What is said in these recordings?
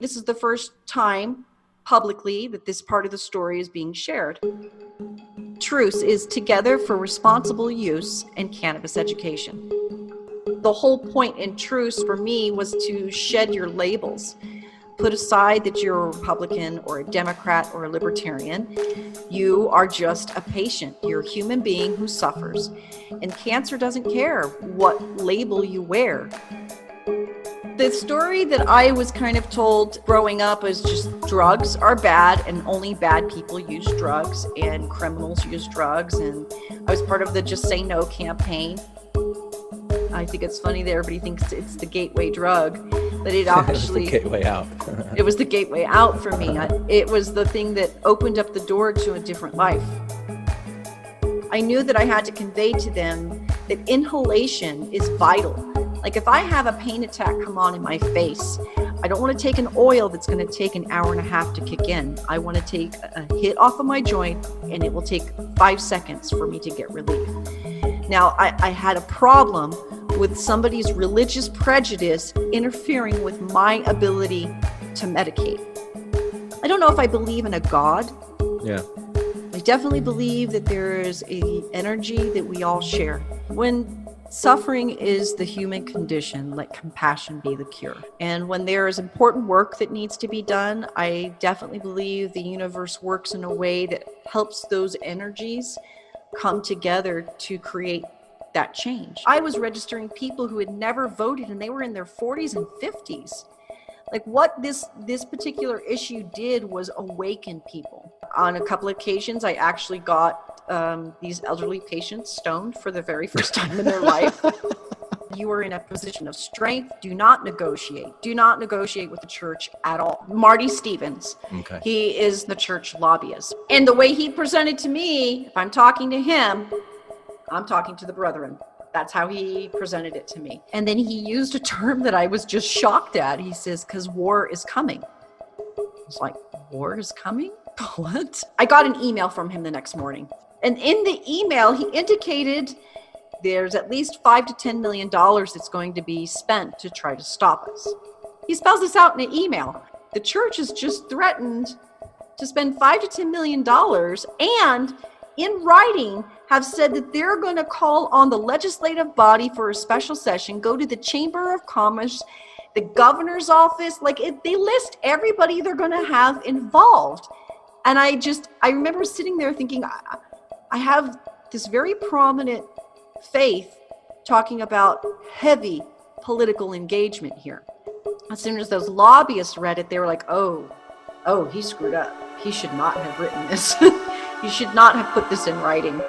This is the first time publicly that this part of the story is being shared. TRUCE is Together for Responsible Use and Cannabis Education. The whole point in TRUCE for me was to shed your labels. Put aside that you're a Republican or a Democrat or a Libertarian. You are just a patient. You're a human being who suffers. And cancer doesn't care what label you wear. The story that I was kind of told growing up is just drugs are bad and only bad people use drugs and criminals use drugs. And I was part of the Just Say No campaign. I think it's funny that everybody thinks it's the gateway drug, but it actually... It was the gateway out. It was the gateway out for me. It was the thing that opened up the door to a different life. I knew that I had to convey to them that inhalation is vital. Like if I have a pain attack come on in my face, I don't want to take an oil that's going to take an hour and a half to kick in. I want to take a hit off of my joint and it will take 5 seconds for me to get relief. Now, I had a problem with somebody's religious prejudice interfering with my ability to medicate. I don't know if I believe in a God. Yeah. I definitely believe that there is an energy that we all share. When suffering is the human condition, let compassion be the cure. And when there is important work that needs to be done, I definitely believe the universe works in a way that helps those energies come together to create that change. I was registering people who had never voted and they were in their 40s and 50s. Like what this particular issue did was awaken people. On a couple of occasions, I actually got these elderly patients stoned for the very first time in their life. You are in a position of strength. Do not negotiate. Do not negotiate with the church at all. Marty Stevens, Okay. He is the church lobbyist. And the way he presented to me, if I'm talking to him, I'm talking to the brethren. That's how he presented it to me. And then he used a term that I was just shocked at. He says, because war is coming. I was like, war is coming? What? I got an email from him the next morning. And in the email, he indicated there's at least $5 to $10 million that's going to be spent to try to stop us. He spells this out in an email. The church has just threatened to spend $5 to $10 million and in writing have said that they're going to call on the legislative body for a special session, go to the Chamber of Commerce, the governor's office, they list everybody they're going to have involved. And I remember sitting there thinking, I have this very prominent faith talking about heavy political engagement here. As soon as those lobbyists read it, they were like, oh, he screwed up. He should not have written this. He should not have put this in writing.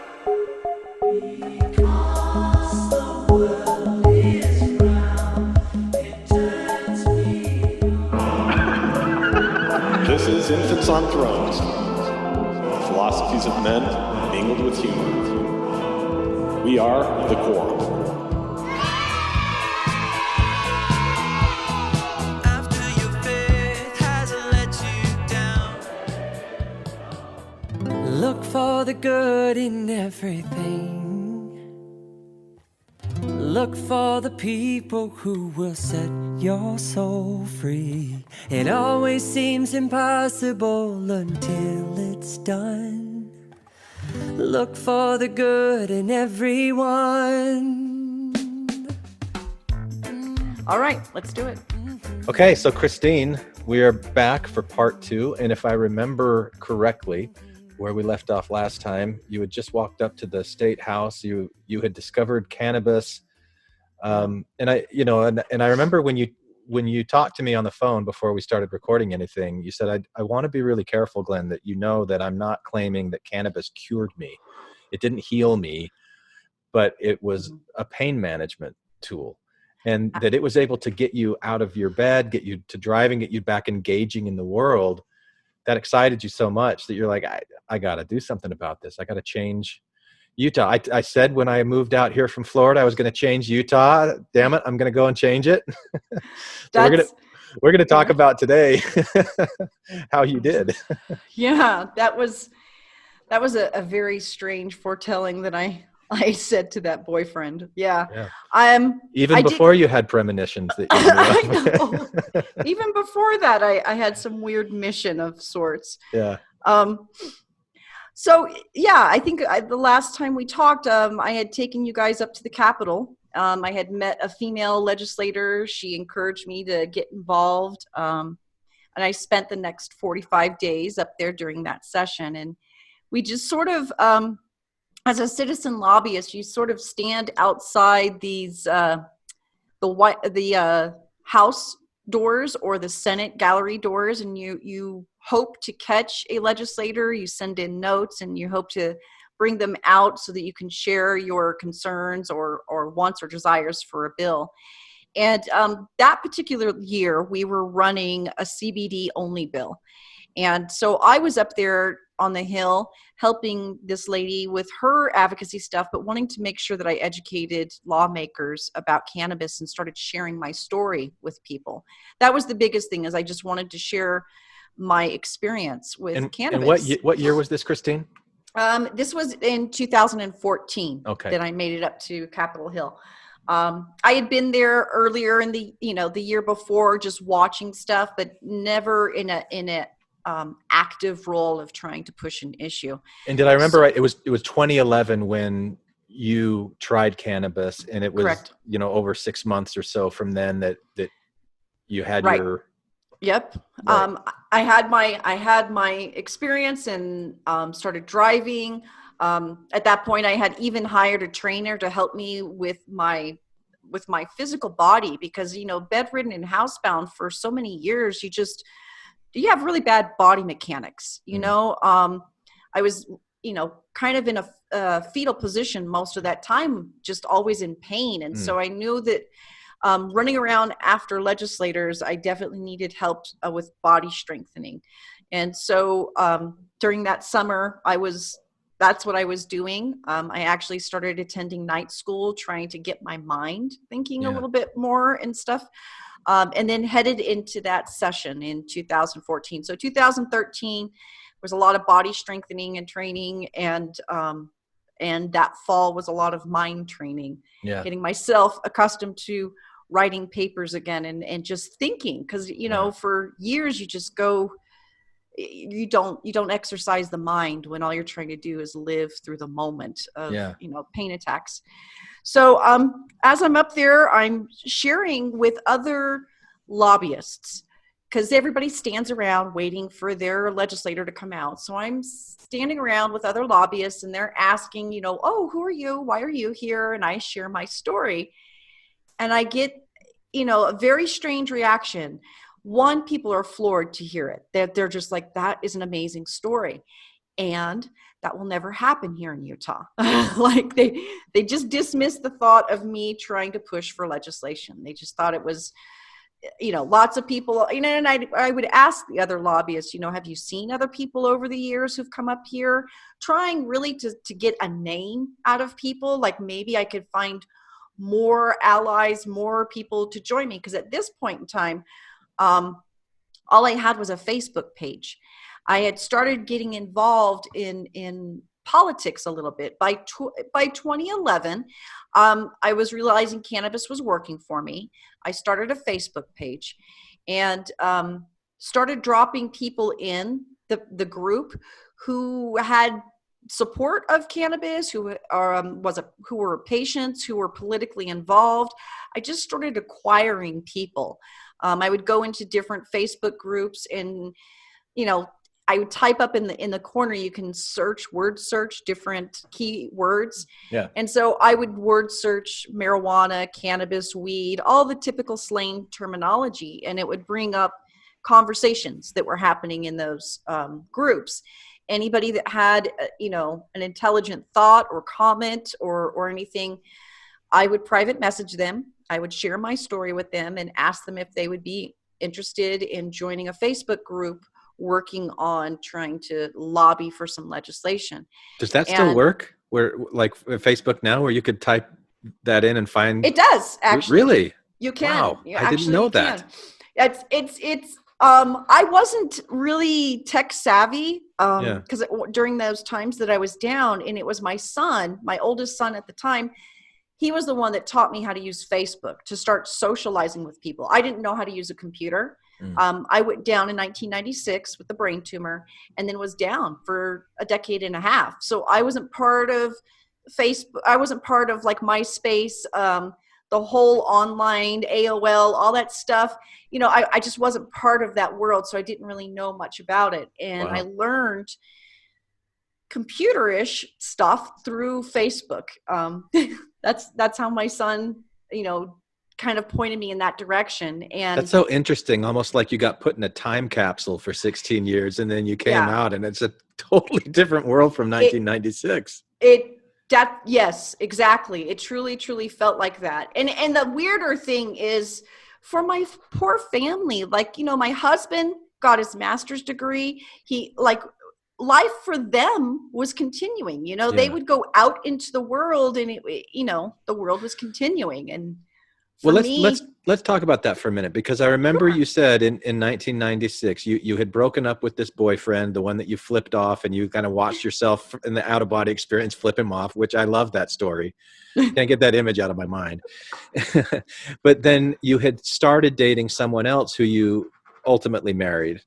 This is Infants on Thrones, the philosophies of men mingled with humor. We are the Quorum. Look for the good in everything. Look for the people who will set your soul free. It always seems impossible until it's done. Look for the good in everyone. All right, let's do it. Okay, so Christine, we are back for part 2. And if I remember correctly, where we left off last time, you had just walked up to the state house. You had discovered cannabis, and I remember when you talked to me on the phone before we started recording anything, you said, I want to be really careful, Glenn, that you know that I'm not claiming that cannabis cured me. It didn't heal me, but it was a pain management tool, and that it was able to get you out of your bed, get you to driving, get you back engaging in the world. That excited you so much that you're like, I got to do something about this. I got to change Utah. I said when I moved out here from Florida, I was going to change Utah. Damn it, I'm going to go and change it. So we're going to talk about today how you did. Yeah, that was a very strange foretelling that I I said to that boyfriend. Yeah. Yeah. I did- before you had premonitions that you knew of. I know. Even before that, I had some weird mission of sorts. Yeah. So yeah, I think the last time we talked, I had taken you guys up to the Capitol. I had met a female legislator. She encouraged me to get involved. And I spent the next 45 days up there during that session. And we just sort of, as a citizen lobbyist, you sort of stand outside these, the House doors or the Senate gallery doors, and you hope to catch a legislator. You send in notes and you hope to bring them out so that you can share your concerns or wants or desires for a bill. And that particular year, we were running a CBD only bill. And so I was up there on the Hill helping this lady with her advocacy stuff, but wanting to make sure that I educated lawmakers about cannabis and started sharing my story with people. That was the biggest thing, is I just wanted to share my experience with cannabis. And what year was this, Christine? This was in 2014 that I made it up to Capitol Hill. I had been there earlier in the year before, just watching stuff, but never in a active role of trying to push an issue. And did I remember right? It was 2011 when you tried cannabis, and it was correct. Over 6 months or so from then that you had right. your. Yep. Right. I had my experience and started driving. At that point, I had even hired a trainer to help me with my physical body, because bedridden and housebound for so many years, you have really bad body mechanics. I was kind of in a fetal position most of that time, just always in pain, and so I knew that running around after legislators, I definitely needed help with body strengthening. And so during that summer, that's what I was doing. I actually started attending night school, trying to get my mind thinking a little bit more and stuff. And then headed into that session in 2014. So 2013 was a lot of body strengthening and training, and that fall was a lot of mind training, getting myself accustomed to writing papers again and just thinking, because for years you just go, you don't exercise the mind when all you're trying to do is live through the moment of pain attacks. So as I'm up there, I'm sharing with other lobbyists, because everybody stands around waiting for their legislator to come out. So I'm standing around with other lobbyists, and they're asking, oh, who are you? Why are you here? And I share my story. And I get, a very strange reaction. One, people are floored to hear it. They're just like, that is an amazing story. And that will never happen here in Utah. Like they just dismissed the thought of me trying to push for legislation. They just thought it was, lots of people, and I would ask the other lobbyists, have you seen other people over the years who've come up here trying really to get a name out of people? Like maybe I could find more allies, more people to join me. Because at this point in time, all I had was a Facebook page. I had started getting involved in politics a little bit. By 2011, I was realizing cannabis was working for me. I started a Facebook page and started dropping people in the group who had support of cannabis, who were patients, who were politically involved. I just started acquiring people. I would go into different Facebook groups, and I would type up in the corner, you can word search different keywords. Yeah. And so I would word search marijuana, cannabis, weed, all the typical slang terminology, and it would bring up conversations that were happening in those groups. Anybody that had, an intelligent thought or comment or anything, I would private message them. I would share my story with them and ask them if they would be interested in joining a Facebook group working on trying to lobby for some legislation. Does that still work? Where, like Facebook now, where you could type that in and find? It does, actually. Really? You can. Wow, I didn't know that. It's I wasn't really tech savvy Yeah. because during those times that I was down, and it was my son, my oldest son at the time, he was the one that taught me how to use Facebook to start socializing with people. I didn't know how to use a computer. I went down in 1996 with a brain tumor and then was down for a decade and a half. So I wasn't part of Facebook. I wasn't part of like MySpace, the whole online AOL, all that stuff. You know, I just wasn't part of that world. So I didn't really know much about it. And Wow. I learned computerish stuff through Facebook. That's how my son, you know, kind of pointed me in that direction. And That's so interesting. Almost like you got put in a time capsule for 16 years and then you came out, and it's a totally different world from 1996. Yes, exactly. It truly felt like that. And the weirder thing is, for my poor family, like, you know, my husband got his master's degree. He, like, life for them was continuing. You know, they would go out into the world, and you know, the world was continuing. And for let's talk about that for a minute, because I remember you said in 1996 you had broken up with this boyfriend, the one that you flipped off, and you kind of watched yourself in the out of body experience flip him off, which I love that story. Can't get that image out of my mind. But then you had started dating someone else who you ultimately married.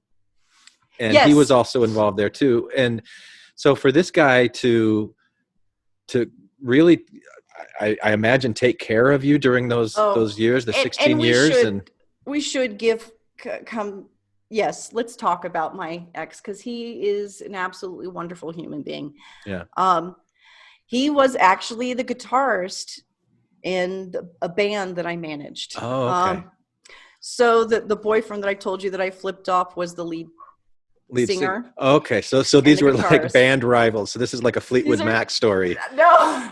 And he was also involved there too. And so for this guy to really, I imagine, take care of you during those years, the 16 years. We should yes, let's talk about my ex, because he is an absolutely wonderful human being. Yeah. He was actually the guitarist in a band that I managed. Oh, okay. So the boyfriend that I told you that I flipped off was the lead singer. Okay, so these were like band rivals. So this is like a Fleetwood Mac story. No,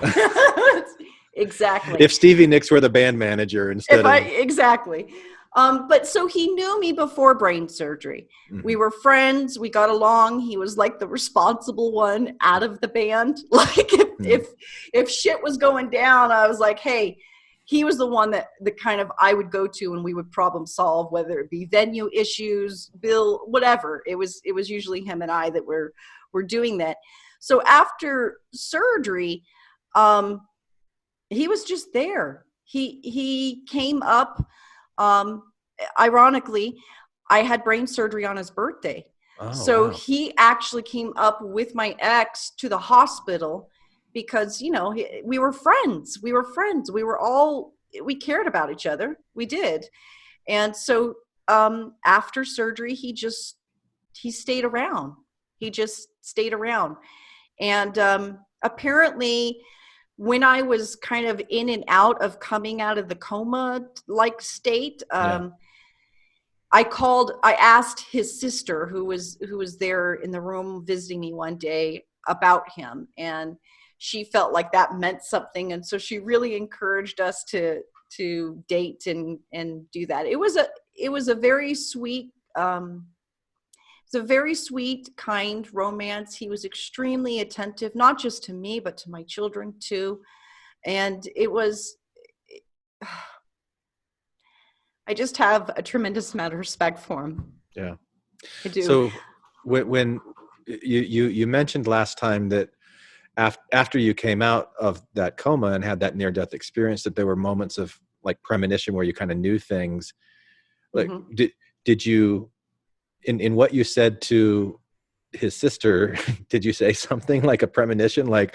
exactly. If Stevie Nicks were the band manager instead of exactly. But so he knew me before brain surgery. Mm-hmm. We were friends. We got along. He was like the responsible one out of the band. Like if shit was going down, I was like, hey. He was the one that kind of I would go to, and we would problem solve, whether it be venue issues, bill, whatever. It was usually him and I that were doing that. So after surgery, he was just there. He came up. Ironically, I had brain surgery on his birthday. Oh, so wow. He actually came up with my ex to the hospital. Because, you know, we were friends. We cared about each other. We did. And so after surgery, he stayed around. He just stayed around. And apparently when I was kind of in and out of coming out of the coma-like state, I asked his sister, who was there in the room visiting me one day, about him. And she felt like that meant something, and so she really encouraged us to date and do that. It was a very sweet, kind romance. He was extremely attentive, not just to me but to my children too, and I just have a tremendous amount of respect for him. Yeah, I do. So when you mentioned last time that after you came out of that coma and had that near-death experience, that there were moments of like premonition where you kind of knew things. Like, did you, in what you said to his sister, did you say something like a premonition, like,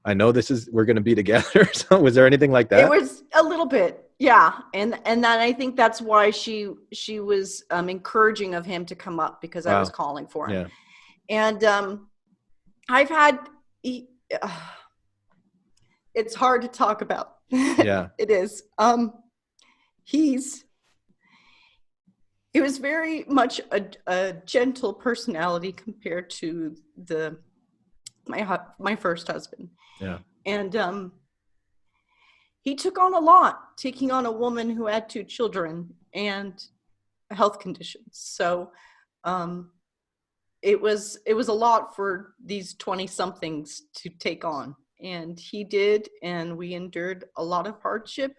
I know we're going to be together? So was there anything like that? It was a little bit, yeah. And then I think that's why she was encouraging of him to come up, because I was calling for him. Yeah. And I've had. It's hard to talk about. Yeah, it is. It was very much a gentle personality compared to my first husband. Yeah, and he took on a lot, taking on a woman who had 2 children and health conditions. So it was a lot for these 20-somethings to take on, and he did, and we endured a lot of hardship.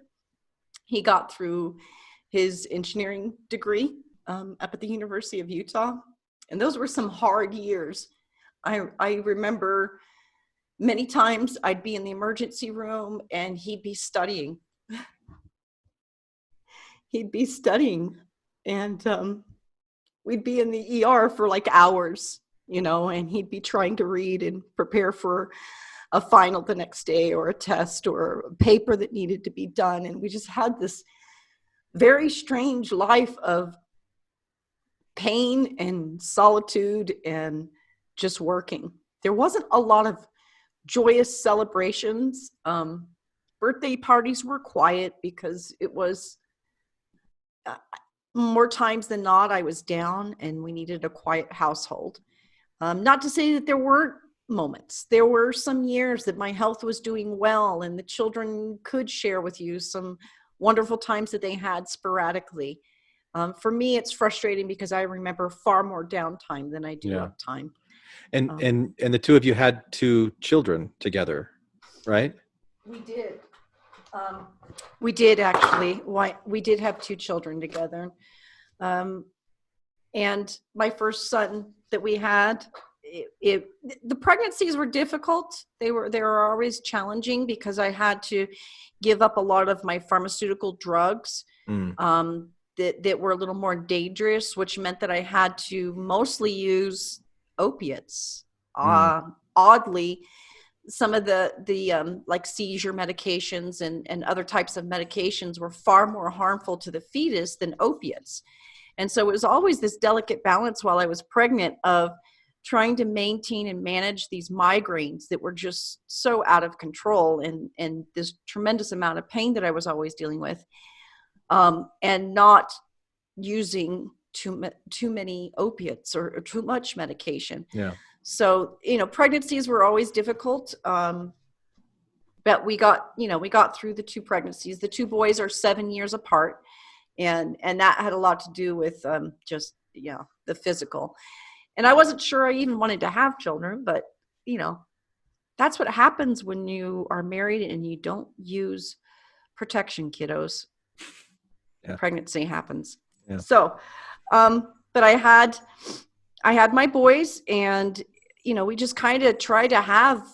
He got through his engineering degree, up at the University of Utah. And those were some hard years. I remember many times I'd be in the emergency room and he'd be studying. He'd be studying, and we'd be in the ER for like hours, and he'd be trying to read and prepare for a final the next day or a test or a paper that needed to be done. And we just had this very strange life of pain and solitude and just working. There wasn't a lot of joyous celebrations. Birthday parties were quiet because it was more times than not, I was down and we needed a quiet household. Not to say that there weren't moments. There were some years that my health was doing well and the children could share with you some wonderful times that they had sporadically. For me, it's frustrating because I remember far more downtime than I do uptime. And the two of you had 2 children together, right? We did. We did actually. We did have 2 children together. And my first son that we had, the pregnancies were difficult. They were always challenging because I had to give up a lot of my pharmaceutical drugs that were a little more dangerous, which meant that I had to mostly use opiates. Oddly, some of the like seizure medications and other types of medications were far more harmful to the fetus than opiates. And so it was always this delicate balance while I was pregnant of trying to maintain and manage these migraines that were just so out of control and this tremendous amount of pain that I was always dealing with, and not using too many opiates or too much medication. Yeah. So, pregnancies were always difficult. But we got through the 2 pregnancies. The 2 boys are 7 years apart. And that had a lot to do with just the physical. And I wasn't sure I even wanted to have children, but that's what happens when you are married and you don't use protection, kiddos. Yeah. Pregnancy happens. Yeah. So, but I had my boys, and we just kind of try to have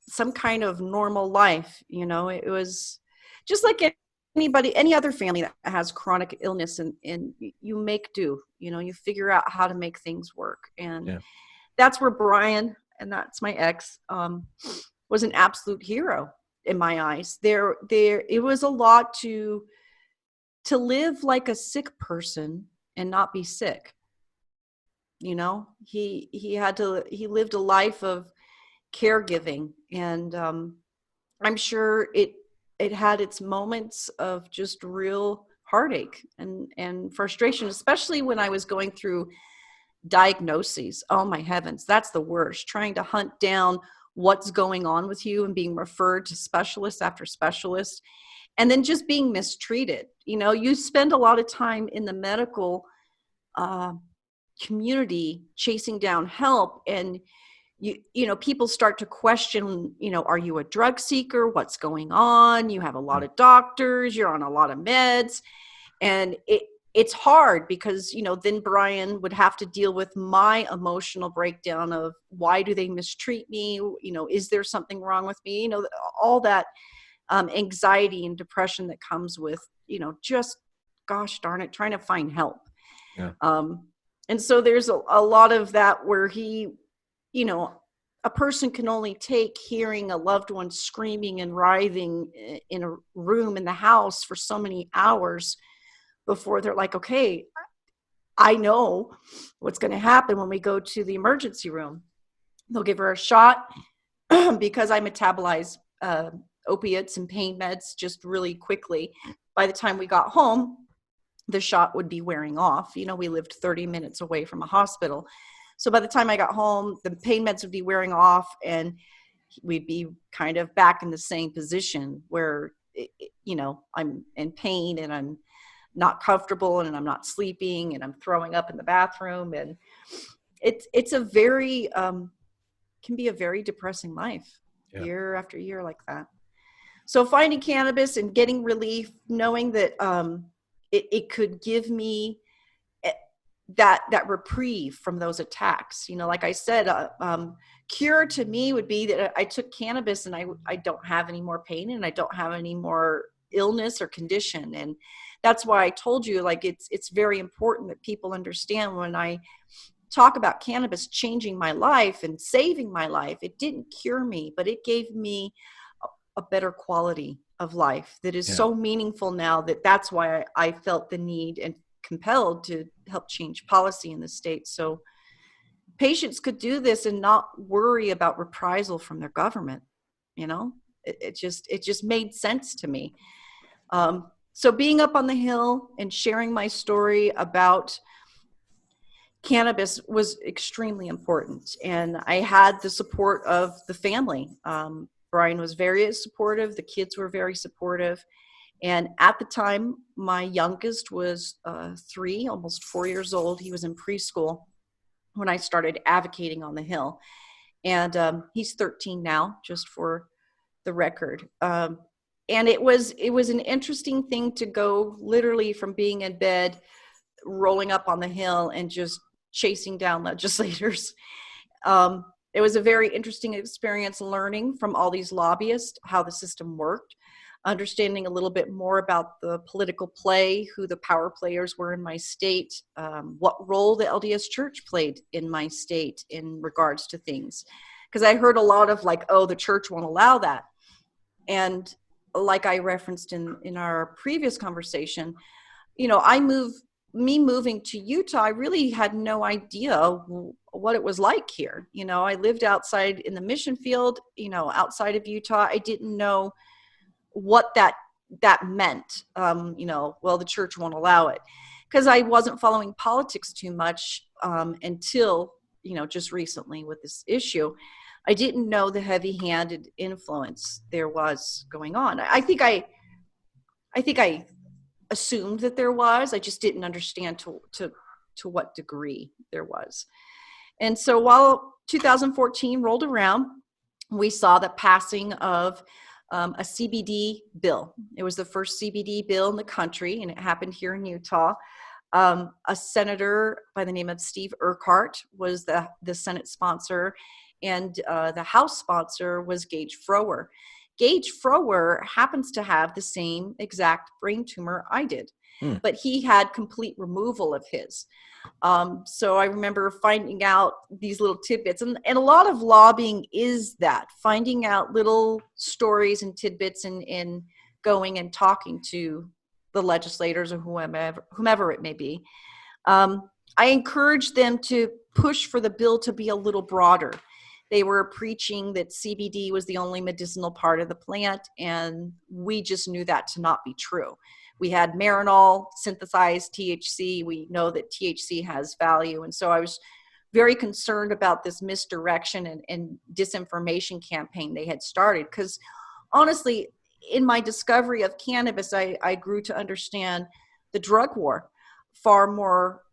some kind of normal life. It was just like any other family that has chronic illness, and you make do. You figure out how to make things work, and that's where Brian, and that's my ex, was an absolute hero in my eyes. There it was a lot to live like a sick person and not be sick. He lived a life of caregiving, and I'm sure it had its moments of just real heartache and frustration, especially when I was going through diagnoses. Oh my heavens, that's the worst. Trying to hunt down what's going on with you and being referred to specialist after specialist, and then just being mistreated. You spend a lot of time in the medical community chasing down help, and people start to question, are you a drug seeker? What's going on? You have a lot of doctors, you're on a lot of meds. And it's hard because, then Brian would have to deal with my emotional breakdown of why do they mistreat me? Is there something wrong with me? All that anxiety and depression that comes with, just gosh darn it, trying to find help. Yeah. And so there's a lot of that where he, a person can only take hearing a loved one screaming and writhing in a room in the house for so many hours before they're like, okay, I know what's going to happen when we go to the emergency room. They'll give her a shot because I metabolize opiates and pain meds just really quickly. By the time we got home, the shot would be wearing off. We lived 30 minutes away from a hospital. So by the time I got home, the pain meds would be wearing off and we'd be kind of back in the same position where, I'm in pain and I'm not comfortable and I'm not sleeping and I'm throwing up in the bathroom. And it's a very, can be a very depressing life year after year like that. So finding cannabis and getting relief, knowing that it could give me that reprieve from those attacks. Like I said, cure to me would be that I took cannabis and I don't have any more pain and I don't have any more illness or condition. And that's why I told you, like, it's very important that people understand when I talk about cannabis changing my life and saving my life, it didn't cure me, but it gave me a better quality of life that is so meaningful now that's why I felt the need and compelled to help change policy in the state. So patients could do this and not worry about reprisal from their government. It just made sense to me. So being up on the Hill and sharing my story about cannabis was extremely important. And I had the support of the family. Brian was very supportive. The kids were very supportive. And at the time, my youngest was 3, almost 4 years old. He was in preschool when I started advocating on the Hill. And he's 13 now, just for the record. And it was an interesting thing to go literally from being in bed, rolling up on the Hill and just chasing down legislators. It was a very interesting experience learning from all these lobbyists how the system worked, understanding a little bit more about the political play, who the power players were in my state, what role the LDS Church played in my state in regards to things. Because I heard a lot of like, oh, the church won't allow that. And like I referenced in our previous conversation, moving to Utah, I really had no idea what it was like here. I lived outside in the mission field, outside of Utah. I didn't know what that meant. Well, the church won't allow it, because I wasn't following politics too much until, just recently with this issue. I didn't know the heavy-handed influence there was going on. I think I assumed that there was. I just didn't understand to what degree there was. And so while 2014 rolled around, we saw the passing of a CBD bill. It was the first CBD bill in the country, and it happened here in Utah. A senator by the name of Steve Urquhart was the Senate sponsor, and the House sponsor was Gage Frower. Gage Frower happens to have the same exact brain tumor I did, but he had complete removal of his. So I remember finding out these little tidbits, and a lot of lobbying is that, finding out little stories and tidbits and going and talking to the legislators or whomever it may be. I encouraged them to push for the bill to be a little broader. They were preaching that CBD was the only medicinal part of the plant, and we just knew that to not be true. We had Marinol, synthesized THC. We know that THC has value. And so I was very concerned about this misdirection and disinformation campaign they had started. Because honestly, in my discovery of cannabis, I grew to understand the drug war far more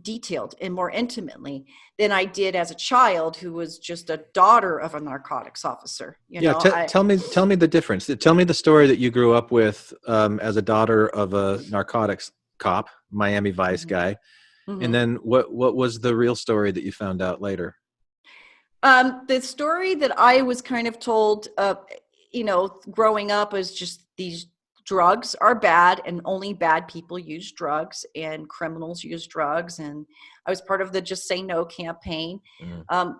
detailed and more intimately than I did as a child who was just a daughter of a narcotics officer. Tell me the difference. Tell me the story that you grew up with as a daughter of a narcotics cop, Miami Vice guy. Mm-hmm. And then what was the real story that you found out later? The story that I was kind of told, growing up was just these drugs are bad and only bad people use drugs and criminals use drugs. And I was part of the Just Say No campaign.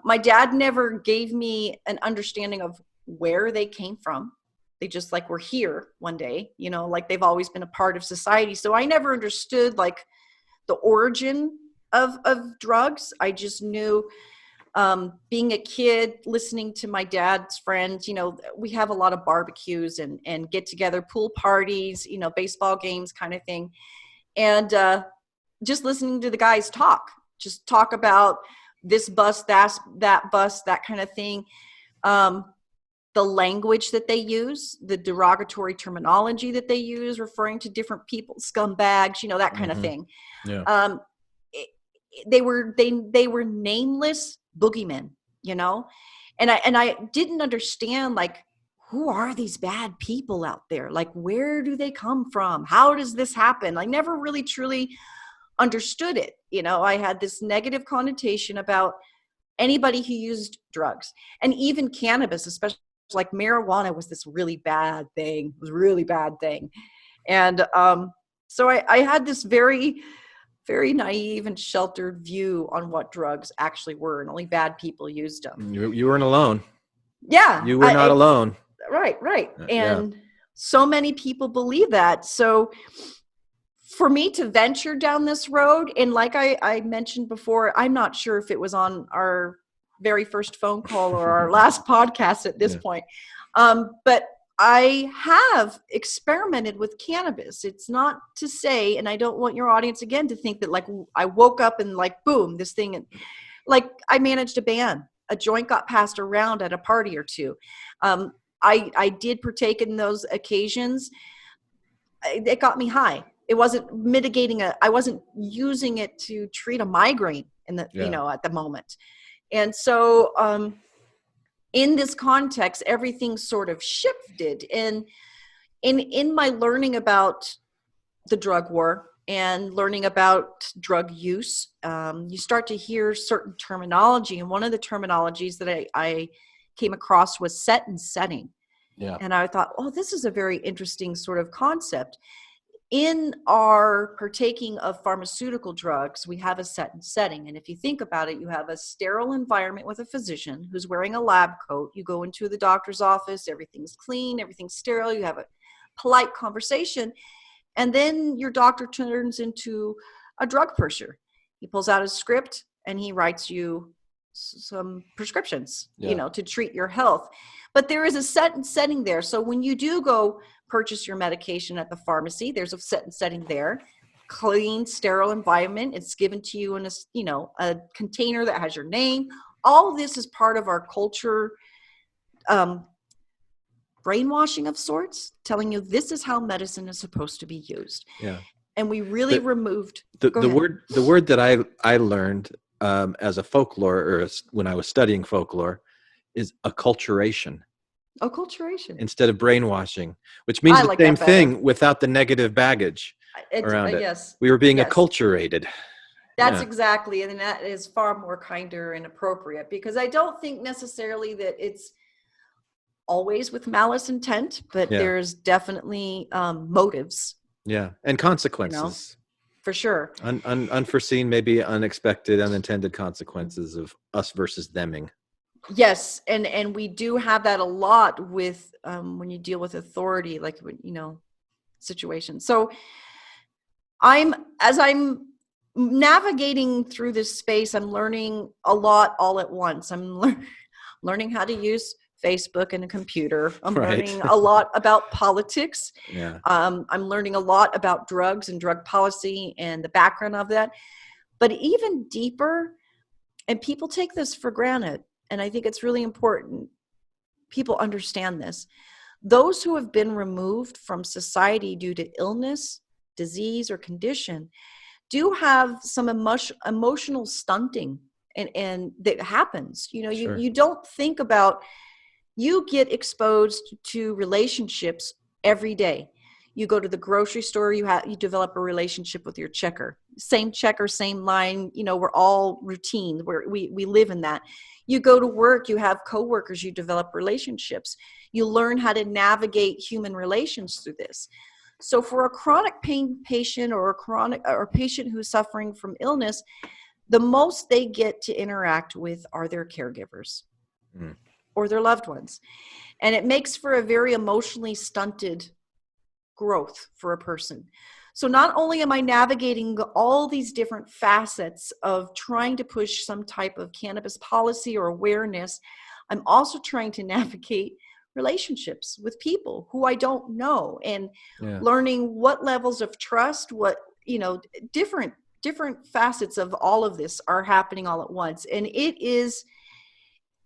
My dad never gave me an understanding of where they came from. They just were here one day, like they've always been a part of society. So I never understood the origin of drugs. I just knew being a kid, listening to my dad's friends, we have a lot of barbecues and get together, pool parties, baseball games kind of thing. And just listening to the guys talk about this bus, that bus, that kind of thing. The language that they use, the derogatory terminology that they use, referring to different people, scumbags, that kind of thing. Yeah. They were nameless boogeymen, and I didn't understand who are these bad people out there? Where do they come from? How does this happen? I never really truly understood it. You know, I had this negative connotation about anybody who used drugs, and even cannabis, especially like marijuana, was this really bad thing. It was a really bad thing. And so I had this very, very naive and sheltered view on what drugs actually were, and only bad people used them. You weren't alone. Yeah. You were not alone. Right. Yeah. And so many people believe that. So for me to venture down this road, and like I mentioned before, I'm not sure if it was on our very first phone call or our last podcast at this point. But I have experimented with cannabis. It's not to say, and I don't want your audience again to think that like I woke up and like, boom, this thing, like I managed a ban. A joint got passed around at a party or two. I did partake in those occasions. It got me high. It wasn't mitigating I wasn't using it to treat a migraine in the, you know, at the moment. And so, in this context, everything sort of shifted. And in my learning about the drug war and learning about drug use, you start to hear certain terminology. And one of the terminologies that I came across was set and setting. Yeah. And I thought, oh, this is a very interesting sort of concept. In our partaking of pharmaceutical drugs, we have a set and setting. And if you think about it, you have a sterile environment with a physician who's wearing a lab coat. You go into the doctor's office, everything's clean, everything's sterile. You have a polite conversation. And then your doctor turns into a drug pusher. He pulls out his script and he writes you some prescriptions, you know, to treat your health. But there is a set and setting there. So when you do go purchase your medication at the pharmacy, there's a set and setting there. Clean, sterile environment. It's given to you in a, you know, a container that has your name. All of this is part of our culture, brainwashing of sorts, telling you this is how medicine is supposed to be used. Yeah. And we really removed the word that I learned as a folklore, or when I was studying folklore, is acculturation. Acculturation. Instead of brainwashing, which means the same thing without the negative baggage around it. Yes. We were being acculturated. That's exactly, and that is far more kinder and appropriate, because I don't think necessarily that it's always with malice intent, but there's definitely motives. Yeah, and consequences. You know, for sure. Unforeseen, maybe unexpected, unintended consequences of us versus theming. Yes, and we do have that a lot with when you deal with authority, like, you know, situations. So as I'm navigating through this space, I'm learning a lot all at once. I'm learning how to use Facebook and a computer. I'm learning a lot about politics. Yeah. I'm learning a lot about drugs and drug policy and the background of that. But even deeper, and people take this for granted, and I think it's really important people understand this. Those who have been removed from society due to illness, disease, or condition do have some emotional stunting and that happens. You know, you don't think about, you get exposed to relationships every day. You go to the grocery store, you develop a relationship with your checker. Same checker, same line, you know, we're all routine. We live in that. You go to work, you have coworkers, you develop relationships. You learn how to navigate human relations through this. So for a chronic pain patient or a patient who's suffering from illness, the most they get to interact with are their caregivers or their loved ones. And it makes for a very emotionally stunted growth for a person. So not only am I navigating all these different facets of trying to push some type of cannabis policy or awareness, I'm also trying to navigate relationships with people who I don't know, and learning what levels of trust, what, you know, different facets of all of this are happening all at once. And it is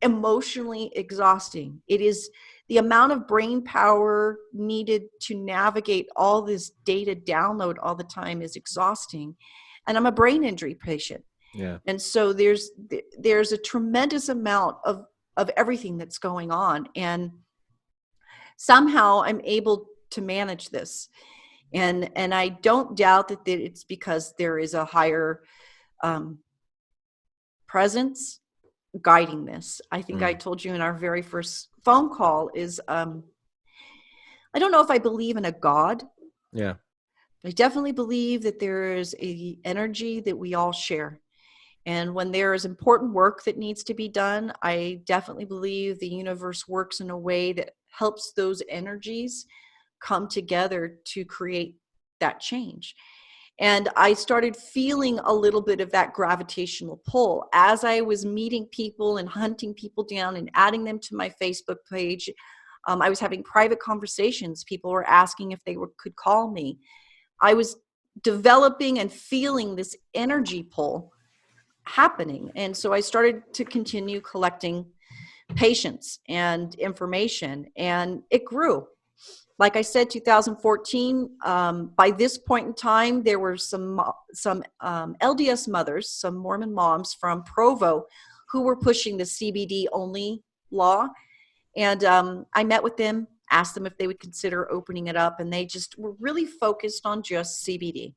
emotionally exhausting. It is the amount of brain power needed to navigate all this data download all the time is exhausting. And I'm a brain injury patient. Yeah. And so there's a tremendous amount of everything that's going on. And somehow I'm able to manage this. And I don't doubt that it's because there is a higher presence guiding this. I think I told you in our very first phone call is I don't know if I believe in a God. Yeah. I definitely believe that there is a energy that we all share. And when there is important work that needs to be done, I definitely believe the universe works in a way that helps those energies come together to create that change. And I started feeling a little bit of that gravitational pull as I was meeting people and hunting people down and adding them to my Facebook page. I was having private conversations. People were asking if they could call me. I was developing and feeling this energy pull happening. And so I started to continue collecting patients and information, and it grew. Like I said, 2014, by this point in time, there were some LDS mothers, some Mormon moms from Provo who were pushing the CBD only law. And I met with them, asked them if they would consider opening it up, and they just were really focused on just CBD.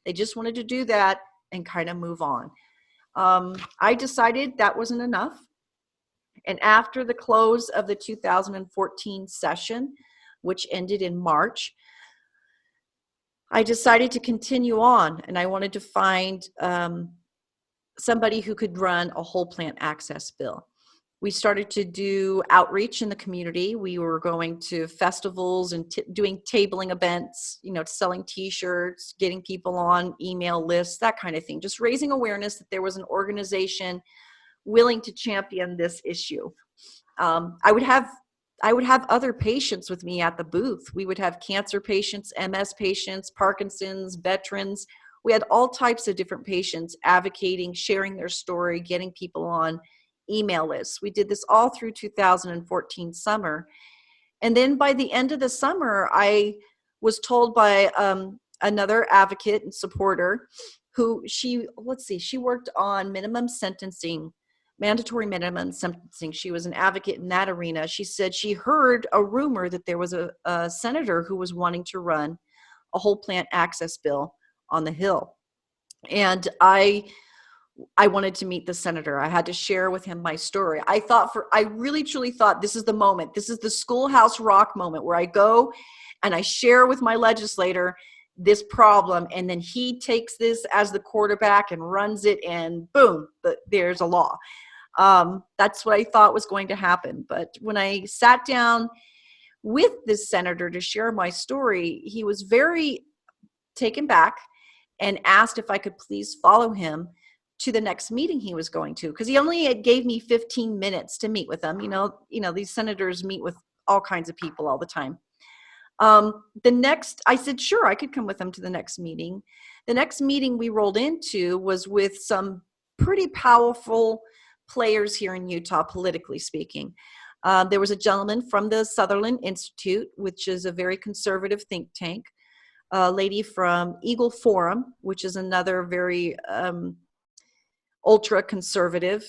They just wanted to do that and kind of move on. I decided that wasn't enough. And after the close of the 2014 session, which ended in March, I decided to continue on, and I wanted to find somebody who could run a whole plant access bill. We started to do outreach in the community. We were going to festivals and doing tabling events, selling T-shirts, getting people on email lists, that kind of thing, just raising awareness that there was an organization willing to champion this issue. I would have other patients with me at the booth. We would have cancer patients, MS patients, Parkinson's, veterans. We had all types of different patients advocating, sharing their story, getting people on email lists. We did this all through 2014 summer. And then by the end of the summer, I was told by another advocate and supporter who she worked on mandatory minimum sentencing. She was an advocate in that arena. She said she heard a rumor that there was a senator who was wanting to run a whole plant access bill on the Hill. And I wanted to meet the senator. I had to share with him my story. I really truly thought this is the moment. This is the Schoolhouse Rock moment where I go and I share with my legislator this problem, and then he takes this as the quarterback and runs it, and boom, there's a law. That's what I thought was going to happen. But when I sat down with this senator to share my story, he was very taken back and asked if I could please follow him to the next meeting he was going to, because he only gave me 15 minutes to meet with him. These senators meet with all kinds of people all the time. I said, sure, I could come with him to the next meeting. The next meeting we rolled into was with some pretty powerful players here in Utah, politically speaking. There was a gentleman from the Sutherland Institute, which is a very conservative think tank, a lady from Eagle Forum, which is another very ultra-conservative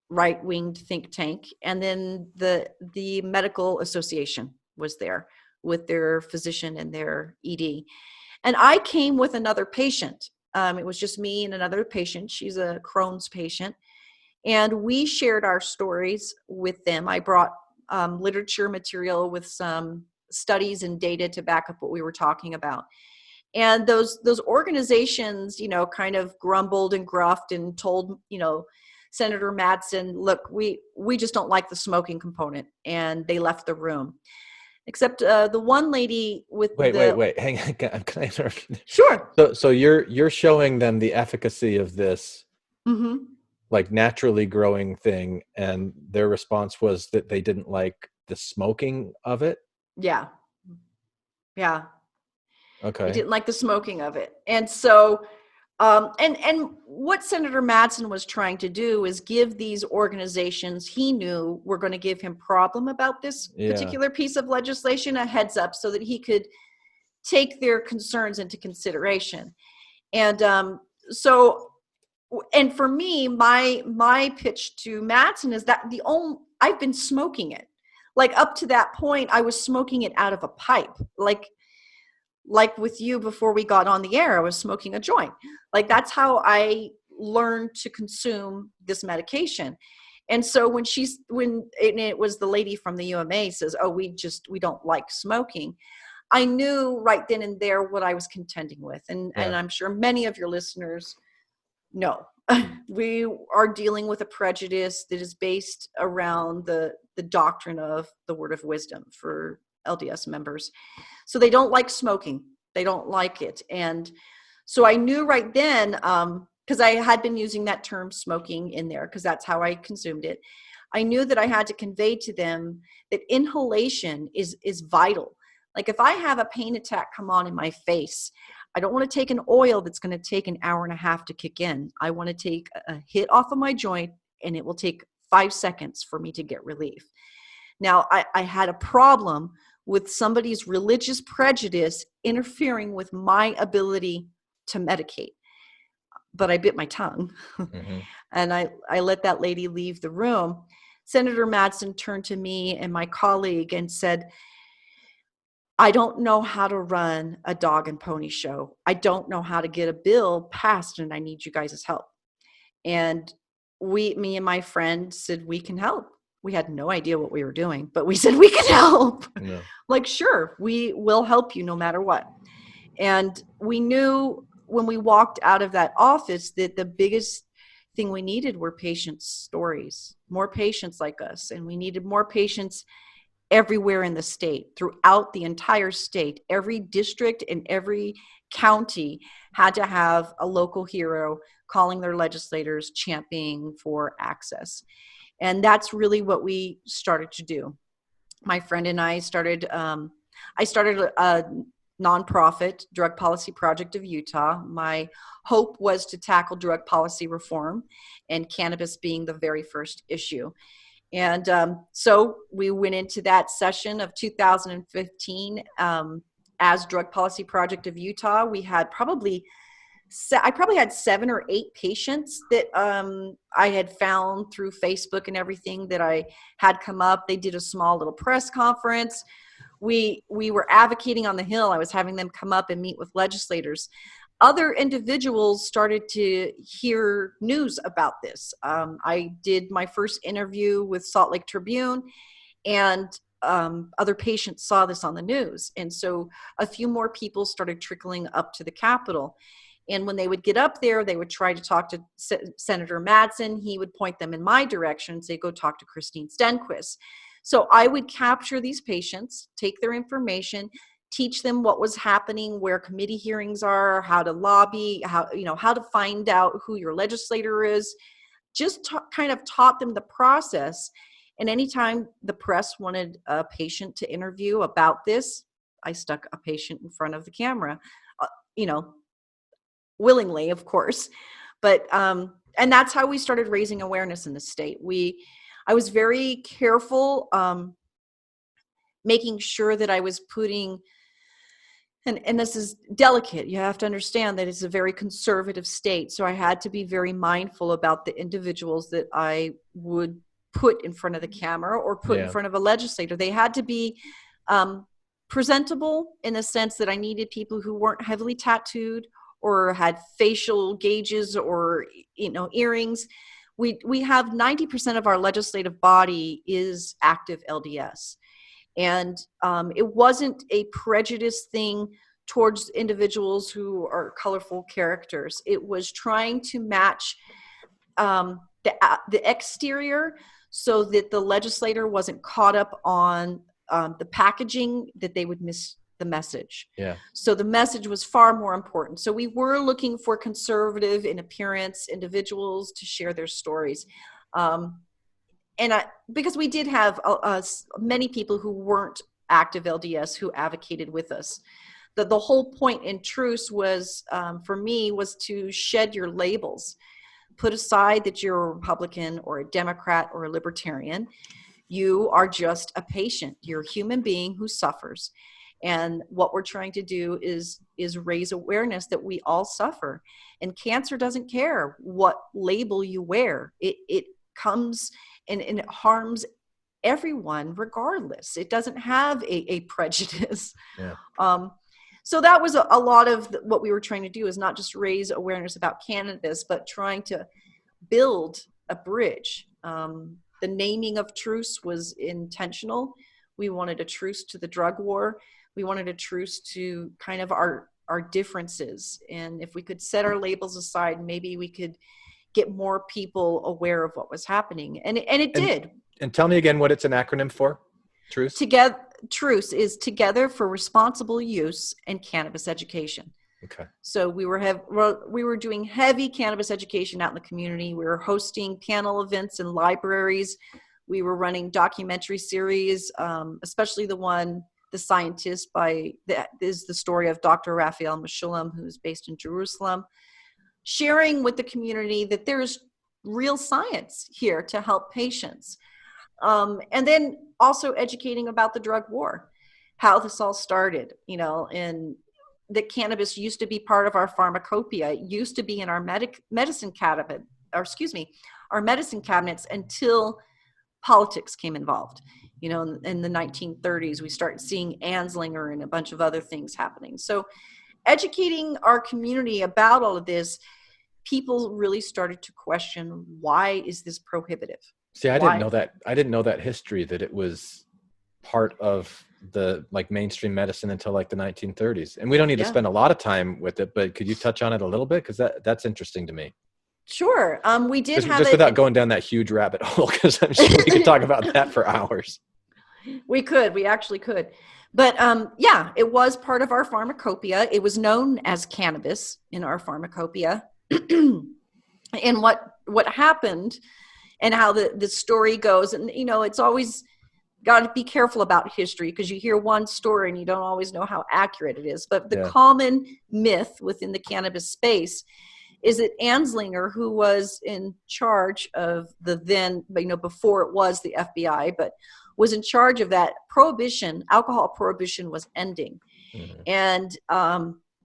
right-winged think tank, and then the Medical Association was there with their physician and their ED. And I came with another patient. It was just me and another patient. She's a Crohn's patient. And we shared our stories with them. I brought literature material with some studies and data to back up what we were talking about. And those organizations, kind of grumbled and gruffed and told, Senator Madsen, look, we just don't like the smoking component. And they left the room. Except the one lady with wait, hang on. Can I interrupt? Sure. So you're showing them the efficacy of this, like naturally growing thing, and their response was that they didn't like the smoking of it. Yeah. Okay. They didn't like the smoking of it, and so. And what Senator Madsen was trying to do is give these organizations he knew were going to give him problem about this particular piece of legislation a heads up so that he could take their concerns into consideration. And and for me, my pitch to Madsen is that I've been smoking it. Like up to that point, I was smoking it out of a pipe. Like like with you before we got on the air, I was smoking a joint. Like that's how I learned to consume this medication. And so when it was the lady from the UMA says, oh, we don't like smoking. I knew right then and there what I was contending with. And I'm sure many of your listeners know. We are dealing with a prejudice that is based around the doctrine of the word of wisdom for LDS members. So they don't like smoking. They don't like it. And so I knew right then, because I had been using that term smoking in there because that's how I consumed it. I knew that I had to convey to them that inhalation is vital. Like if I have a pain attack come on in my face, I don't want to take an oil that's going to take an hour and a half to kick in. I want to take a hit off of my joint and it will take 5 seconds for me to get relief. Now, I had a problem with somebody's religious prejudice interfering with my ability to medicate. But I bit my tongue and I let that lady leave the room. Senator Madsen turned to me and my colleague and said, I don't know how to run a dog and pony show. I don't know how to get a bill passed and I need you guys' help. And me and my friend said, we can help. We had no idea what we were doing, but we said we can help. Yeah. Like, sure, we will help you no matter what. And we knew when we walked out of that office that the biggest thing we needed were patients' stories, more patients like us. And we needed more patients everywhere in the state, throughout the entire state. Every district and every county had to have a local hero calling their legislators, championing for access. And that's really what we started to do. My friend and I started a nonprofit, Drug Policy Project of Utah. My hope was to tackle drug policy reform, and cannabis being the very first issue. And so we went into that session of 2015 as Drug Policy Project of Utah. We had I probably had 7 or 8 patients that I had found through Facebook and everything that I had come up. They did a small little press conference. We were advocating on the Hill. I was having them come up and meet with legislators. Other individuals started to hear news about this. I did my first interview with Salt Lake Tribune, and other patients saw this on the news. And so a few more people started trickling up to the Capitol. And when they would get up there, they would try to talk to Senator Madsen. He would point them in my direction and say, go talk to Christine Stenquist. So I would capture these patients, take their information, teach them what was happening, where committee hearings are, how to lobby, how to find out who your legislator is. Just kind of taught them the process. And anytime the press wanted a patient to interview about this, I stuck a patient in front of the camera, willingly, of course. But and that's how we started raising awareness in the state. I was very careful making sure that I was putting, and this is delicate. You have to understand that it's a very conservative state. So I had to be very mindful about the individuals that I would put in front of the camera or put in front of a legislator. They had to be presentable in the sense that I needed people who weren't heavily tattooed or had facial gauges or earrings. We have 90% of our legislative body is active LDS. And it wasn't a prejudice thing towards individuals who are colorful characters. It was trying to match the exterior so that the legislator wasn't caught up on the packaging, that they would miss the message. Yeah. So the message was far more important. So we were looking for conservative in appearance individuals to share their stories. Because we did have many people who weren't active LDS who advocated with us. The whole point in TRUCE was, for me, was to shed your labels. Put aside that you're a Republican or a Democrat or a Libertarian. You are just a patient. You're a human being who suffers. And what we're trying to do is raise awareness that we all suffer. And cancer doesn't care what label you wear. It comes and it harms everyone regardless. It doesn't have a prejudice. Yeah. So that was a lot of what we were trying to do, is not just raise awareness about cannabis, but trying to build a bridge. The naming of TRUCE was intentional. We wanted a truce to the drug war. We wanted a truce to kind of our differences. And if we could set our labels aside, maybe we could get more people aware of what was happening. And it did. And tell me again what it's an acronym for. TRUCE? Together, TRUCE is Together for Responsible Use and Cannabis Education. Okay. So we were doing heavy cannabis education out in the community. We were hosting panel events in libraries. We were running documentary series, especially The Scientist that is the story of Dr. Raphael Mechoulam, who's based in Jerusalem, sharing with the community that there's real science here to help patients. And then also educating about the drug war, how this all started, and that cannabis used to be part of our pharmacopoeia. It used to be in our medicine cabinet, our medicine cabinets, until politics came involved. In the 1930s, we started seeing Anslinger and a bunch of other things happening. So educating our community about all of this, people really started to question, why is this prohibitive? See, I didn't know that. I didn't know that history, that it was part of the mainstream medicine until the 1930s. And we don't need to spend a lot of time with it, but could you touch on it a little bit? Because that's interesting to me. Sure. We did have just without going down that huge rabbit hole, because I'm sure we could talk about that for hours. We actually could. But it was part of our pharmacopoeia. It was known as cannabis in our pharmacopoeia. And what happened and how the story goes, and it's always got to be careful about history, because you hear one story and you don't always know how accurate it is. But the common myth within the cannabis space is that Anslinger, who was in charge of the then, before it was the FBI, but was in charge of that alcohol prohibition was ending. Mm-hmm. And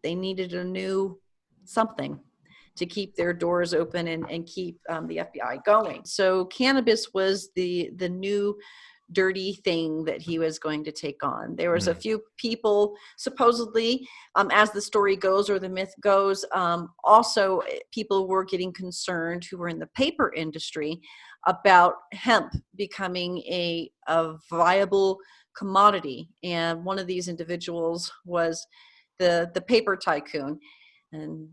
they needed a new something to keep their doors open and keep the FBI going. So cannabis was the new dirty thing that he was going to take on. There was a few people, supposedly, as the story goes or the myth goes, also people were getting concerned who were in the paper industry about hemp becoming a viable commodity. And one of these individuals was the paper tycoon. And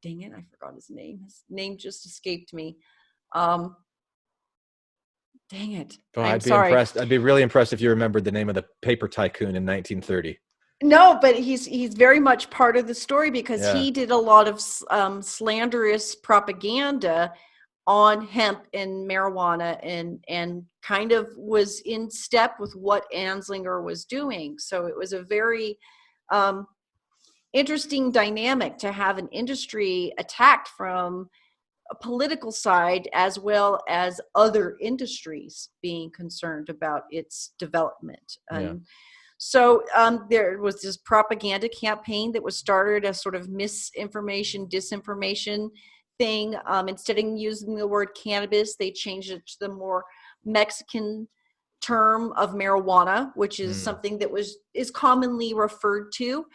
dang it, I forgot his name. His name just escaped me. Dang it. Oh, I'd be impressed. I'd be really impressed if you remembered the name of the paper tycoon in 1930. No, but he's very much part of the story, because he did a lot of slanderous propaganda on hemp and marijuana, and kind of was in step with what Anslinger was doing. So it was a very interesting dynamic to have an industry attacked from a political side, as well as other industries being concerned about its development. So there was this propaganda campaign that was started as sort of misinformation, disinformation thing. Instead of using the word cannabis, they changed it to the more Mexican term of marijuana, which is something that is commonly referred to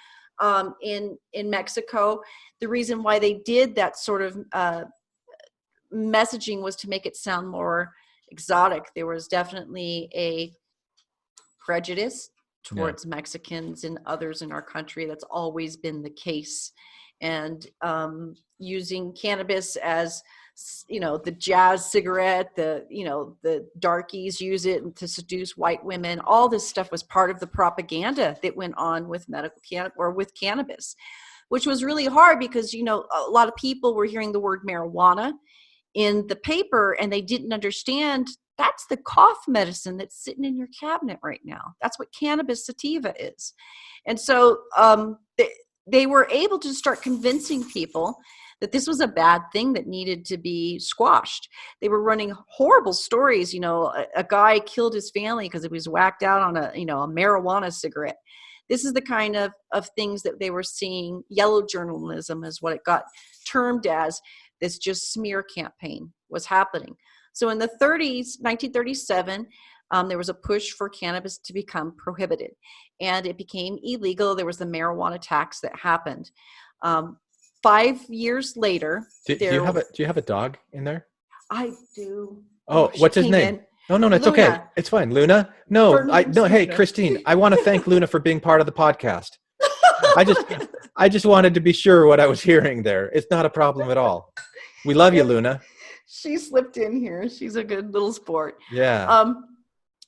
in Mexico. The reason why they did that sort of messaging was to make it sound more exotic. There was definitely a prejudice towards Mexicans and others in our country. That's always been the case. And using cannabis as, the jazz cigarette, the darkies use it to seduce white women. All this stuff was part of the propaganda that went on with medical with cannabis, which was really hard, because, a lot of people were hearing the word marijuana in the paper, and they didn't understand that's the cough medicine that's sitting in your cabinet right now. That's what cannabis sativa is. And so they were able to start convincing people that this was a bad thing that needed to be squashed. They were running horrible stories. A guy killed his family because he was whacked out on a marijuana cigarette. This is the kind of things that they were seeing. Yellow journalism is what it got termed as. This just smear campaign was happening. So in the 30s, 1937, there was a push for cannabis to become prohibited, and it became illegal. There was the marijuana tax that happened. 5 years later, Do you have a dog in there? I do. Oh, She what's his came name? in. No, it's okay. Luna. It's fine. Luna? No, Her name's Hey, Luna. Christine, I want to thank Luna for being part of the podcast. I just wanted to be sure what I was hearing there. It's not a problem at all. We love you, Luna. She slipped in here. She's a good little sport. Yeah.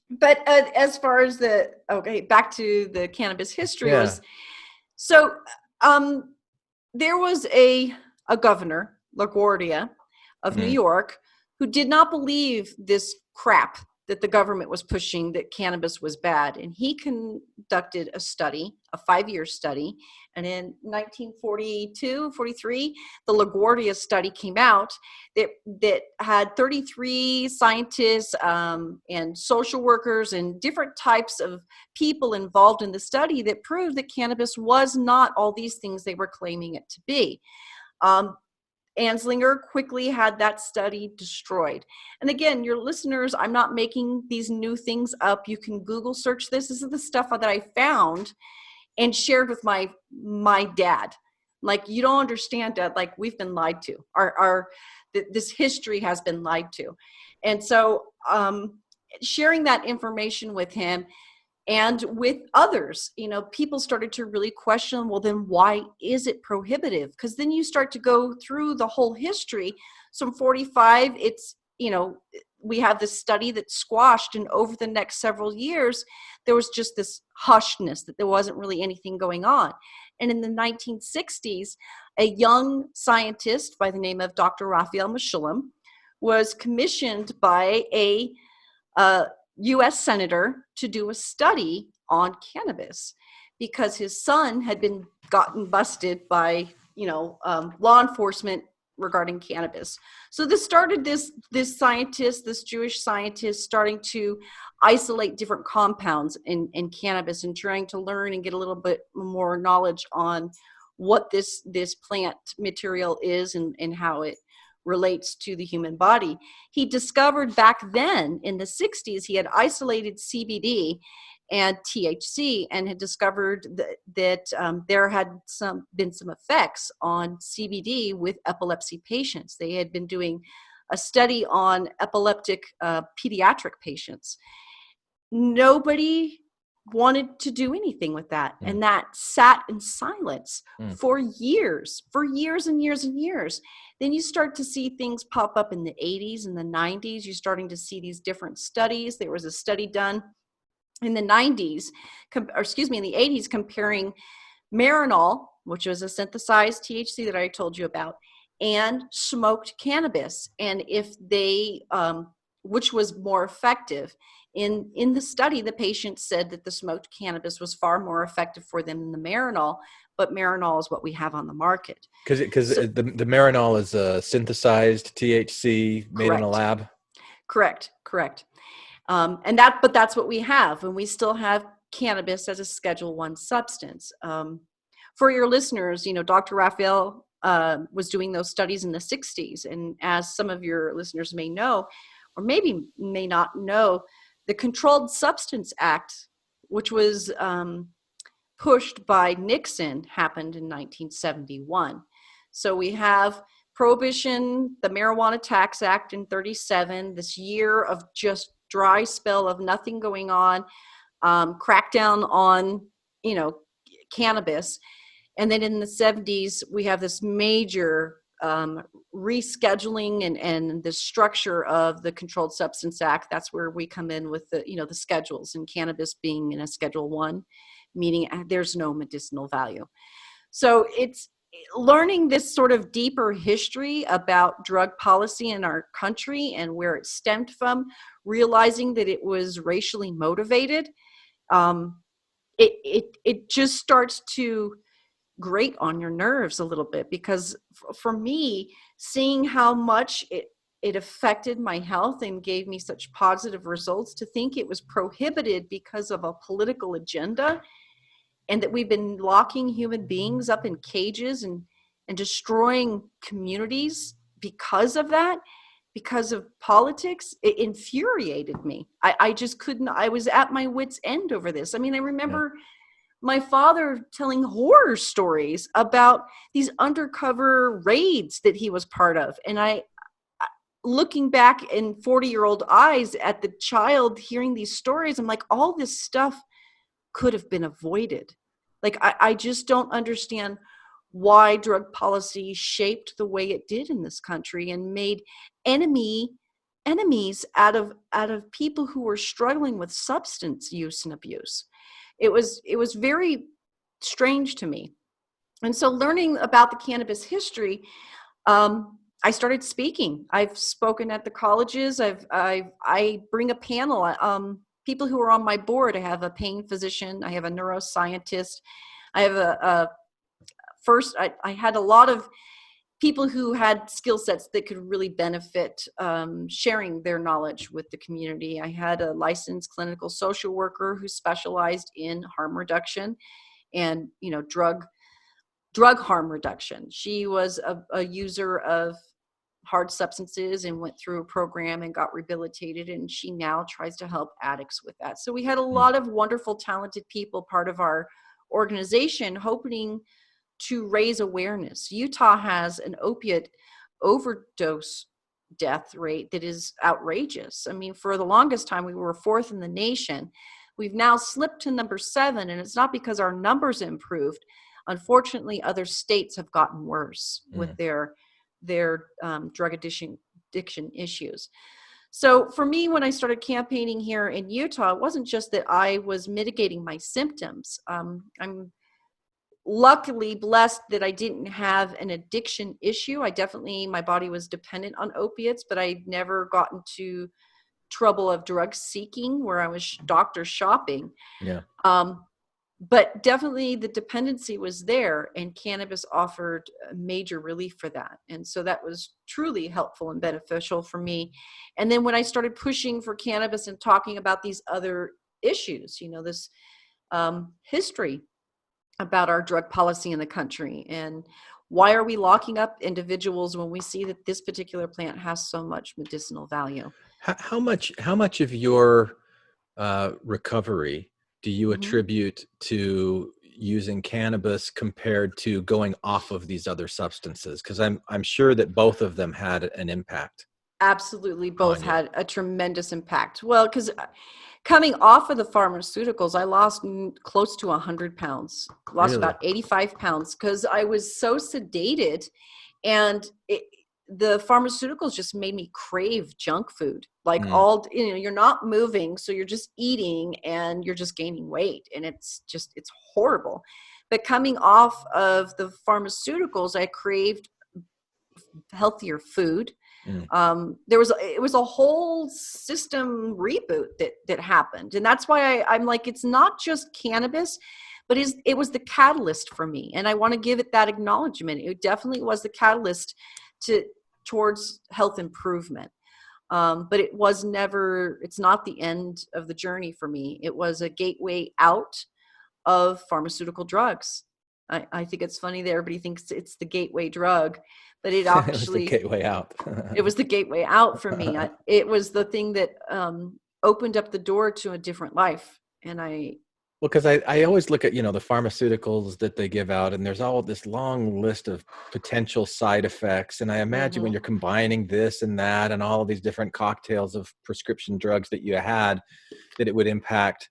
But as far as back to the cannabis history Yeah. was, so there was a governor, LaGuardia of New York, who did not believe this crap that the government was pushing, that cannabis was bad. And he conducted a study, a 5-year study. And in 1942, 43, the LaGuardia study came out that had 33 scientists and social workers and different types of people involved in the study that proved that cannabis was not all these things they were claiming it to be. Anslinger quickly had that study destroyed. And again, your listeners, I'm not making these new things up. You can Google search this. This is the stuff that I found and shared with my dad. Like, you don't understand, Dad. Like, we've been lied to. This history has been lied to. And so sharing that information with him and with others, people started to really question, well, then why is it prohibitive? Because then you start to go through the whole history. So in 45, it's, we have this study that squashed, and over the next several years, there was just this hushedness that there wasn't really anything going on. And in the 1960s, a young scientist by the name of Dr. Raphael Mechoulam was commissioned by a U.S. senator to do a study on cannabis because his son had gotten busted by, law enforcement regarding cannabis. So this started this scientist, this Jewish scientist, starting to isolate different compounds in cannabis and trying to learn and get a little bit more knowledge on what this plant material is and how it relates to the human body. He discovered back then in the 60s, he had isolated CBD and THC and had discovered that there had been some effects on CBD with epilepsy patients. They had been doing a study on epileptic pediatric patients. Nobody wanted to do anything with that. And that sat in silence for years and years and years. Then you start to see things pop up in the 80s and the 90s. You're starting to see these different studies. There was a study done in the 90s, in the 80s, comparing Marinol, which was a synthesized THC that I told you about, and smoked cannabis, and if they, which was more effective. In the study, the patients said that the smoked cannabis was far more effective for them than the Marinol, but Marinol is what we have on the market. Because the Marinol is a synthesized THC made in a lab? Correct. But that's what we have, and we still have cannabis as a Schedule I substance. For your listeners, Dr. Raphael was doing those studies in the 60s, and as some of your listeners may know, or maybe may not know, the Controlled Substance Act, which was pushed by Nixon, happened in 1971. So we have Prohibition, the Marijuana Tax Act in 37, this year of just dry spell of nothing going on, crackdown on, cannabis. And then in the 70s, we have this major rescheduling and the structure of the Controlled Substance Act. That's where we come in with the schedules, and cannabis being in a Schedule I, meaning there's no medicinal value. So it's learning this sort of deeper history about drug policy in our country and where it stemmed from, realizing that it was racially motivated. It just starts to grate on your nerves a little bit, because for me, seeing how much it affected my health and gave me such positive results, to think it was prohibited because of a political agenda, and that we've been locking human beings up in cages and destroying communities because of that, because of politics, it infuriated me. I just couldn't, I was at my wit's end over this. I mean, I remember my father telling horror stories about these undercover raids that he was part of. And looking back in 40-year-old eyes at the child hearing these stories, I'm like, all this stuff could have been avoided. Like, I just don't understand why drug policy shaped the way it did in this country and made enemies out of people who were struggling with substance use and abuse. It was very strange to me. And so learning about the cannabis history, I started speaking. I've spoken at the colleges. I bring a panel. People who are on my board. I have a pain physician. I have a neuroscientist. I have I had a lot of people who had skill sets that could really benefit sharing their knowledge with the community. I had a licensed clinical social worker who specialized in harm reduction and, drug harm reduction. She was a user of hard substances and went through a program and got rehabilitated, and she now tries to help addicts with that. So we had a lot of wonderful, talented people part of our organization hoping to raise awareness. Utah has an opiate overdose death rate that is outrageous. I mean, for the longest time, we were fourth in the nation. We've now slipped to number 7, and it's not because our numbers improved. Unfortunately, other states have gotten worse with their drug addiction issues. So for me, when I started campaigning here in Utah, it wasn't just that I was mitigating my symptoms. I'm luckily blessed that I didn't have an addiction issue. My body was dependent on opiates, but I'd never gotten to trouble of drug seeking where I was doctor shopping. Yeah. But definitely the dependency was there, and cannabis offered a major relief for that. And so that was truly helpful and beneficial for me. And then when I started pushing for cannabis and talking about these other issues, this history about our drug policy in the country, and why are we locking up individuals when we see that this particular plant has so much medicinal value? How much of your recovery do you attribute to using cannabis compared to going off of these other substances? Because I'm sure that both of them had an impact. Absolutely, both had a tremendous impact. Well, because coming off of the pharmaceuticals, I lost close to 100 pounds, lost about 85 pounds because I was so sedated, and the pharmaceuticals just made me crave junk food. Like you're not moving, so you're just eating and you're just gaining weight, and it's horrible. But coming off of the pharmaceuticals, I craved healthier food. It was a whole system reboot that happened. And that's why I'm like, it's not just cannabis, but it was the catalyst for me. And I want to give it that acknowledgement. It definitely was the catalyst towards health improvement. But it's not the end of the journey for me. It was a gateway out of pharmaceutical drugs. I think it's funny that everybody thinks it's the gateway drug, but it actually it was the gateway out. It was the gateway out for me. It was the thing that opened up the door to a different life. And because I always look at, the pharmaceuticals that they give out, and there's all this long list of potential side effects. And I imagine when you're combining this and that and all of these different cocktails of prescription drugs that you had, that it would impact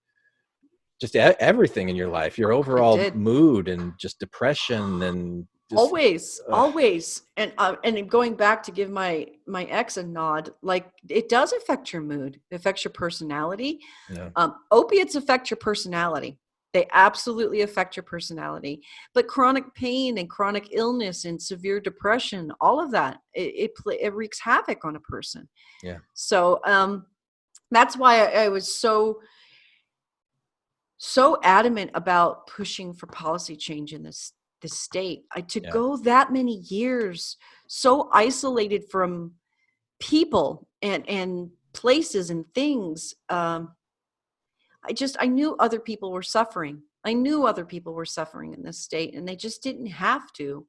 just everything in your life, your overall mood and just depression and always. And going back to give my ex a nod, like it does affect your mood. It affects your personality. Yeah. Opiates affect your personality. They absolutely affect your personality. But chronic pain and chronic illness and severe depression, all of that, it wreaks havoc on a person. Yeah. So that's why I was so adamant about pushing for policy change in this state. Go that many years so isolated from people and places and things. I knew other people were suffering. I knew other people were suffering in this state, and they just didn't have to.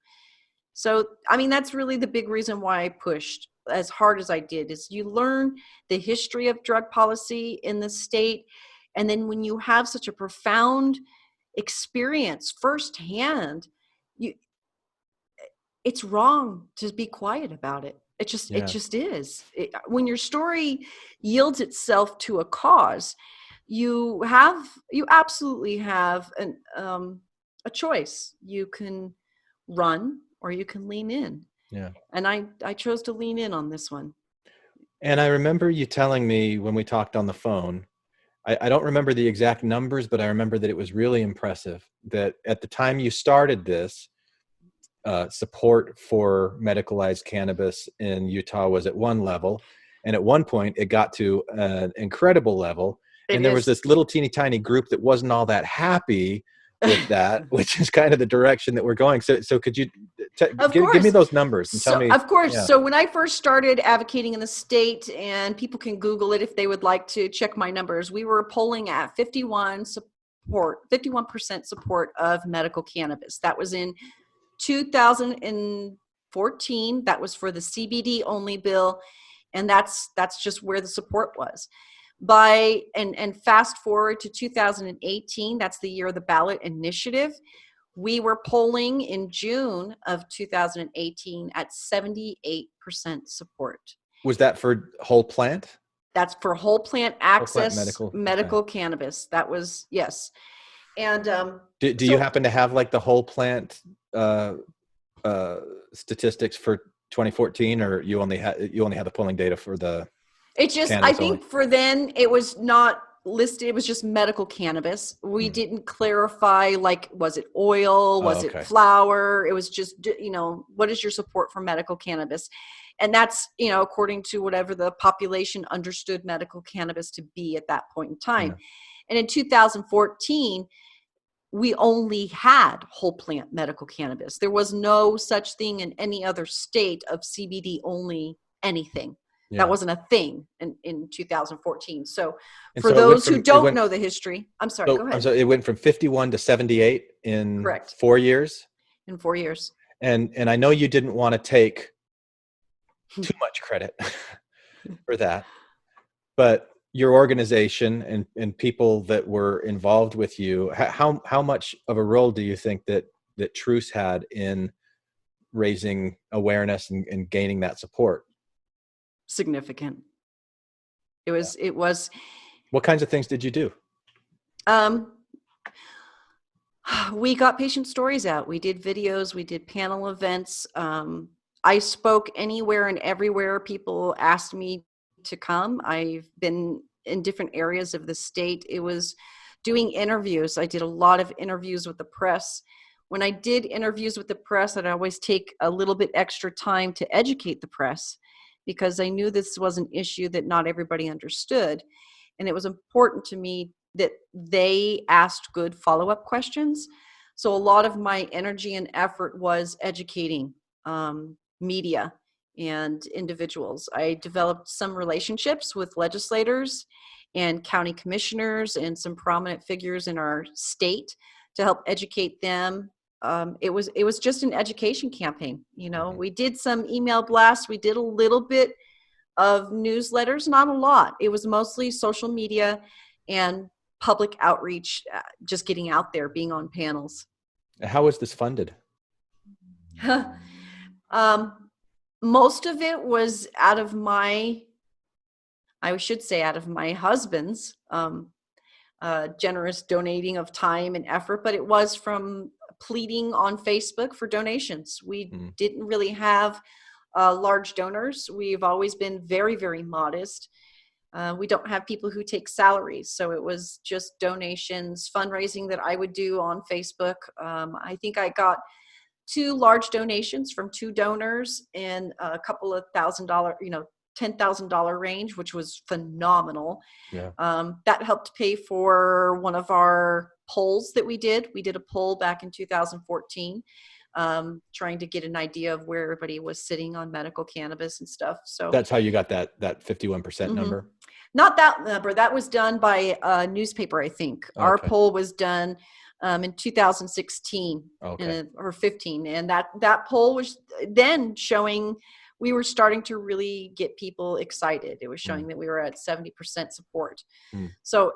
So, I mean, that's really the big reason why I pushed. as hard as I did, is you learn the history of drug policy in the state. And then when you have such a profound experience firsthand, it's wrong to be quiet about it. It just is. When your story yields itself to a cause, you absolutely have a choice. You can run or you can lean in. Yeah. And I chose to lean in on this one. And I remember you telling me when we talked on the phone, I don't remember the exact numbers, but I remember that it was really impressive that at the time you started this, support for medicalized cannabis in Utah was at one level. And at one point it got to an incredible level. And there was this little teeny tiny group that wasn't all that happy with that, which is kind of the direction that we're going. So could you give me those numbers and tell me? Of course. Yeah. So when I first started advocating in the state, and people can Google it if they would like to check my numbers, we were polling at 51% support of medical cannabis. That was in 2014. That was for the CBD only bill. And that's just where the support was. And fast forward to 2018, that's the year of the ballot initiative. We were polling in June of 2018 at 78% support. Was that for whole plant? That's for whole plant access, medical okay. cannabis. That was, yes. And do you happen to have like the whole plant statistics for 2014, or you only had the polling data for the? It's just, I think for then it was not listed. It was just medical cannabis. We didn't clarify, like, was it oil? Was it flower? It was just, what is your support for medical cannabis? And that's, according to whatever the population understood medical cannabis to be at that point in time. Yeah. And in 2014, we only had whole plant medical cannabis. There was no such thing in any other state of CBD only anything. Yeah. That wasn't a thing in 2014. So for those who don't know the history, I'm sorry, go ahead. So it went from 51 to 78 in Correct. 4 years? In 4 years. And I know you didn't want to take too much credit for that, but your organization and people that were involved with you, how much of a role do you think that TRUCE had in raising awareness and gaining that support? Significant. It was. What kinds of things did you do? We got patient stories out. We did videos. We did panel events. I spoke anywhere and everywhere people asked me to come. I've been in different areas of the state. It was doing interviews. I did a lot of interviews with the press. When I did interviews with the press, I'd always take a little bit extra time to educate the press, because I knew this was an issue that not everybody understood. And it was important to me that they asked good follow-up questions. So a lot of my energy and effort was educating media and individuals. I developed some relationships with legislators and county commissioners and some prominent figures in our state to help educate them. It was just an education campaign. We did some email blasts. We did a little bit of newsletters, not a lot. It was mostly social media and public outreach, just getting out there, being on panels. How was this funded? Most of it was out of my husband's generous donating of time and effort, but it was from pleading on Facebook for donations. We didn't really have large donors. We've always been very, very modest. We don't have people who take salaries. So it was just donations, fundraising that I would do on Facebook. I think I got 2 large donations from 2 donors in a couple of $1,000, $10,000 range, which was phenomenal. Yeah. That helped pay for one of our polls that we did. We did a poll back in 2014, trying to get an idea of where everybody was sitting on medical cannabis and stuff. So that's how you got that 51% number? Not that number. That was done by a newspaper, I think. Okay. Our poll was done in 2016 or 15. And that poll was then showing we were starting to really get people excited. It was showing that we were at 70% support. So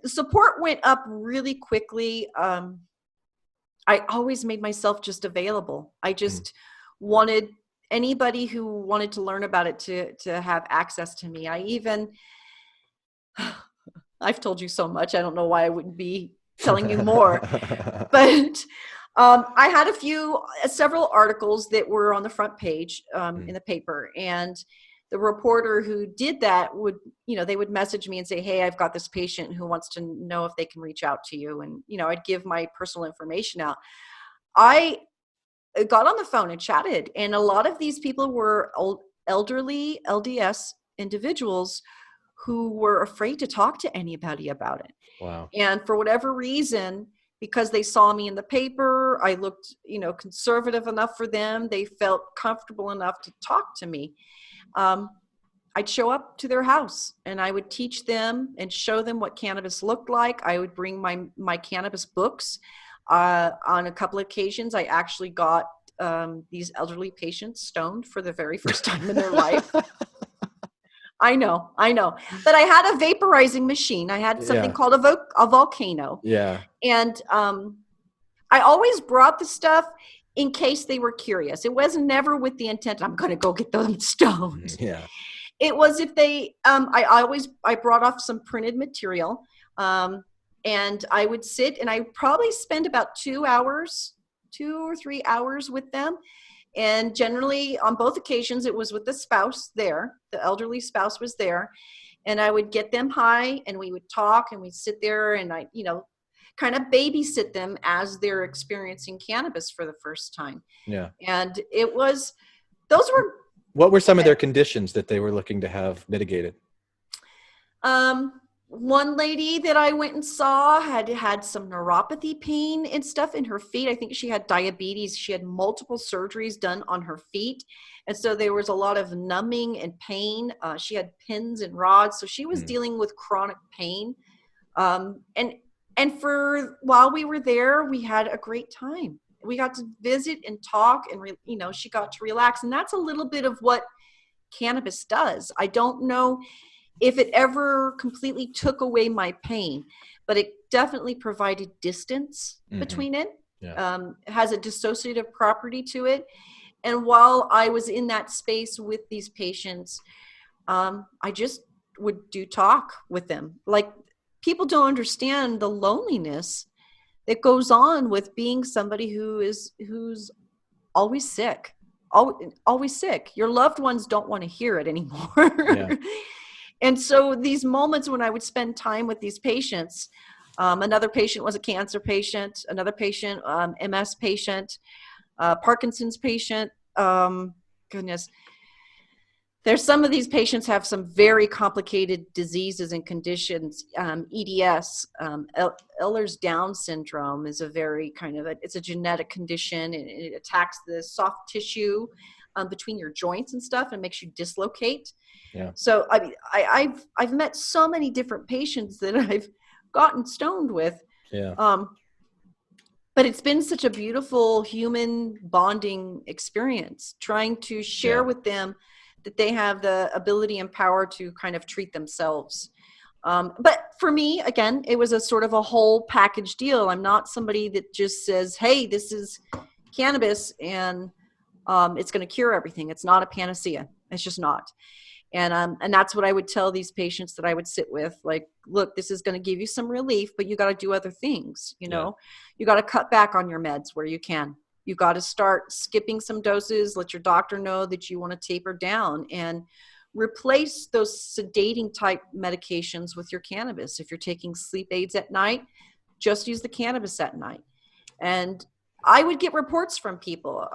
the support went up really quickly. I always made myself just available. I just wanted anybody who wanted to learn about it to have access to me. I've told you so much. I don't know why I wouldn't be telling you more, but I had several articles that were on the front page in the paper, and the reporter who did that would, they would message me and say, hey, I've got this patient who wants to know if they can reach out to you. And, I'd give my personal information out. I got on the phone and chatted, and a lot of these people were elderly LDS individuals who were afraid to talk to anybody about it. Wow. And for whatever reason, because they saw me in the paper, I looked, conservative enough for them. They felt comfortable enough to talk to me. I'd show up to their house and I would teach them and show them what cannabis looked like. I would bring my cannabis books. On a couple of occasions, I actually got these elderly patients stoned for the very first time in their life. I know. But I had a vaporizing machine. I had something called a volcano. Yeah. And I always brought the stuff in case they were curious. It was never with the intent, I'm going to go get them stoned. Yeah. It was if they, I brought off some printed material, and I would sit and I probably spend about 2 or 3 hours with them. And generally on both occasions, it was with the spouse there. The elderly spouse was there, and I would get them high and we would talk and we'd sit there and I, kind of babysit them as they're experiencing cannabis for the first time. Yeah. And what were some of their conditions that they were looking to have mitigated? One lady that I went and saw had some neuropathy pain and stuff in her feet. I think she had diabetes. She had multiple surgeries done on her feet. And so there was a lot of numbing and pain. She had pins and rods. So she was dealing with chronic pain. And for while we were there, we had a great time. We got to visit and talk and, she got to relax. And that's a little bit of what cannabis does. I don't know if it ever completely took away my pain, but it definitely provided distance between it. Yeah. It has a dissociative property to it. And while I was in that space with these patients, I just would do talk with them. Like, people don't understand the loneliness that goes on with being somebody who's always sick, always sick. Your loved ones don't want to hear it anymore. Yeah. And so these moments when I would spend time with these patients, another patient was a cancer patient, another patient, MS patient, Parkinson's patient. Goodness. There's some of these patients have some very complicated diseases and conditions. EDS, Ehlers-Down syndrome is a very it's a genetic condition, and it attacks the soft tissue between your joints and stuff and makes you dislocate. Yeah. So I've met so many different patients that I've gotten stoned with. Yeah. But it's been such a beautiful human bonding experience, trying to share with them that they have the ability and power to kind of treat themselves. But for me, again, it was a sort of a whole package deal. I'm not somebody that just says, hey, this is cannabis and it's going to cure everything. It's not a panacea. It's just not. And that's what I would tell these patients that I would sit with, like, look, this is going to give you some relief, but you got to do other things. You got to cut back on your meds where you can. You got to start skipping some doses, let your doctor know that you want to taper down, and replace those sedating type medications with your cannabis. If you're taking sleep aids at night, just use the cannabis at night. And I would get reports from people.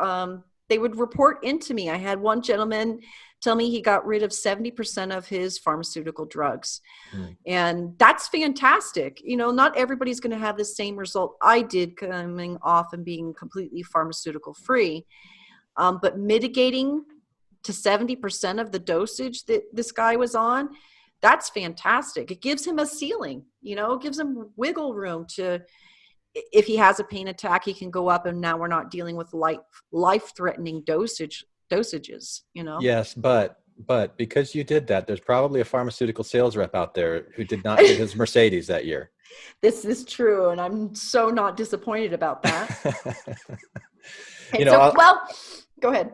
They would report into me. I had one gentleman tell me he got rid of 70% of his pharmaceutical drugs. And that's fantastic. Not everybody's going to have the same result I did coming off and being completely pharmaceutical free. But mitigating to 70% of the dosage that this guy was on, that's fantastic. It gives him a ceiling, it gives him wiggle room to, if he has a pain attack, he can go up, and now we're not dealing with life-threatening dosage dosages, Yes, but because you did that, there's probably a pharmaceutical sales rep out there who did not get his Mercedes that year. This is true, and I'm so not disappointed about that. Okay, You know, well, go ahead.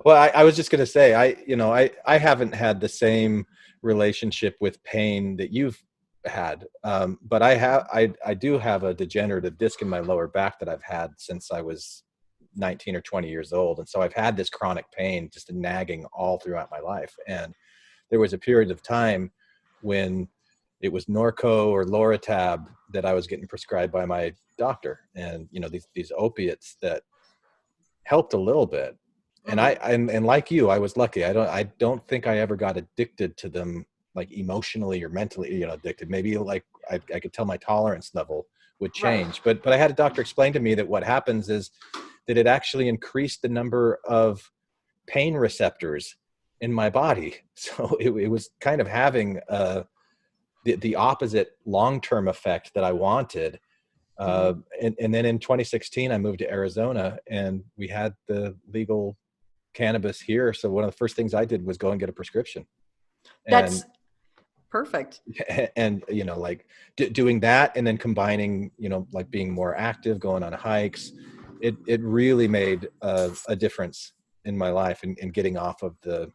well, I was just going to say, I haven't had the same relationship with pain that you've had, but I do have a degenerative disc in my lower back that I've had since I was 19 or 20 years old, and so I've had this chronic pain just nagging all throughout my life. And there was a period of time when it was Norco or Loratab that I was getting prescribed by my doctor, and these opiates that helped a little bit. And and like you, I was lucky. I don't think I ever got addicted to them, like emotionally or mentally, addicted. Maybe like I could tell my tolerance level would change. Right. But I had a doctor explain to me that what happens is that it actually increased the number of pain receptors in my body. So it was kind of having the opposite long-term effect that I wanted. And then in 2016, I moved to Arizona, and we had the legal cannabis here. So one of the first things I did was go and get a prescription. That's perfect. And, like doing that, and then combining, like being more active, going on hikes, it really made a difference in my life and getting off of the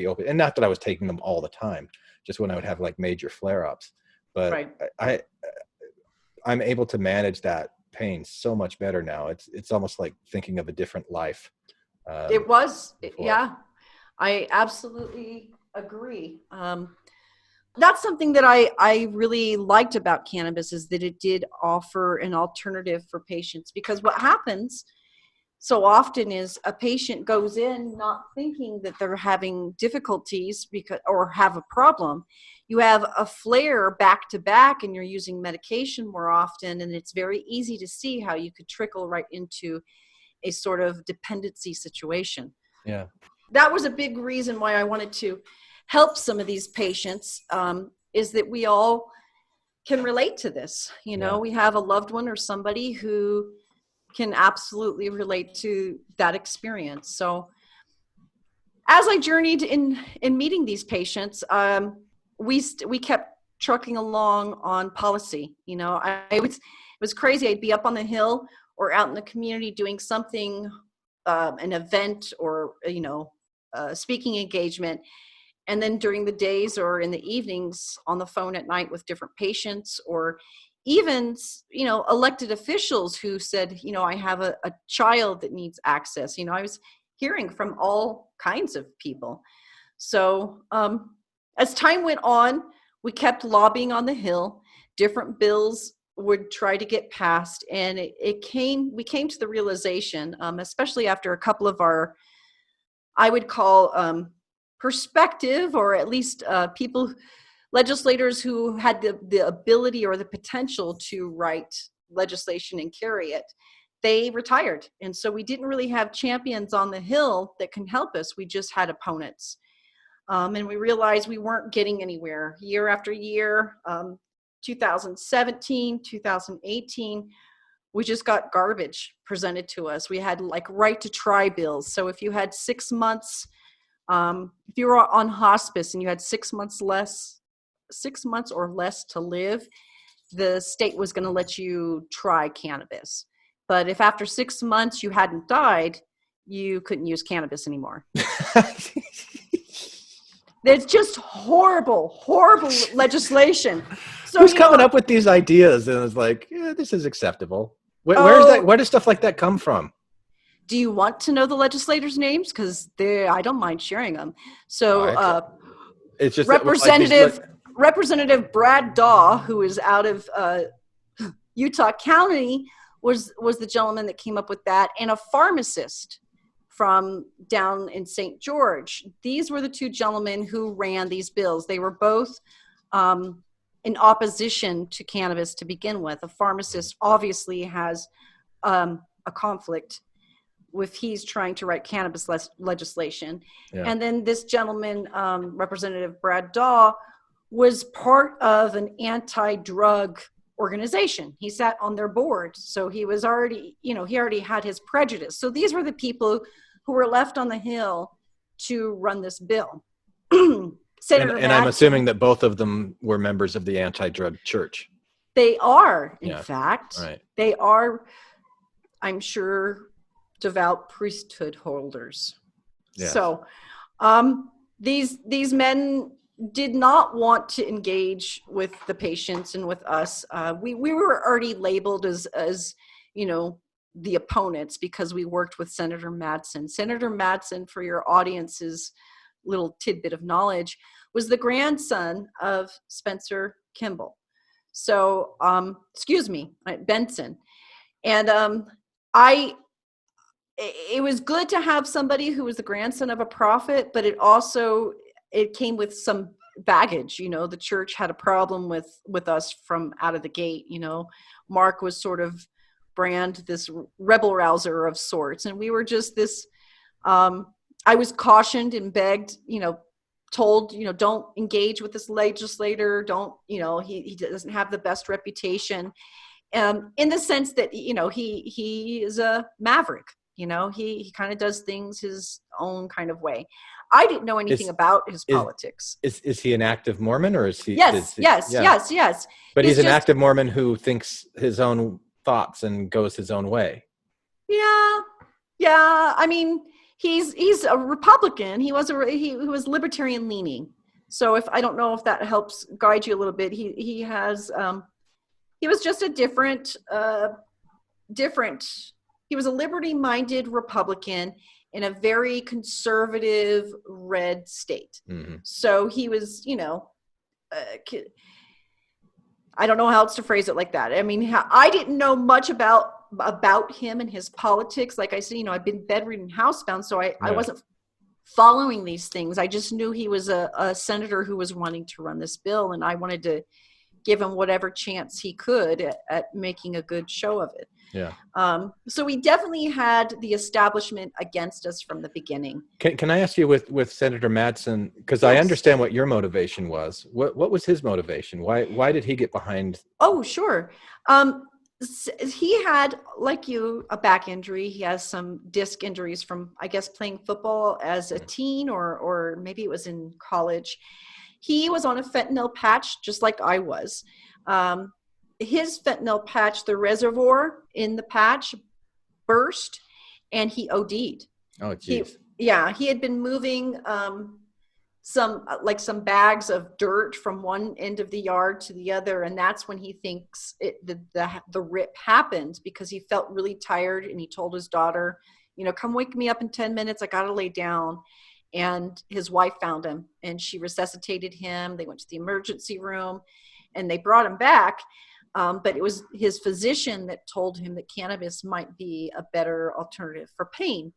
opiate. And not that I was taking them all the time, just when I would have like major flare-ups. But right. I'm able to manage that pain so much better now. It's almost like thinking of a different life. Yeah, I absolutely agree. That's something that I really liked about cannabis, is that it did offer an alternative for patients, because what happens so often is a patient goes in not thinking that they're having difficulties or have a problem. You have a flare back to back, and you're using medication more often, and it's very easy to see how you could trickle right into a sort of dependency situation. Yeah. That was a big reason why I wanted to help some of these patients, is that we all can relate to this. We have a loved one or somebody who can absolutely relate to that experience. So as I journeyed in meeting these patients, we kept trucking along on policy. It was crazy. I'd be up on the hill or out in the community doing something, an event or, a speaking engagement. And then during the days or in the evenings on the phone at night with different patients, or even, elected officials who said, I have a child that needs access. I was hearing from all kinds of people. So as time went on, we kept lobbying on the Hill. Different bills would try to get passed, and we came to the realization, especially after a couple of our, I would call perspective, or at least legislators who had the ability or the potential to write legislation and carry it, they retired. And so we didn't really have champions on the Hill that can help us. We just had opponents. And we realized we weren't getting anywhere year after year. 2017, 2018, we just got garbage presented to us. We had like right to try bills. So if you had 6 months, if you were on hospice and you had 6 months or less to live, the state was going to let you try cannabis. But if after 6 months you hadn't died, you couldn't use cannabis anymore. It's just horrible legislation. So who's coming up with these ideas? And it's like, this is acceptable. Where does stuff like that come from? Do you want to know the legislators' names? Because I don't mind sharing them. So it's just Representative Brad Daw, who is out of Utah County, was the gentleman that came up with that, and a pharmacist from down in St. George. These were the two gentlemen who ran these bills. They were both in opposition to cannabis to begin with. A pharmacist obviously has a conflict if he's trying to write cannabis legislation. Yeah. And then this gentleman, Representative Brad Daw, was part of an anti-drug organization. He sat on their board. So he was already, he already had his prejudice. So these were the people who were left on the Hill to run this bill. And I'm Madsen, assuming that both of them were members of the anti-drug church. they are, in Yeah. fact, Right. they are, I'm sure, devout priesthood holders. Yes. So these men did not want to engage with the patients and with us. We were already labeled as the opponents because we worked with Senator Madsen. Senator Madsen, for your audience's little tidbit of knowledge, was the grandson of Spencer Kimball. So, Benson. And it was good to have somebody who was the grandson of a prophet, but it came with some baggage. The church had a problem with us from out of the gate. Mark was sort of brand this rebel rouser of sorts, and we were just this. I was cautioned and begged, told, don't engage with this legislator. Don't, he doesn't have the best reputation, in the sense that he is a maverick. He kind of does things his own kind of way. I didn't know anything about his politics. Is he an active Mormon, or is he? Yes. But he's an active Mormon who thinks his own thoughts and goes his own way. Yeah. I mean, he's a Republican. He was libertarian leaning. So I don't know if that helps guide you a little bit. He was just a different. He was a liberty-minded Republican in a very conservative red state. Mm-hmm. So he was, I don't know how else to phrase it like that. I mean, I didn't know much about him and his politics. Like I said, I've been bedridden, housebound, so I wasn't following these things. I just knew he was a senator who was wanting to run this bill, and I wanted to give him whatever chance he could at making a good show of it. Yeah. So we definitely had the establishment against us from the beginning. Can I ask you with Senator Madsen, because Yes. I understand what your motivation was. What was his motivation? Why did he get behind? Oh, sure. He had, like you, a back injury. He has some disc injuries from, I guess, playing football as a teen, or maybe it was in college. He was on a fentanyl patch, just like I was. His fentanyl patch, the reservoir in the patch burst, and he OD'd. Oh, geez. He had been moving some bags of dirt from one end of the yard to the other, and that's when he thinks the rip happened, because he felt really tired, and he told his daughter, come wake me up in 10 minutes. I got to lay down. And his wife found him, and she resuscitated him. They went to the emergency room, and they brought him back. But it was his physician that told him that cannabis might be a better alternative for pain.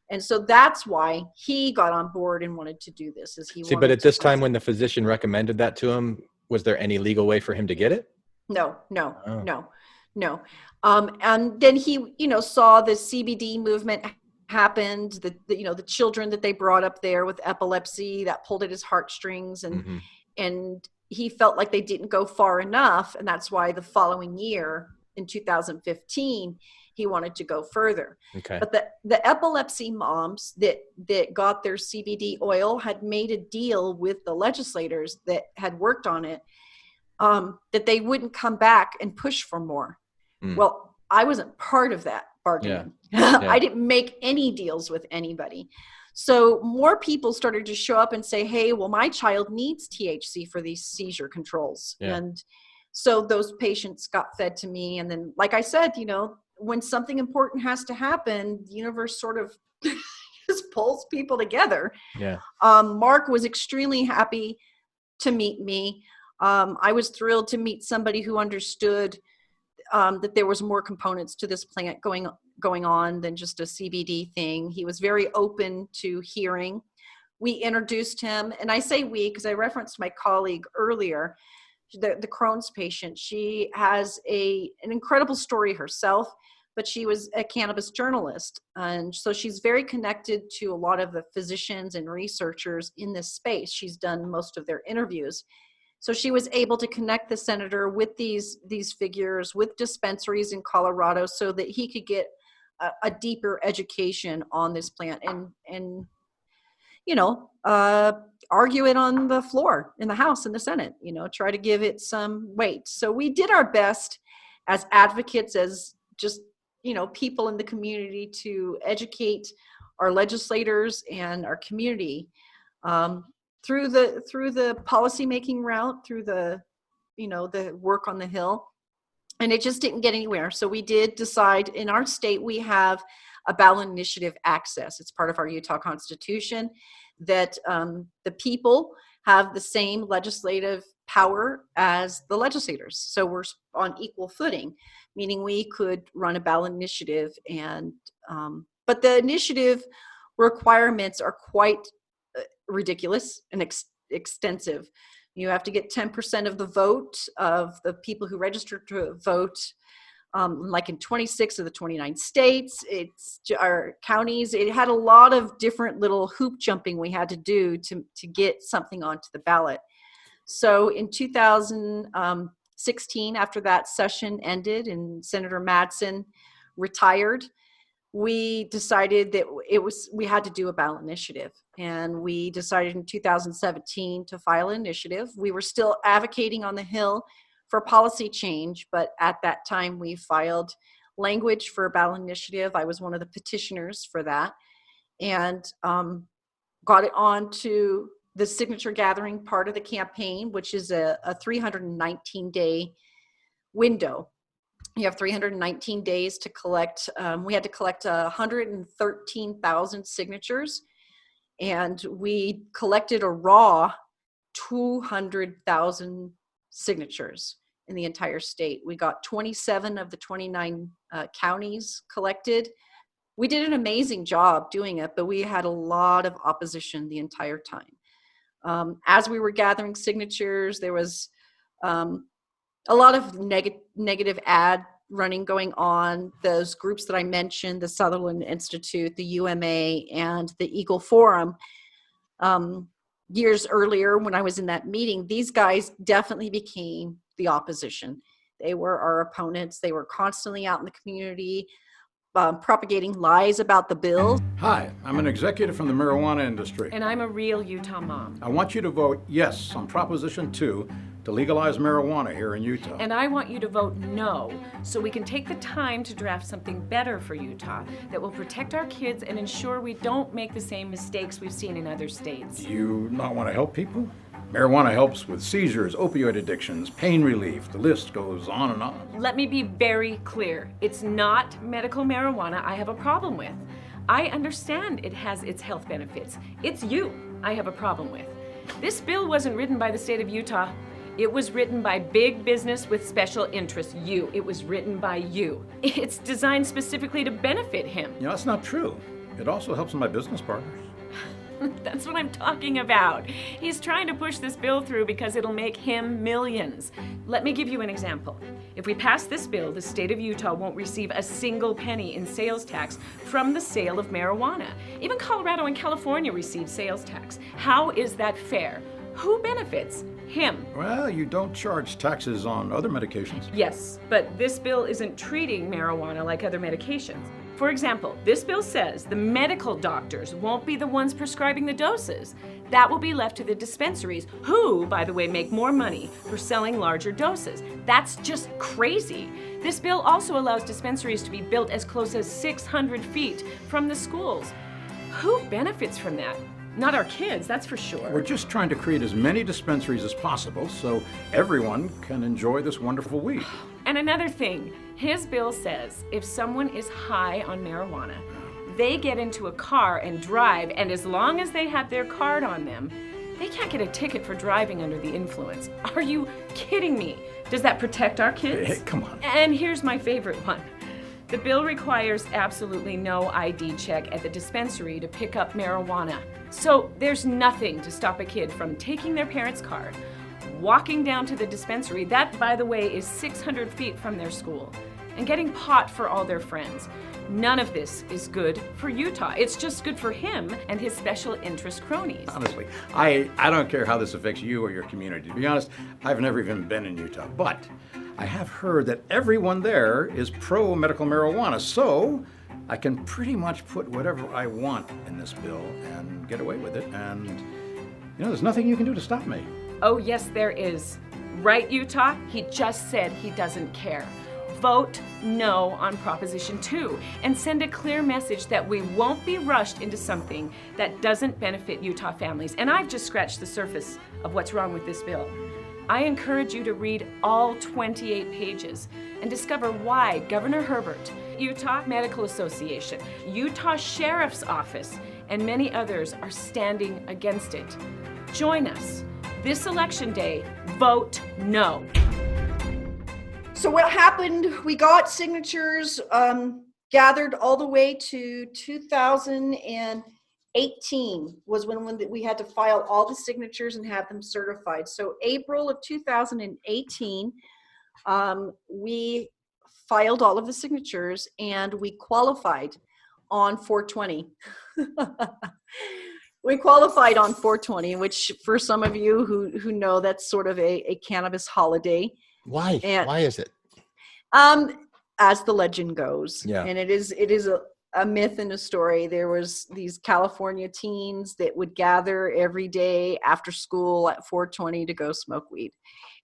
And so that's why he got on board and wanted to do this. But at this time, when the physician recommended that to him, was there any legal way for him to get it? No. And then he, saw the CBD movement happened, the children that they brought up there with epilepsy, that pulled at his heartstrings, and he felt like they didn't go far enough, and that's why the following year in 2015 he wanted to go further. Okay. But the epilepsy moms that got their CBD oil had made a deal with the legislators that had worked on it, that they wouldn't come back and push for more. Well, I wasn't part of that bargaining. Yeah. I didn't make any deals with anybody. So more people started to show up and say, hey, well, my child needs THC for these seizure controls. Yeah. And so those patients got fed to me. And then, like I said, when something important has to happen, the universe sort of just pulls people together. Yeah. Mark was extremely happy to meet me. I was thrilled to meet somebody who understood that there was more components to this plant going on than just a CBD thing. He was very open to hearing. We introduced him, and I say we because I referenced my colleague earlier, the Crohn's patient. She has an incredible story herself, but she was a cannabis journalist, and so she's very connected to a lot of the physicians and researchers in this space. She's done most of their interviews. So she was able to connect the senator with these figures, with dispensaries in Colorado, so that he could get a deeper education on this plant and argue it on the floor in the House and the Senate, try to give it some weight. So we did our best as advocates, as just, people in the community, to educate our legislators and our community through the policymaking route, through the work on the Hill. And it just didn't get anywhere. So we did decide, in our state, we have a ballot initiative access. It's part of our Utah Constitution that the people have the same legislative power as the legislators. So we're on equal footing, meaning we could run a ballot initiative. And but the initiative requirements are quite ridiculous and extensive. You have to get 10% of the vote of the people who registered to vote, like in 26 of the 29 states. It's our counties. It had a lot of different little hoop jumping we had to do to get something onto the ballot. So in 2016, after that session ended and Senator Madsen retired, we decided that we had to do a ballot initiative. And we decided in 2017 to file an initiative. We were still advocating on the Hill for policy change, but at that time we filed language for a ballot initiative. I was one of the petitioners for that, and got it on to the signature gathering part of the campaign, which is a 319-day window. You have 319 days to collect. We had to collect 113,000 signatures, and we collected a raw 200,000 signatures in the entire state. We got 27 of the 29 counties collected. We did an amazing job doing it, but we had a lot of opposition the entire time. As we were gathering signatures, there was a lot of negative ad running going on. Those groups that I mentioned, the Sutherland Institute, the UMA, and the Eagle Forum, years earlier when I was in that meeting, these guys definitely became the opposition. They were our opponents. They were constantly out in the community propagating lies about the bill. Hi, I'm an executive from the marijuana industry. And I'm a real Utah mom. I want you to vote yes on Proposition 2 to legalize marijuana here in Utah. And I want you to vote no, so we can take the time to draft something better for Utah that will protect our kids and ensure we don't make the same mistakes we've seen in other states. Do you not want to help people? Marijuana helps with seizures, opioid addictions, pain relief. The list goes on and on. Let me be very clear. It's not medical marijuana I have a problem with. I understand it has its health benefits. It's you I have a problem with. This bill wasn't written by the state of Utah. It was written by big business with special interests. You. It was written by you. It's designed specifically to benefit him. You know, that's not true. It also helps my business partners. That's what I'm talking about. He's trying to push this bill through because it'll make him millions. Let me give you an example. If we pass this bill, the state of Utah won't receive a single penny in sales tax from the sale of marijuana. Even Colorado and California receive sales tax. How is that fair? Who benefits? Him. Well, you don't charge taxes on other medications. Yes, but this bill isn't treating marijuana like other medications. For example, this bill says the medical doctors won't be the ones prescribing the doses. That will be left to the dispensaries, who, by the way, make more money for selling larger doses. That's just crazy. This bill also allows dispensaries to be built as close as 600 feet from the schools. Who benefits from that? Not our kids, that's for sure. We're just trying to create as many dispensaries as possible so everyone can enjoy this wonderful weed. And another thing, his bill says if someone is high on marijuana, they get into a car and drive, and as long as they have their card on them, they can't get a ticket for driving under the influence. Are you kidding me? Does that protect our kids? Hey, come on. And here's my favorite one. The bill requires absolutely no ID check at the dispensary to pick up marijuana. So there's nothing to stop a kid from taking their parent's card, walking down to the dispensary, that, by the way, is 600 feet from their school, and getting pot for all their friends. None of this is good for Utah. It's just good for him and his special interest cronies. Honestly, I don't care how this affects you or your community. To be honest, I've never even been in Utah, but I have heard that everyone there is pro-medical marijuana, so I can pretty much put whatever I want in this bill and get away with it. And, there's nothing you can do to stop me. Oh, yes, there is. Right, Utah? He just said he doesn't care. Vote no on Proposition 2 and send a clear message that we won't be rushed into something that doesn't benefit Utah families. And I've just scratched the surface of what's wrong with this bill. I encourage you to read all 28 pages and discover why Governor Herbert, Utah Medical Association, Utah Sheriff's Office, and many others are standing against it. Join us. This election day, vote no. So what happened, we got signatures gathered all the way to 2018 was when we had to file all the signatures and have them certified. So April of 2018, we filed all of the signatures and we qualified on 420. We qualified on 420, which for some of you who know, that's sort of a cannabis holiday. Why? And, Why is it? As the legend goes, Yeah. and it is a myth and a story. There was these California teens that would gather every day after school at 420 to go smoke weed,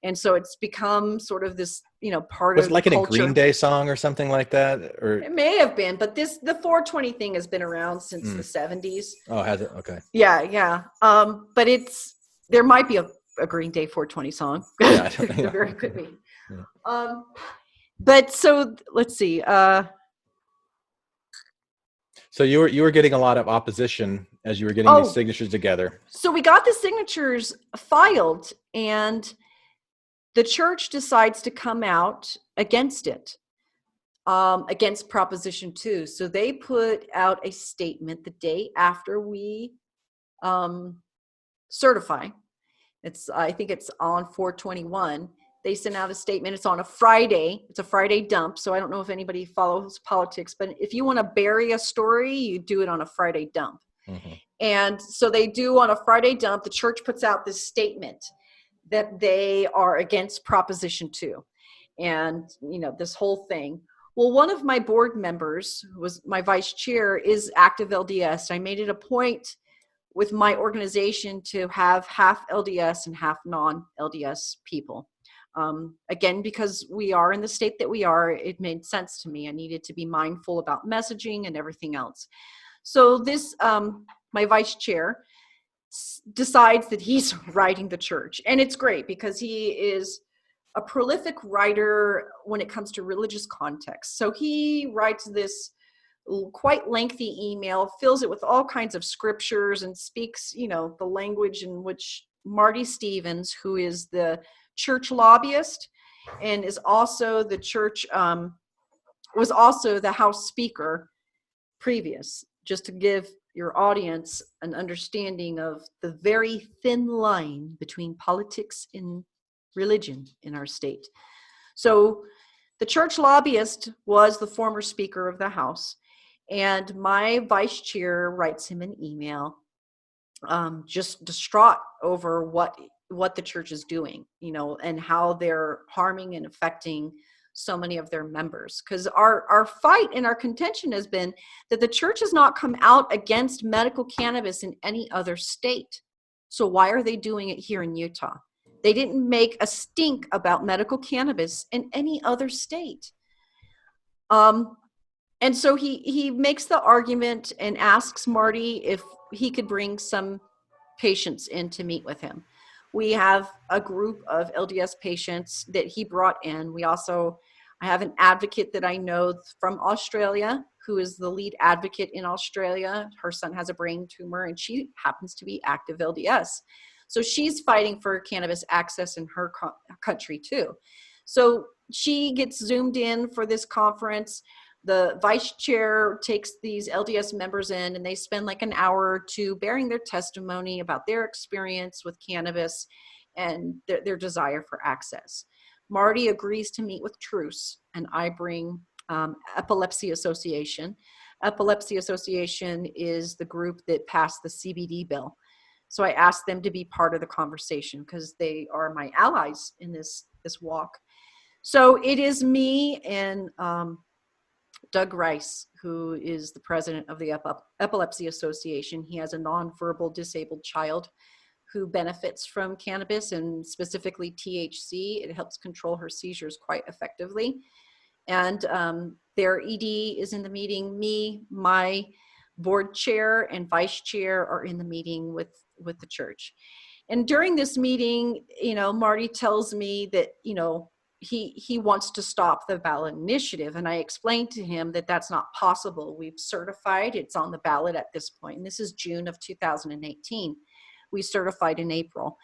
and so it's become sort of this, part Was of it like the in a culture. Green Day song or something like that? Or It may have been, but the 420 thing has been around since the 70s. oh, has it? Okay. Yeah. But there might be a Green Day 420 song. Yeah, I don't- There yeah. very could be. Yeah. But so let's see. So you were getting a lot of opposition as you were getting these signatures together. So we got the signatures filed, and the church decides to come out against it, against Proposition 2. So they put out a statement the day after we certify. I think it's on 421. They sent out a statement. It's on a Friday. It's a Friday dump. So I don't know if anybody follows politics, but if you want to bury a story, you do it on a Friday dump. Mm-hmm. And so they do on a Friday dump. The church puts out this statement that they are against Proposition 2 and, this whole thing. Well, one of my board members, who was my vice chair, is active LDS. I made it a point with my organization to have half LDS and half non-LDS people. Again, because we are in the state that we are, it made sense to me. I needed to be mindful about messaging and everything else. So this, my vice chair decides that he's writing the church. And it's great because he is a prolific writer when it comes to religious context. So he writes this quite lengthy email, fills it with all kinds of scriptures, and speaks, the language in which Marty Stevens, who is the church lobbyist and is also the church, was also the House Speaker previous, just to give your audience an understanding of the very thin line between politics and religion in our state. So the church lobbyist was the former Speaker of the House, and my vice chair writes him an email, just distraught over what the church is doing, and how they're harming and affecting so many of their members. Because our fight and our contention has been that the church has not come out against medical cannabis in any other state. So why are they doing it here in Utah? They didn't make a stink about medical cannabis in any other state. And so he makes the argument and asks Marty if he could bring some patients in to meet with him. We have a group of LDS patients that he brought in. I have an advocate that I know from Australia who is the lead advocate in Australia. Her son has a brain tumor and she happens to be active LDS. So she's fighting for cannabis access in her country too. So she gets zoomed in for this conference. The vice chair takes these LDS members in and they spend like an hour or two bearing their testimony about their experience with cannabis and their desire for access. Marty agrees to meet with TRUCE, and I bring Epilepsy Association. Epilepsy Association is the group that passed the CBD bill. So I asked them to be part of the conversation because they are my allies in this walk. So it is me and Doug Rice, who is the president of the Epilepsy Association. He has a nonverbal disabled child who benefits from cannabis, and specifically THC. It helps control her seizures quite effectively. And their ED is in the meeting. Me, my board chair and vice chair are in the meeting with the church. And during this meeting, Marty tells me that, he wants to stop the ballot initiative. And I explained to him that that's not possible. We've certified, it's on the ballot at this point. And this is June of 2018. We certified in April.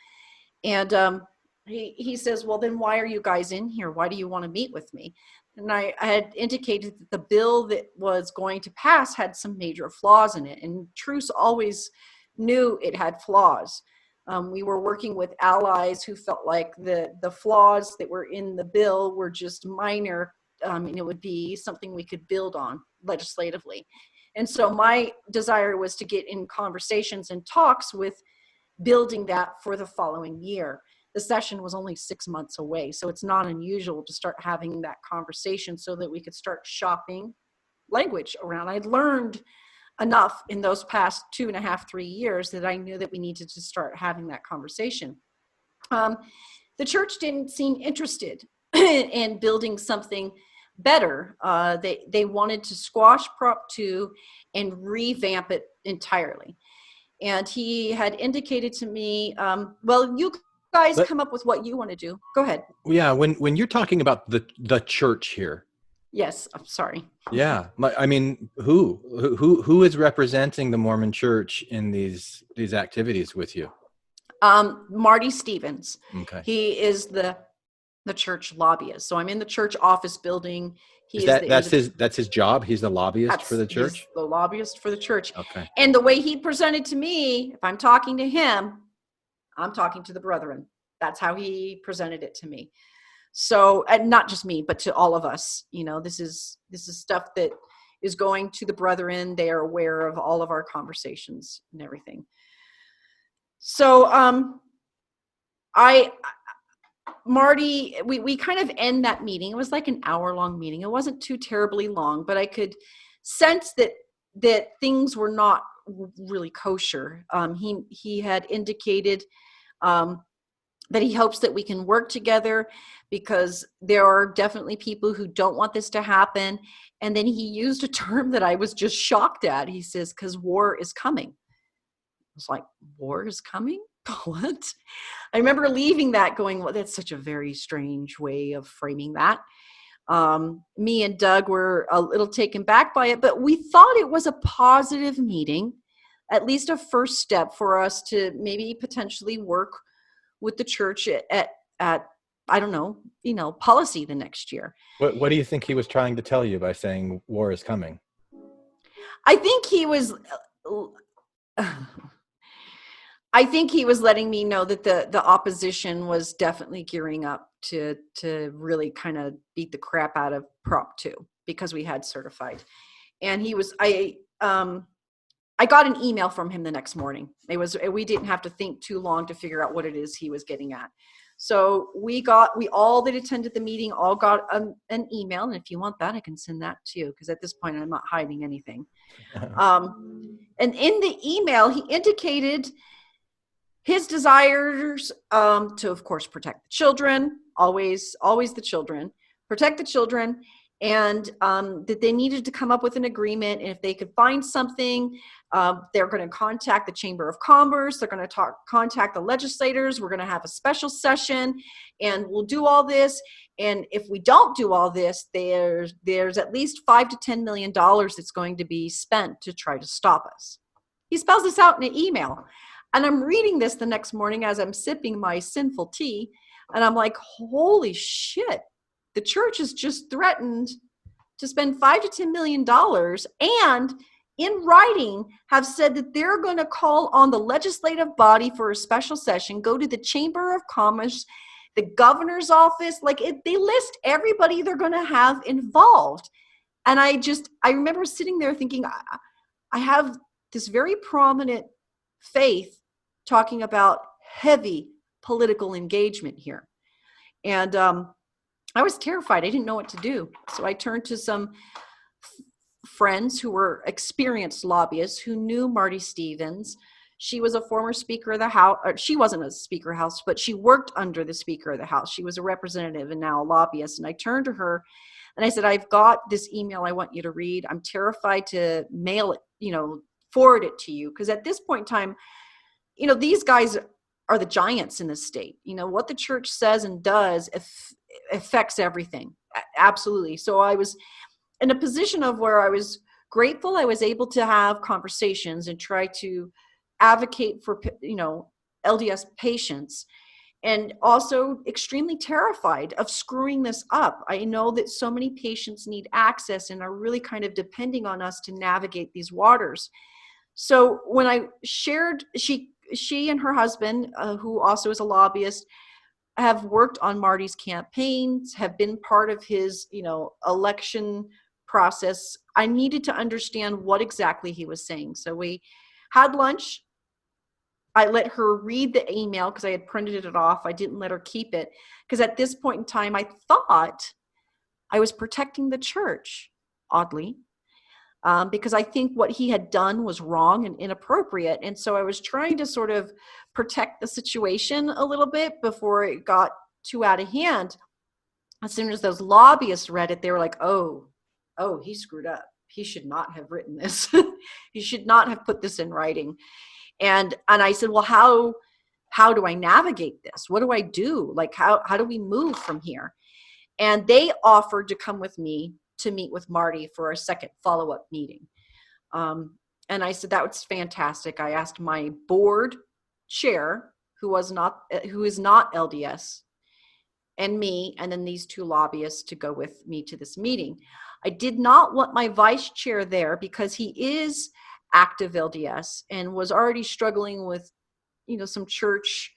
And he says, well, then why are you guys in here? Why do you want to meet with me? And I had indicated that the bill that was going to pass had some major flaws in it. And TRUCE always knew it had flaws. We were working with allies who felt like the flaws that were in the bill were just minor, and it would be something we could build on legislatively. And so my desire was to get in conversations and talks with building that for the following year. The session was only 6 months away, so it's not unusual to start having that conversation so that we could start shopping language around. I'd learned enough in those past 2.5, 3 years that I knew that we needed to start having that conversation. The church didn't seem interested in building something better. They wanted to squash Prop 2 and revamp it entirely. And he had indicated to me, well, you guys come up with what you want to do. Go ahead. Yeah, when you're talking about the church here. Yes, I'm sorry. Yeah, I mean, who is representing the Mormon Church in these activities with you? Marty Stevens. Okay. He is the church lobbyist. So I'm in the church office building. That's his job? He's the lobbyist for the church? He's the lobbyist for the church. Okay. And the way he presented to me, if I'm talking to him, I'm talking to the brethren. That's how he presented it to me. So, and not just me, but to all of us, this is stuff that is going to the brethren. They are aware of all of our conversations and everything. So, Marty, we kind of end that meeting. It was like an hour-long meeting. It wasn't too terribly long, but I could sense that things were not really kosher. He had indicated that he hopes that we can work together because there are definitely people who don't want this to happen. And then he used a term that I was just shocked at. He says, because war is coming. I was like, war is coming? What? I remember leaving that going, well, that's such a very strange way of framing that. Me and Doug were a little taken back by it, but we thought it was a positive meeting, at least a first step for us to maybe potentially work with the church at I don't know, policy the next year. What do you think he was trying to tell you by saying war is coming? I think he was letting me know that the opposition was definitely gearing up to really kind of beat the crap out of Prop 2 because we had certified. And I got an email from him the next morning. We didn't have to think too long to figure out what it is he was getting at. So we all that attended the meeting all got an email. And if you want that, I can send that to you because at this point I'm not hiding anything. And in the email, he indicated his desires to, of course, protect the children, always the children, protect the children, and that they needed to come up with an agreement. And if they could find something, they're going to contact the Chamber of Commerce. They're going to contact the legislators. We're going to have a special session, and we'll do all this. And if we don't do all this, there's at least $5 to $10 million that's going to be spent to try to stop us. He spells this out in an email. And I'm reading this the next morning as I'm sipping my sinful tea. And I'm like, holy shit. The church has just threatened to spend $5 to $10 million and in writing have said that they're going to call on the legislative body for a special session, go to the Chamber of Commerce, the governor's office. They list everybody they're going to have involved. And I remember sitting there thinking, I have this very prominent faith talking about heavy political engagement here. And I was terrified. I didn't know what to do. So I turned to some friends who were experienced lobbyists who knew Marty Stevens. She was a former Speaker of the House. Or she wasn't a Speaker of the House, but she worked under the Speaker of the House. She was a representative and now a lobbyist. And I turned to her and I said, I've got this email I want you to read. I'm terrified to mail it, forward it to you. Because at this point in time, these guys are the giants in this state. What the church says and does affects everything. Absolutely. So I was in a position of where I was grateful I was able to have conversations and try to advocate for, LDS patients, and also extremely terrified of screwing this up. I know that so many patients need access and are really kind of depending on us to navigate these waters. So when I shared, she and her husband, who also is a lobbyist, have worked on Marty's campaigns, have been part of his, election process. I needed to understand what exactly he was saying. So we had lunch. I let her read the email because I had printed it off. I didn't let her keep it because at this point in time, I thought I was protecting the church, oddly, because I think what he had done was wrong and inappropriate. And so I was trying to sort of protect the situation a little bit before it got too out of hand. As soon as those lobbyists read it, they were like, oh, he screwed up. He should not have written this. He should not have put this in writing. And I said, well, how do I navigate this? What do I do? Like, how do we move from here? And they offered to come with me to meet with Marty for a second follow-up meeting. And I said, that was fantastic. I asked my board chair, who is not LDS, and me, and then these two lobbyists to go with me to this meeting. I did not want my vice chair there because he is active LDS and was already struggling with, some church.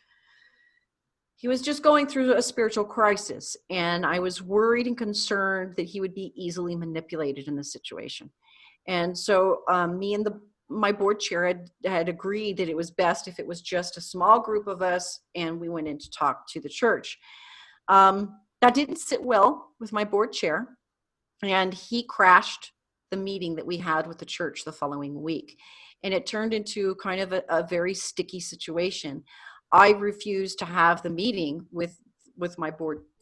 He was just going through a spiritual crisis, and I was worried and concerned that he would be easily manipulated in this situation. And so me and my board chair had agreed that it was best if it was just a small group of us and we went in to talk to the church. That didn't sit well with my board chair, and he crashed the meeting that we had with the church the following week. And it turned into kind of a very sticky situation. I refused to have the meeting with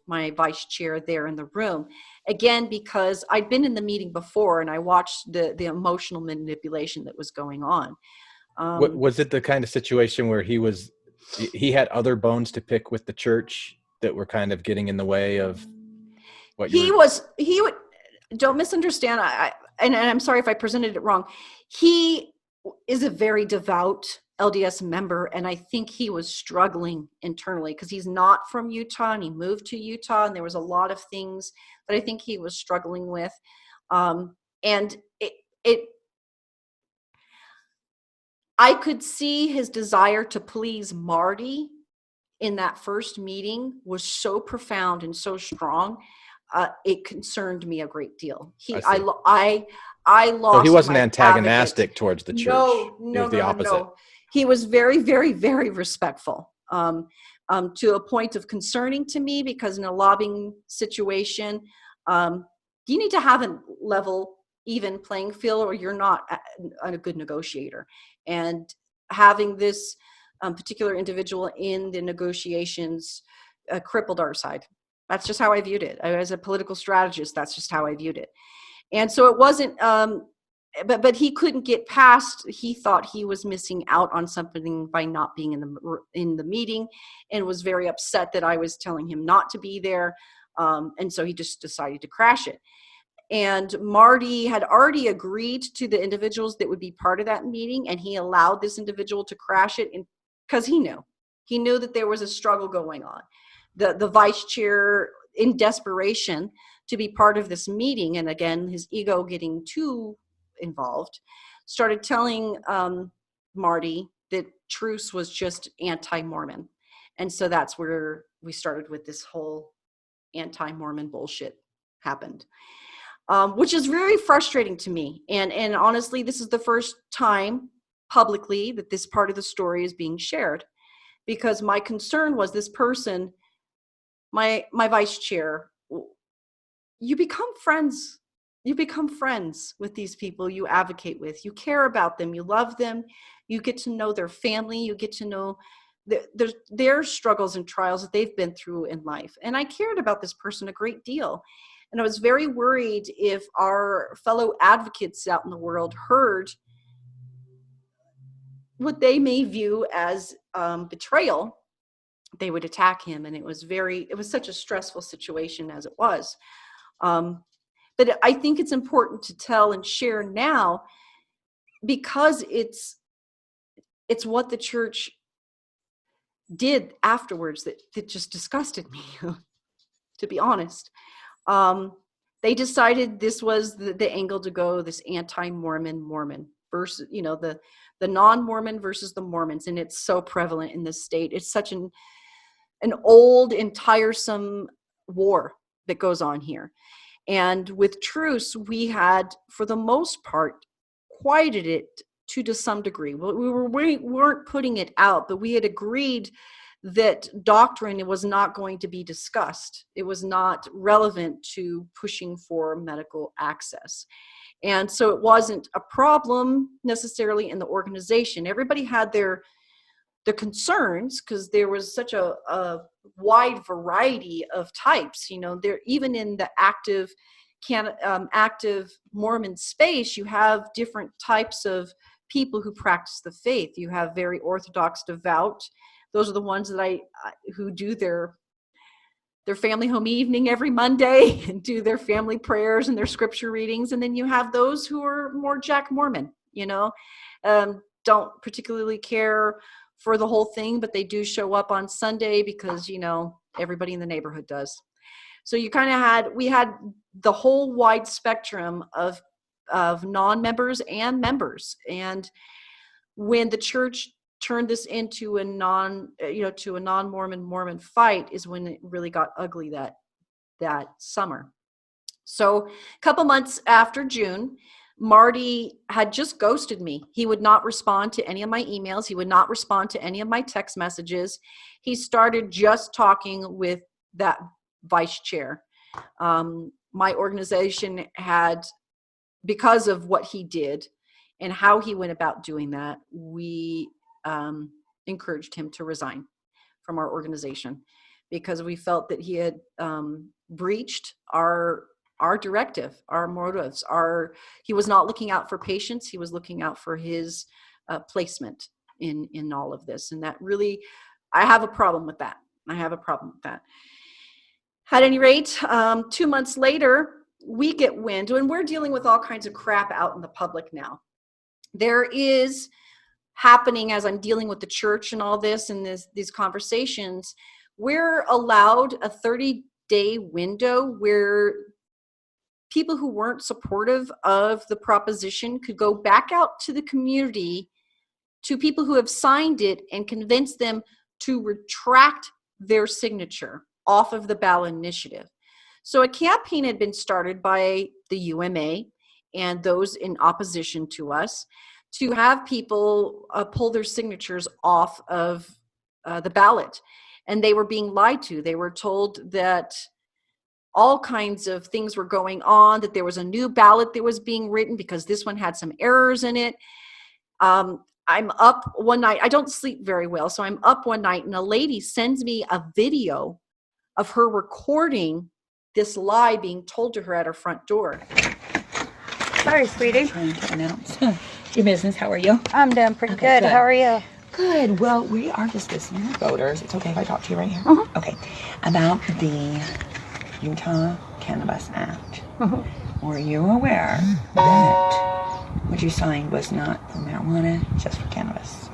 my vice chair there in the room, again, because I'd been in the meeting before and I watched the emotional manipulation that was going on. Was it the kind of situation where he had other bones to pick with the church that were kind of getting in the way of what he would, don't misunderstand. And I'm sorry if I presented it wrong. He is a very devout LDS member, and I think he was struggling internally because he's not from Utah and he moved to Utah, and there was a lot of things that I think he was struggling with. And I could see his desire to please Marty in that first meeting was so profound and so strong. It concerned me a great deal. I lost. So he wasn't my antagonistic advocate. towards the church. No, it was the opposite. No. He was very, very, very respectful, to a point of concerning to me, because in a lobbying situation, you need to have a level, even playing field, or you're not a good negotiator. And having this particular individual in the negotiations crippled our side. That's just how I viewed it. As a political strategist, that's just how I viewed it. And so it wasn't, but he couldn't get past, he thought he was missing out on something by not being in the meeting, and was very upset that I was telling him not to be there. And so he just decided to crash it. And Marty had already agreed to the individuals that would be part of that meeting, and he allowed this individual to crash it because he knew that there was a struggle going on. The vice chair, in desperation to be part of this meeting, and again, his ego getting too involved, started telling Marty that TRUCE was just anti-Mormon. And so that's where we started with this whole anti-Mormon bullshit happened, which is very frustrating to me. And honestly, this is the first time publicly that this part of the story is being shared, because my concern was this person, my vice chair, you become friends you become friends with these people you advocate with. You care about them. You love them. You get to know their family. You get to know their struggles and trials that they've been through in life. And I cared about this person a great deal. And I was very worried if our fellow advocates out in the world heard what they may view as betrayal, they would attack him. And it was such a stressful situation as it was. But I think it's important to tell and share now, because it's what the church did afterwards that just disgusted me, to be honest. They decided this was the angle to go, this anti-Mormon versus, the non-Mormon versus the Mormons. And it's so prevalent in this state. It's such an old and tiresome war that goes on here. And with TRUCE, we had, for the most part, quieted it to some degree. We weren't putting it out, but we had agreed that doctrine was not going to be discussed. It was not relevant to pushing for medical access. And so it wasn't a problem necessarily in the organization. Everybody had their concerns, because there was such a wide variety of types. There, even in the active Mormon space, you have different types of people who practice the faith. You have very Orthodox devout. Those are the ones that who do their family home evening every Monday and do their family prayers and their scripture readings. And then you have those who are more Jack Mormon, don't particularly care for the whole thing, but they do show up on Sunday because, everybody in the neighborhood does. So you kind of we had the whole wide spectrum of non-members and members. And when the church turned this into a non-Mormon fight is when it really got ugly that summer. So a couple months after June, Marty had just ghosted me. He would not respond to any of my emails. He would not respond to any of my text messages. He started just talking with that vice chair. My organization had, because of what he did and how he went about doing that, we encouraged him to resign from our organization, because we felt that he had breached our directive, our motives. He was not looking out for patients. He was looking out for his placement in all of this. And that really, I have a problem with that. At any rate, 2 months later, we get wind, and we're dealing with all kinds of crap out in the public now. There is happening, as I'm dealing with the church and all this and these conversations, we're allowed a 30-day window where people who weren't supportive of the proposition could go back out to the community, to people who have signed it, and convince them to retract their signature off of the ballot initiative. So a campaign had been started by the UMA and those in opposition to us to have people pull their signatures off of the ballot. And they were being lied to. They were told that all kinds of things were going on, that there was a new ballot that was being written because this one had some errors in it. I'm up one night. I don't sleep very well. So I'm up one night and a lady sends me a video of her recording this lie being told to her at her front door. Sorry, sweetie. Trying to announce your business. How are you? I'm doing pretty good. How are you? Good. Well, we are just listening to voters. It's okay if I talk to you right here? Okay. About the Utah Cannabis Act. Were you aware that what you signed was not for marijuana, just for cannabis?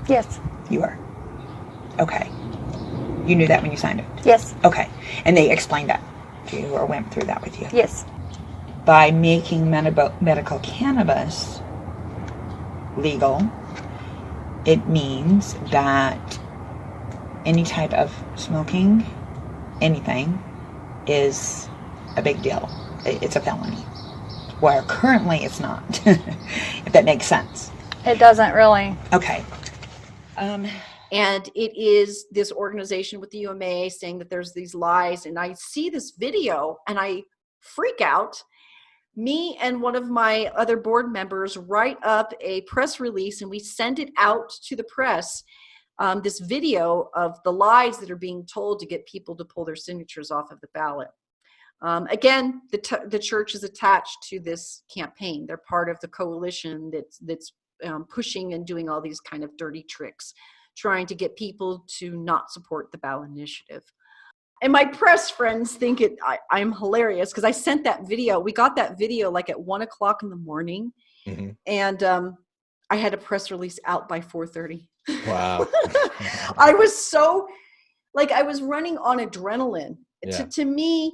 Yes. You are. Okay. You knew that when you signed it? Yes. Okay. And they explained that to you or went through that with you? Yes. By making medical cannabis legal, it means that any type of smoking, anything, is a big deal. It's a felony. Where currently it's not, if that makes sense. It doesn't really. Okay. And it is this organization with the UMA saying that there's these lies. And I see this video and I freak out. Me and one of my other board members write up a press release and we send it out to the press, this video of the lies that are being told to get people to pull their signatures off of the ballot. Again, the church is attached to this campaign. They're part of the coalition that's pushing and doing all these kind of dirty tricks, trying to get people to not support the ballot initiative. And my press friends think I'm hilarious because I sent that video. We got that video like at 1:00 in the morning. Mm-hmm. And I had a press release out by 4:30. Wow. I was so, I was running on adrenaline. Yeah. To me,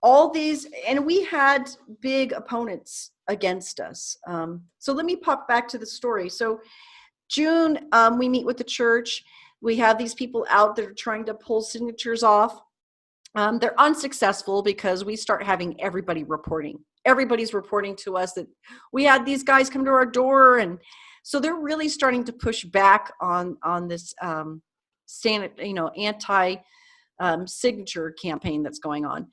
all these, and we had big opponents against us. So let me pop back to the story. So June, we meet with the church. We have these people out that are trying to pull signatures off. They're unsuccessful because we start having everybody reporting. Everybody's reporting to us that we had these guys come to our door. And so they're really starting to push back on this anti-signature campaign that's going on.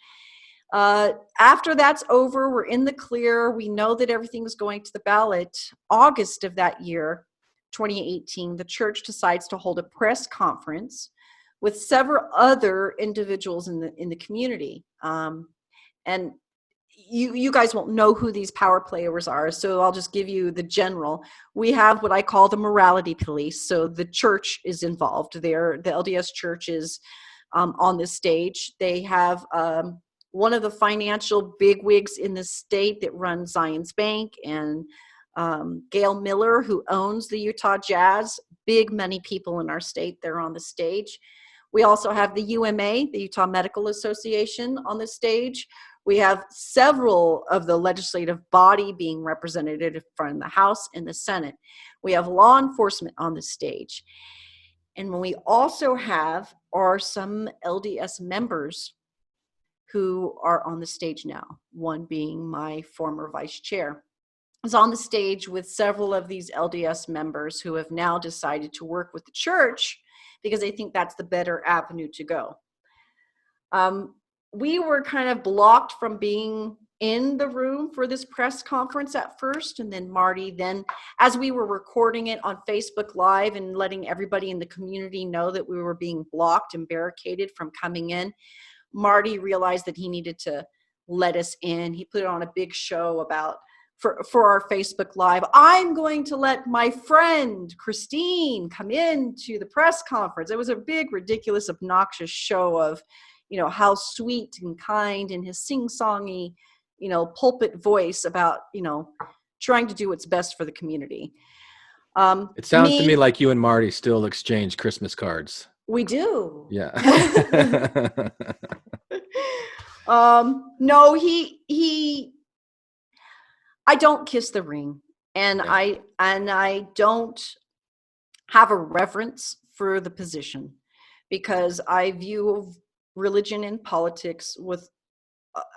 After that's over, we're in the clear. We know that everything is going to the ballot. August of that year, 2018, the church decides to hold a press conference with several other individuals in the community. And you guys won't know who these power players are, so I'll just give you the general. We have what I call the morality police. So the church is involved there. The LDS church is on this stage. They have one of the financial bigwigs in the state that runs Zions Bank, and Gail Miller, who owns the Utah Jazz. Big money people in our state. They're on the stage. We also have the UMA, the Utah Medical Association, on the stage. We have several of the legislative body being represented from the House and the Senate. We have law enforcement on the stage. And what we also have are some LDS members who are on the stage now, one being my former vice chair. I was on the stage with several of these LDS members who have now decided to work with the church because they think that's the better avenue to go. We were kind of blocked from being in the room for this press conference at first, and then Marty, as we were recording it on Facebook Live and letting everybody in the community know that we were being blocked and barricaded from coming in, Marty realized that he needed to let us in. He put on a big show about, for our Facebook Live, I'm going to let my friend Christine come in to the press conference. It was a big, ridiculous, obnoxious show of, how sweet and kind and his sing-songy, pulpit voice about, trying to do what's best for the community. It sounds to me like you and Marty still exchange Christmas cards. We do. Yeah. No, I don't kiss the ring, and Yeah. I don't have a reverence for the position, because I view religion and politics with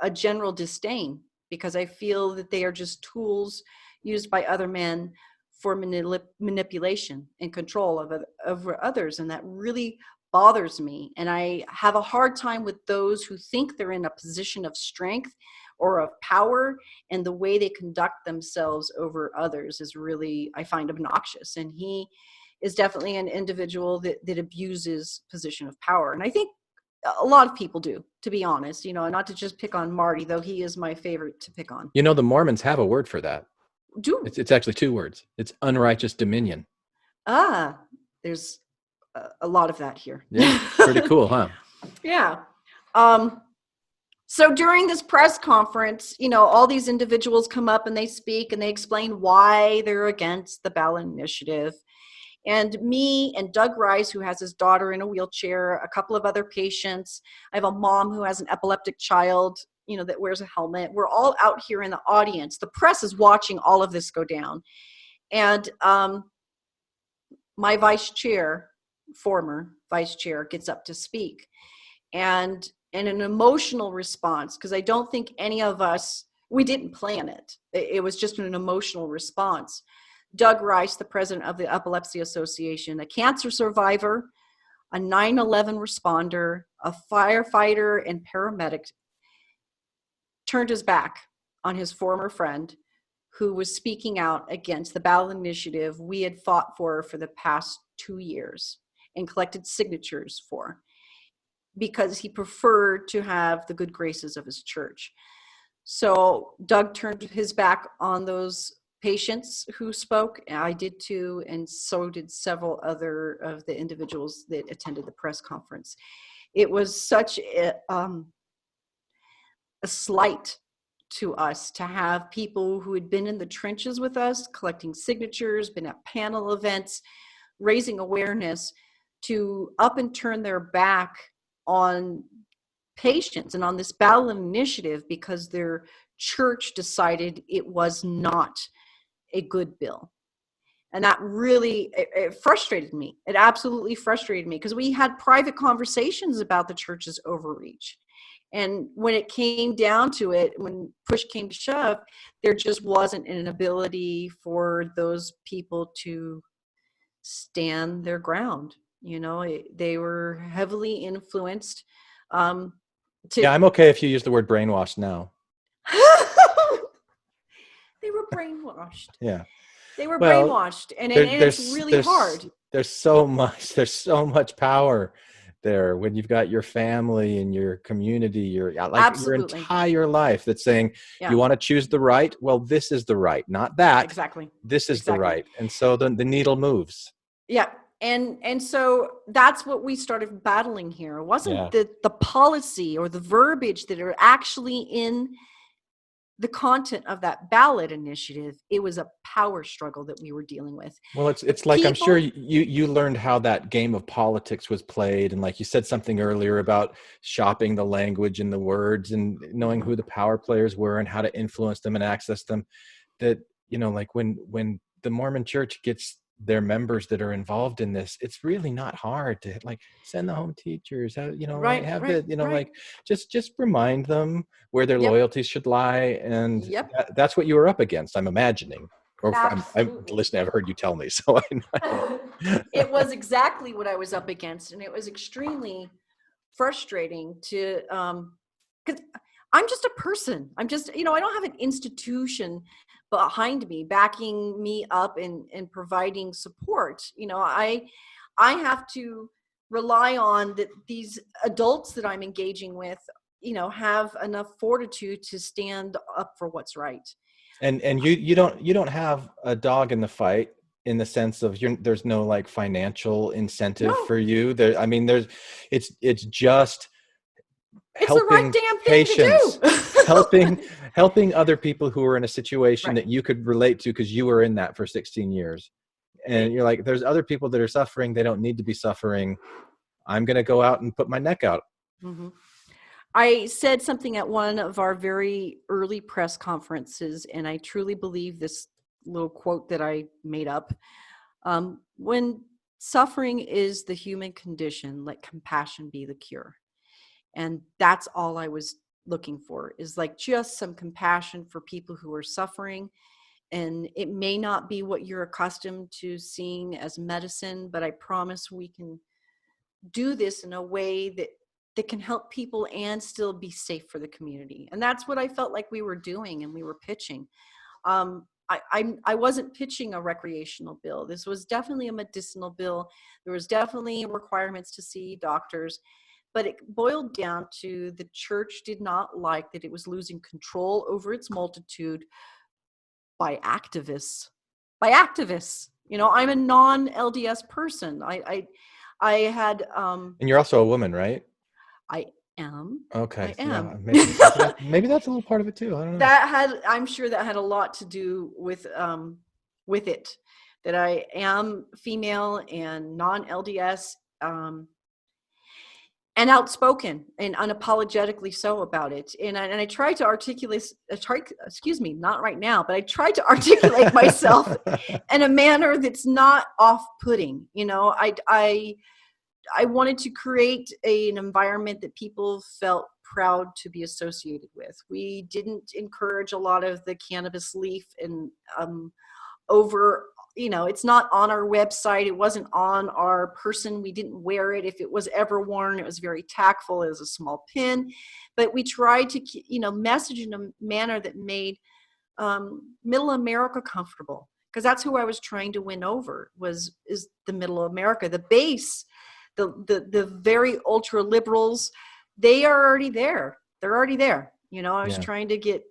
a general disdain, because I feel that they are just tools used by other men for manipulation and control of others, and that really bothers me. And I have a hard time with those who think they're in a position of strength or of power, and the way they conduct themselves over others is really, I find, obnoxious. And he is definitely an individual that abuses position of power. And I think a lot of people do, to be honest, not to just pick on Marty, though he is my favorite to pick on. The Mormons have a word for that. It's actually 2 words. It's unrighteous dominion. There's a lot of that here. Yeah, pretty cool, huh? Yeah. So during this press conference, all these individuals come up and they speak and they explain why they're against the ballot initiative. And me and Doug Rice, who has his daughter in a wheelchair, a couple of other patients. I have a mom who has an epileptic child, that wears a helmet. We're all out here in the audience. The press is watching all of this go down. And my former vice chair, gets up to speak. And in an emotional response, because I don't think any of us, we didn't plan it. It was just an emotional response. Doug Rice, the president of the Epilepsy Association, a cancer survivor, a 9/11 responder, a firefighter and paramedic, turned his back on his former friend who was speaking out against the ballot initiative we had fought for the past 2 years and collected signatures for, because he preferred to have the good graces of his church. So Doug turned his back on those patients who spoke. I did too, and so did several other of the individuals that attended the press conference. It was such a slight to us to have people who had been in the trenches with us, collecting signatures, been at panel events, raising awareness, to up and turn their back on patients and on this ballot initiative because their church decided it was not a good bill. And that really, it frustrated me. It absolutely frustrated me, because we had private conversations about the church's overreach. And when it came down to it, when push came to shove, there just wasn't an ability for those people to stand their ground. They were heavily influenced. Yeah, I'm okay if you use the word brainwashed now. They were brainwashed. Yeah. They were Well, brainwashed, and it's really hard. There's so much power there when you've got your family and your community, your Absolutely. entire life that's saying, you want to choose the right? Well, this is the right, not that. Exactly. This is Exactly. the right. And so the needle moves. Yeah. And so that's what we started battling here. It wasn't Yeah. the policy or the verbiage that are actually in the content of that ballot initiative. It was a power struggle that we were dealing with. Well, it's like, I'm sure you learned how that game of politics was played. And like you said something earlier about shopping the language and the words and knowing who the power players were and how to influence them and access them. That, like when the Mormon church gets their members that are involved in this, it's really not hard to like send the home teachers, just remind them where their loyalties should lie. And that's what you were up against, I'm imagining. Or I've heard you tell me, so I know. It was exactly what I was up against, and it was extremely frustrating to, because I'm just a person. I'm just, I don't have an institution behind me, backing me up and providing support. I have to rely on that these adults that I'm engaging with, have enough fortitude to stand up for what's right. And you don't have a dog in the fight, in the sense of there's no like financial incentive for you. It's just helping the right damn thing patients, to do. helping other people who are in a situation that you could relate to because you were in that for 16 years. And you're like, there's other people that are suffering. They don't need to be suffering. I'm going to go out and put my neck out. Mm-hmm. I said something at one of our very early press conferences, and I truly believe this little quote that I made up. When suffering is the human condition, let compassion be the cure. And that's all I was looking for, is like just some compassion for people who are suffering. And it may not be what you're accustomed to seeing as medicine, but I promise we can do this in a way that can help people and still be safe for the community. And that's what I felt like we were doing and we were pitching. I wasn't pitching a recreational bill. This was definitely a medicinal bill. There was definitely requirements to see doctors. But it boiled down to the church did not like that it was losing control over its multitude by activists. I'm a non-LDS person. I had. And you're also a woman, right? I am. Okay. I am. Yeah, maybe that's a little part of it too. I don't know. I'm sure that had a lot to do with it. That I am female and non-LDS. And outspoken and unapologetically so about it. And I tried to articulate, not right now, but I tried to articulate myself in a manner that's not off-putting. I wanted to create an environment that people felt proud to be associated with. We didn't encourage a lot of the cannabis leaf and over it's not on our website. It wasn't on our person. We didn't wear it. If it was ever worn, it was very tactful. It was a small pin, but we tried to, message in a manner that made Middle America comfortable, because that's who I was trying to win over is the Middle America, the base, the very ultra liberals. They are already there. They're already there. I was trying to get,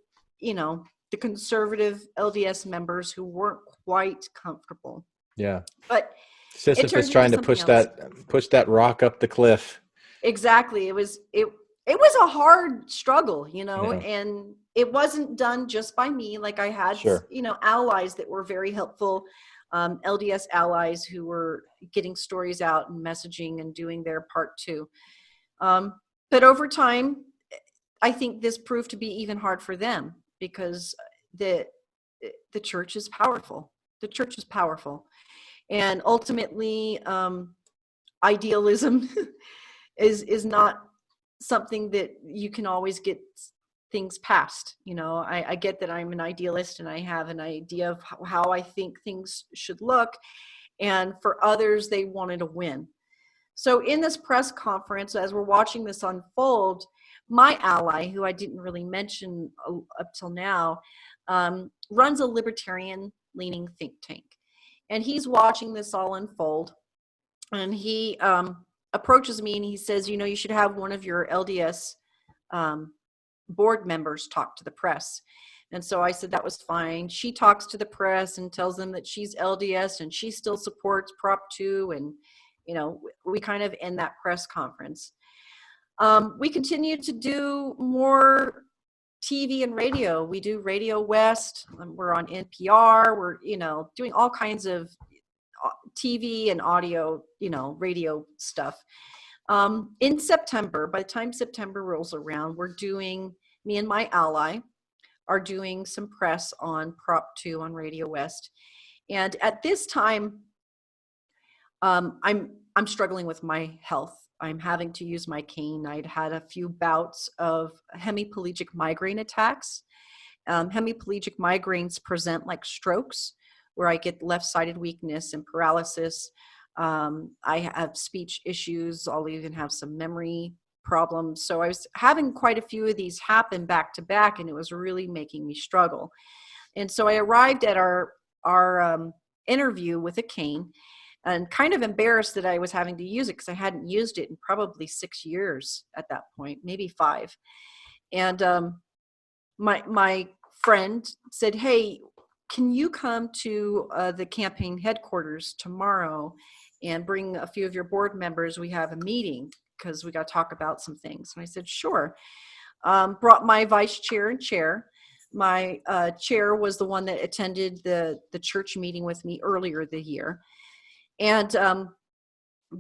the conservative LDS members who weren't quite comfortable. Yeah. But Sisyphus trying to push that rock up the cliff. Exactly. It was a hard struggle, and it wasn't done just by me. Like, I had, allies that were very helpful, LDS allies who were getting stories out and messaging and doing their part too. But over time, I think this proved to be even hard for them, because the church is powerful. The church is powerful. And ultimately, idealism is not something that you can always get things past. I get that I'm an idealist and I have an idea of how I think things should look. And for others, they wanted to win. So in this press conference, as we're watching this unfold, my ally, who I didn't really mention up till now, runs a libertarian-leaning think tank. And he's watching this all unfold. And he approaches me and he says, you should have one of your LDS board members talk to the press. And so I said that was fine. She talks to the press and tells them that she's LDS and she still supports Prop 2. And, we kind of end that press conference. We continue to do more TV and radio. We do Radio West. We're on NPR. We're, doing all kinds of TV and audio, radio stuff. In September, by the time September rolls around, me and my ally are doing some press on Prop 2 on Radio West. And at this time, I'm struggling with my health. I'm having to use my cane. I'd had a few bouts of hemiplegic migraine attacks. Hemiplegic migraines present like strokes, where I get left-sided weakness and paralysis. I have speech issues. I'll even have some memory problems. So I was having quite a few of these happen back to back, and it was really making me struggle. And so I arrived at our interview with a cane, and kind of embarrassed that I was having to use it, because I hadn't used it in probably 6 years at that point, maybe 5. And my friend said, "Hey, can you come to the campaign headquarters tomorrow and bring a few of your board members? We have a meeting because we got to talk about some things." And I said, "Sure." Brought my vice chair and chair. My chair was the one that attended the church meeting with me earlier the year. And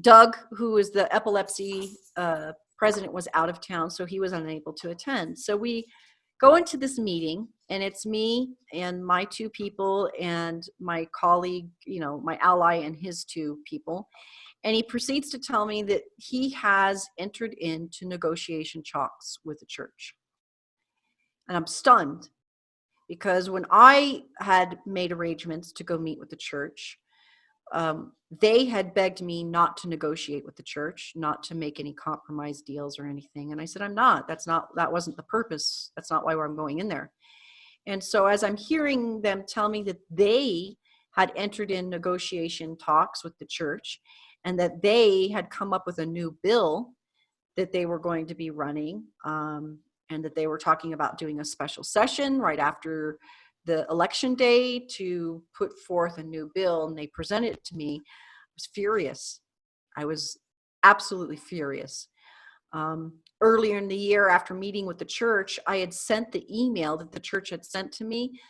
Doug, who is the epilepsy president, was out of town, so he was unable to attend. So we go into this meeting, and it's me and my 2 people and my colleague, my ally and his 2 people. And he proceeds to tell me that he has entered into negotiation talks with the church. And I'm stunned, because when I had made arrangements to go meet with the church, they had begged me not to negotiate with the church, not to make any compromise deals or anything. And I said, I'm not. That wasn't the purpose. That's not why I'm going in there. And so as I'm hearing them tell me that they had entered in negotiation talks with the church, and that they had come up with a new bill that they were going to be running, and that they were talking about doing a special session right after the election day to put forth a new bill, and they presented it to me, I was furious. I was absolutely furious. Earlier in the year, after meeting with the church, I had sent the email that the church had sent to me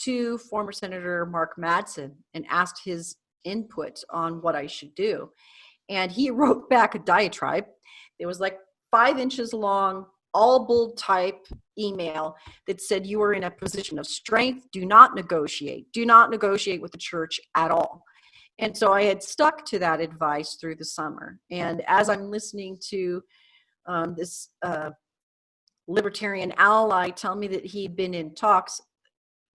to former Senator Mark Madsen and asked his input on what I should do. And he wrote back a diatribe. It was like 5 inches long, all bold type email that said, "You are in a position of strength. Do not negotiate. Do not negotiate with the church at all." And so I had stuck to that advice through the summer. And as I'm listening to this libertarian ally tell me that he'd been in talks,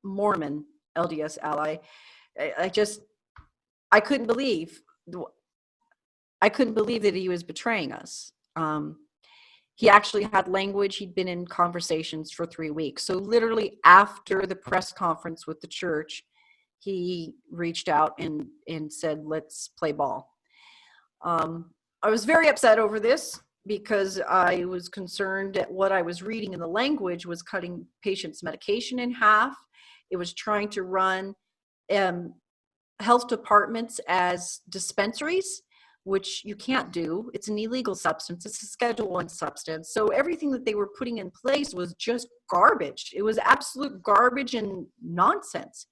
Mormon LDS ally, I couldn't believe that he was betraying us. He actually had language. He'd been in conversations for 3 weeks. So literally after the press conference with the church, he reached out and said, let's play ball. I was very upset over this because I was concerned that what I was reading in the language was cutting patients' medication in half. It was trying to run health departments as dispensaries, which you can't do. It's an illegal substance. It's a Schedule I substance. So everything that they were putting in place was just garbage. It was absolute garbage and nonsense.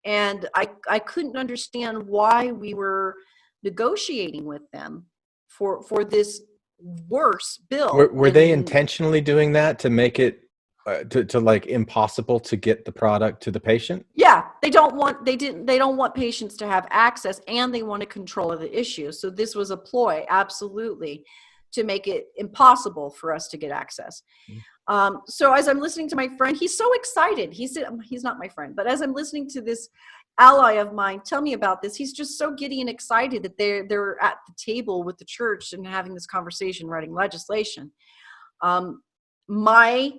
And I couldn't understand why we were negotiating with them for this worse bill. Were they intentionally doing that to make it to like impossible to get the product to the patient? Yeah, they don't want patients to have access, and they want to control the issue. So this was a ploy, absolutely, to make it impossible for us to get access. So as I'm listening to my friend, he's so excited. He said, he's not my friend, but as I'm listening to this ally of mine tell me about this, he's just so giddy and excited that they're at the table with the church and having this conversation, writing legislation. My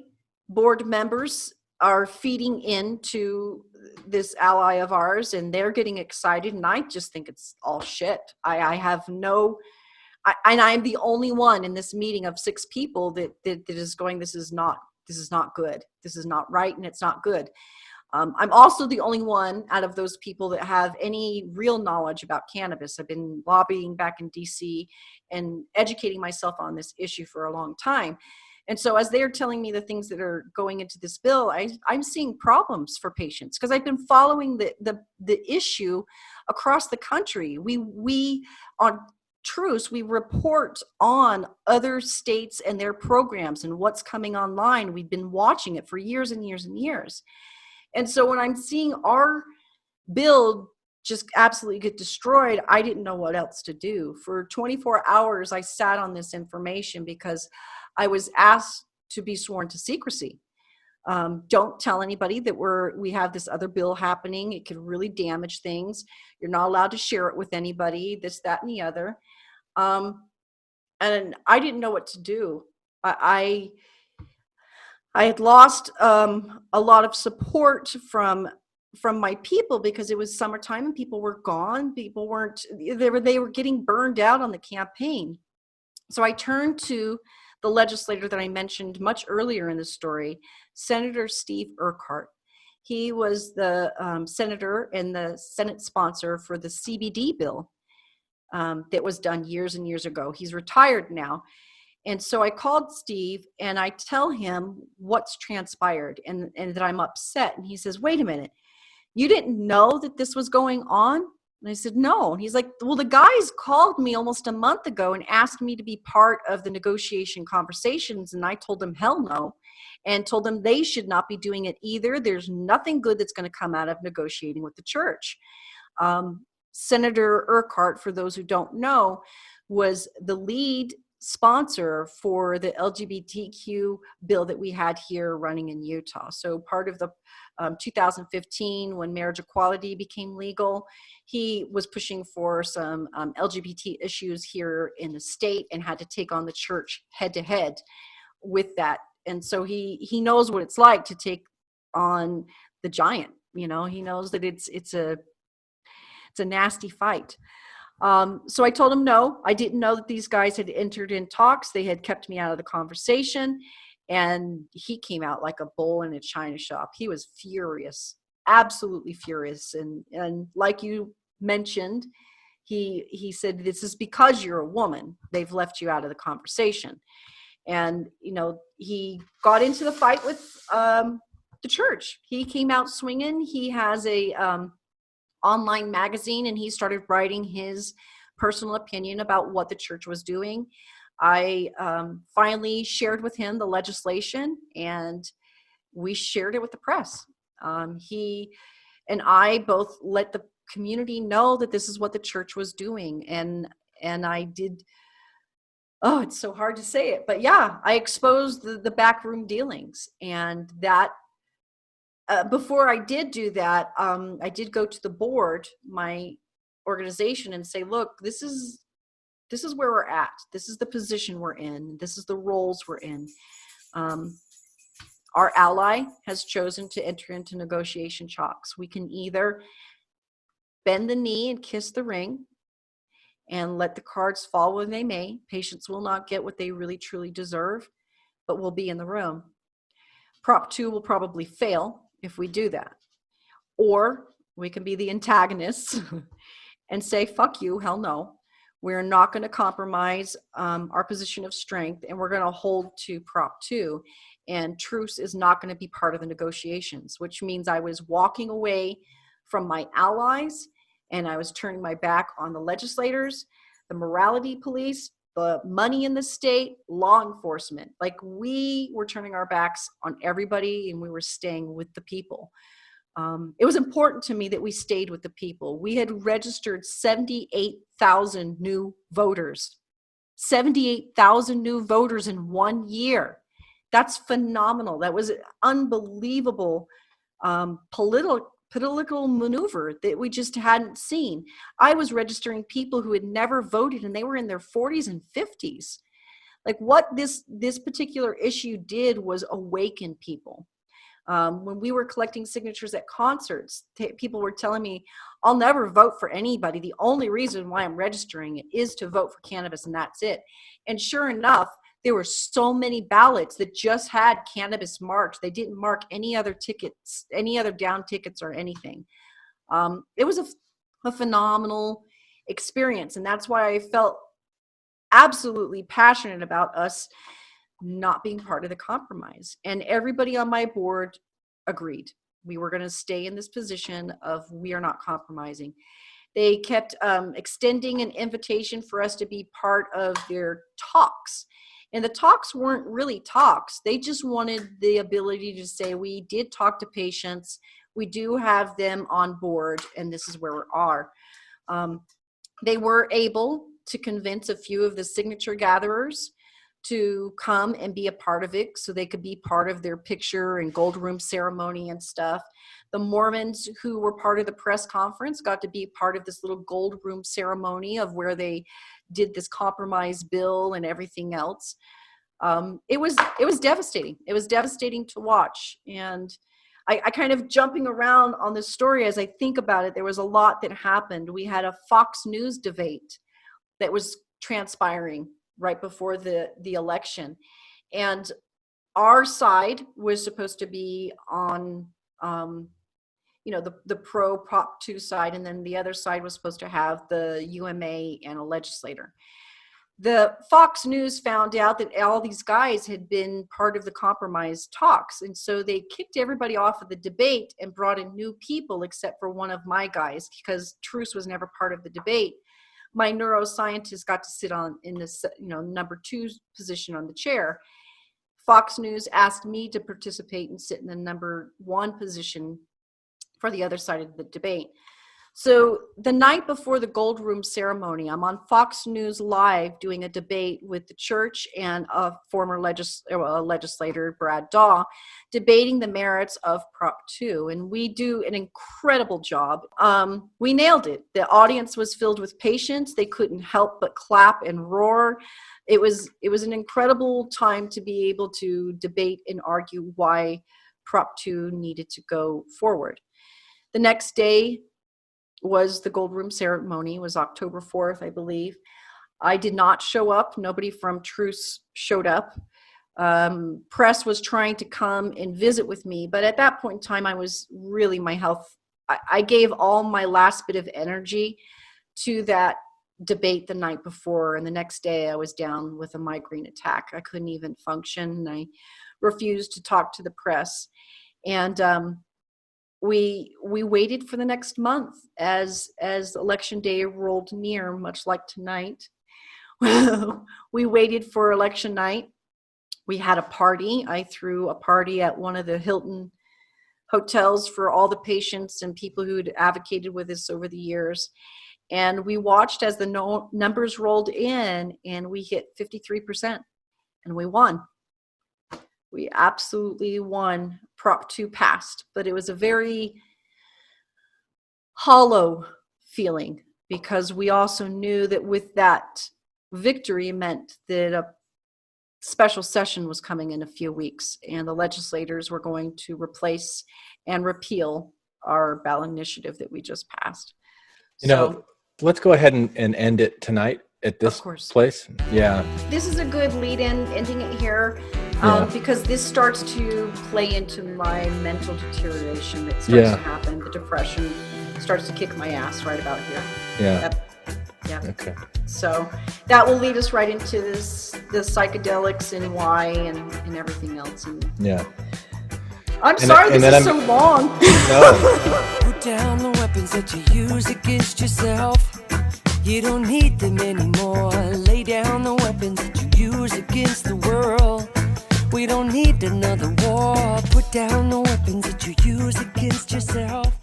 board members are feeding into this ally of ours, and they're getting excited, and I just think it's all shit. I have no... and I'm the only one in this meeting of 6 people that is going, this is not good. This is not right, and it's not good. I'm also the only one out of those people that have any real knowledge about cannabis. I've been lobbying back in DC and educating myself on this issue for a long time. And so as they're telling me the things that are going into this bill, I'm seeing problems for patients because I've been following the issue across the country. We on TRUCE, we report on other states and their programs and what's coming online. We've been watching it for years and years and years. And so when I'm seeing our bill just absolutely get destroyed, I didn't know what else to do. For 24 hours, I sat on this information because I was asked to be sworn to secrecy. Don't tell anybody that we have this other bill happening. It could really damage things. You're not allowed to share it with anybody, this, that, and the other. And I didn't know what to do. I had lost a lot of support from my people because it was summertime and people were gone. People weren't, they were getting burned out on the campaign. So I turned to the legislator that I mentioned much earlier in the story, Senator Steve Urquhart. He was the senator and the Senate sponsor for the CBD bill that was done years and years ago. He's retired now. And so I called Steve and I tell him what's transpired and that I'm upset. And he says, wait a minute, you didn't know that this was going on? And I said, no. And he's like, well, the guys called me almost a month ago and asked me to be part of the negotiation conversations. And I told them, hell no, and told them they should not be doing it either. There's nothing good that's going to come out of negotiating with the church. Senator Urquhart, for those who don't know, was the lead sponsor for the LGBTQ bill that we had here running in Utah. So part of the 2015, when marriage equality became legal, he was pushing for some LGBT issues here in the state and had to take on the church head to head with that. And so he knows what it's like to take on the giant. You know, he knows that it's a nasty fight. So I told him no, I didn't know that these guys had entered in talks. They had kept me out of the conversation. And he came out like a bull in a china shop. He was furious, absolutely furious. And like you mentioned, he said, this is because you're a woman. They've left you out of the conversation. And, you know, he got into the fight with the church. He came out swinging. He has a online magazine, and he started writing his personal opinion about what the church was doing. I finally shared with him the legislation, and we shared it with the press. He and I both let the community know that this is what the church was doing, and I did. Oh, it's so hard to say it, but yeah, I exposed the backroom dealings, and that. Before I did do that, I did go to the board. My organization and say, look, this is where we're at. This is the position we're in. This is the roles we're in. Our ally has chosen to enter into negotiation talks. We can either bend the knee and kiss the ring and let the cards fall when they may. Patients will not get what they really truly deserve, but we'll be in the room. Prop 2 will probably fail if we do that. Or we can be the antagonists and say, fuck you, hell no. We're not going to compromise our position of strength, and we're going to hold to Prop 2. And TRUCE is not going to be part of the negotiations, which means I was walking away from my allies, and I was turning my back on the legislators, the morality police, the money in the state, law enforcement. Like, we were turning our backs on everybody, and we were staying with the people. It was important to me that we stayed with the people. We had registered 78,000 new voters. 78,000 new voters in 1 year. That's phenomenal. That was an unbelievable political maneuver that we just hadn't seen. I was registering people who had never voted, and they were in their 40s and 50s. Like, what this particular issue did was awaken people. When we were collecting signatures at concerts, people were telling me, I'll never vote for anybody. The only reason why I'm registering it is to vote for cannabis, and that's it. And sure enough, there were so many ballots that just had cannabis marked. They didn't mark any other tickets, any other down tickets or anything. It was a phenomenal experience. And that's why I felt absolutely passionate about us not being part of the compromise. And everybody on my board agreed. We were going to stay in this position of we are not compromising. They kept extending an invitation for us to be part of their talks. And the talks weren't really talks. They just wanted the ability to say, we did talk to patients. We do have them on board, and this is where we are. They were able to convince a few of the signature gatherers to come and be a part of it so they could be part of their picture and gold room ceremony and stuff. The Mormons who were part of the press conference got to be part of this little gold room ceremony of where they did this compromise bill and everything else. It was devastating. It was devastating to watch. And I kind of jumping around on this story as I think about it, there was a lot that happened. We had a Fox News debate that was transpiring right before the election. And our side was supposed to be on, the pro Prop 2 side, and then the other side was supposed to have the UMA and a legislator. The Fox News found out that all these guys had been part of the compromise talks, and so they kicked everybody off of the debate and brought in new people except for one of my guys, because TRUCE was never part of the debate. My neuroscientist got to sit in this, number 2 position on the chair. Fox News asked me to participate and sit in the number 1 position for the other side of the debate. So the night before the Gold Room ceremony, I'm on Fox News Live doing a debate with the church and a former legislator, Brad Daw, debating the merits of Prop 2. And we do an incredible job. We nailed it. The audience was filled with patience. They couldn't help but clap and roar. It was an incredible time to be able to debate and argue why Prop 2 needed to go forward. The next day was the Gold Room ceremony. It was October 4th, I believe. I did not show up. Nobody from TRUCE showed up. Press was trying to come and visit with me, but at that point in time, I was really, my health, I gave all my last bit of energy to that debate the night before, and the next day I was down with a migraine attack. I couldn't even function. I refused to talk to the press. And we waited for the next month as election day rolled near, much like tonight. We waited for election night. We had a party. I threw a party at one of the Hilton hotels for all the patients and people who'd advocated with us over the years. And we watched as the numbers rolled in, and we hit 53%, and we won. We absolutely won. Prop 2 passed, but it was a very hollow feeling. because we also knew that with that victory meant that a special session was coming in a few weeks, and the legislators were going to replace and repeal our ballot initiative that we just passed. You know, let's go ahead and end it tonight at this place. Yeah. This is a good lead-in, ending it here, because this starts to play into my mental deterioration that starts to happen. The depression starts to kick my ass right about here. Yeah. Yeah. Okay. So that will lead us right into the psychedelics and why and everything else. And I'm sorry this is so long. No. Put down the weapons that you use against yourself. You don't need them anymore. Lay down the weapons that you use against the world. We don't need another war. Put down the weapons that you use against yourself.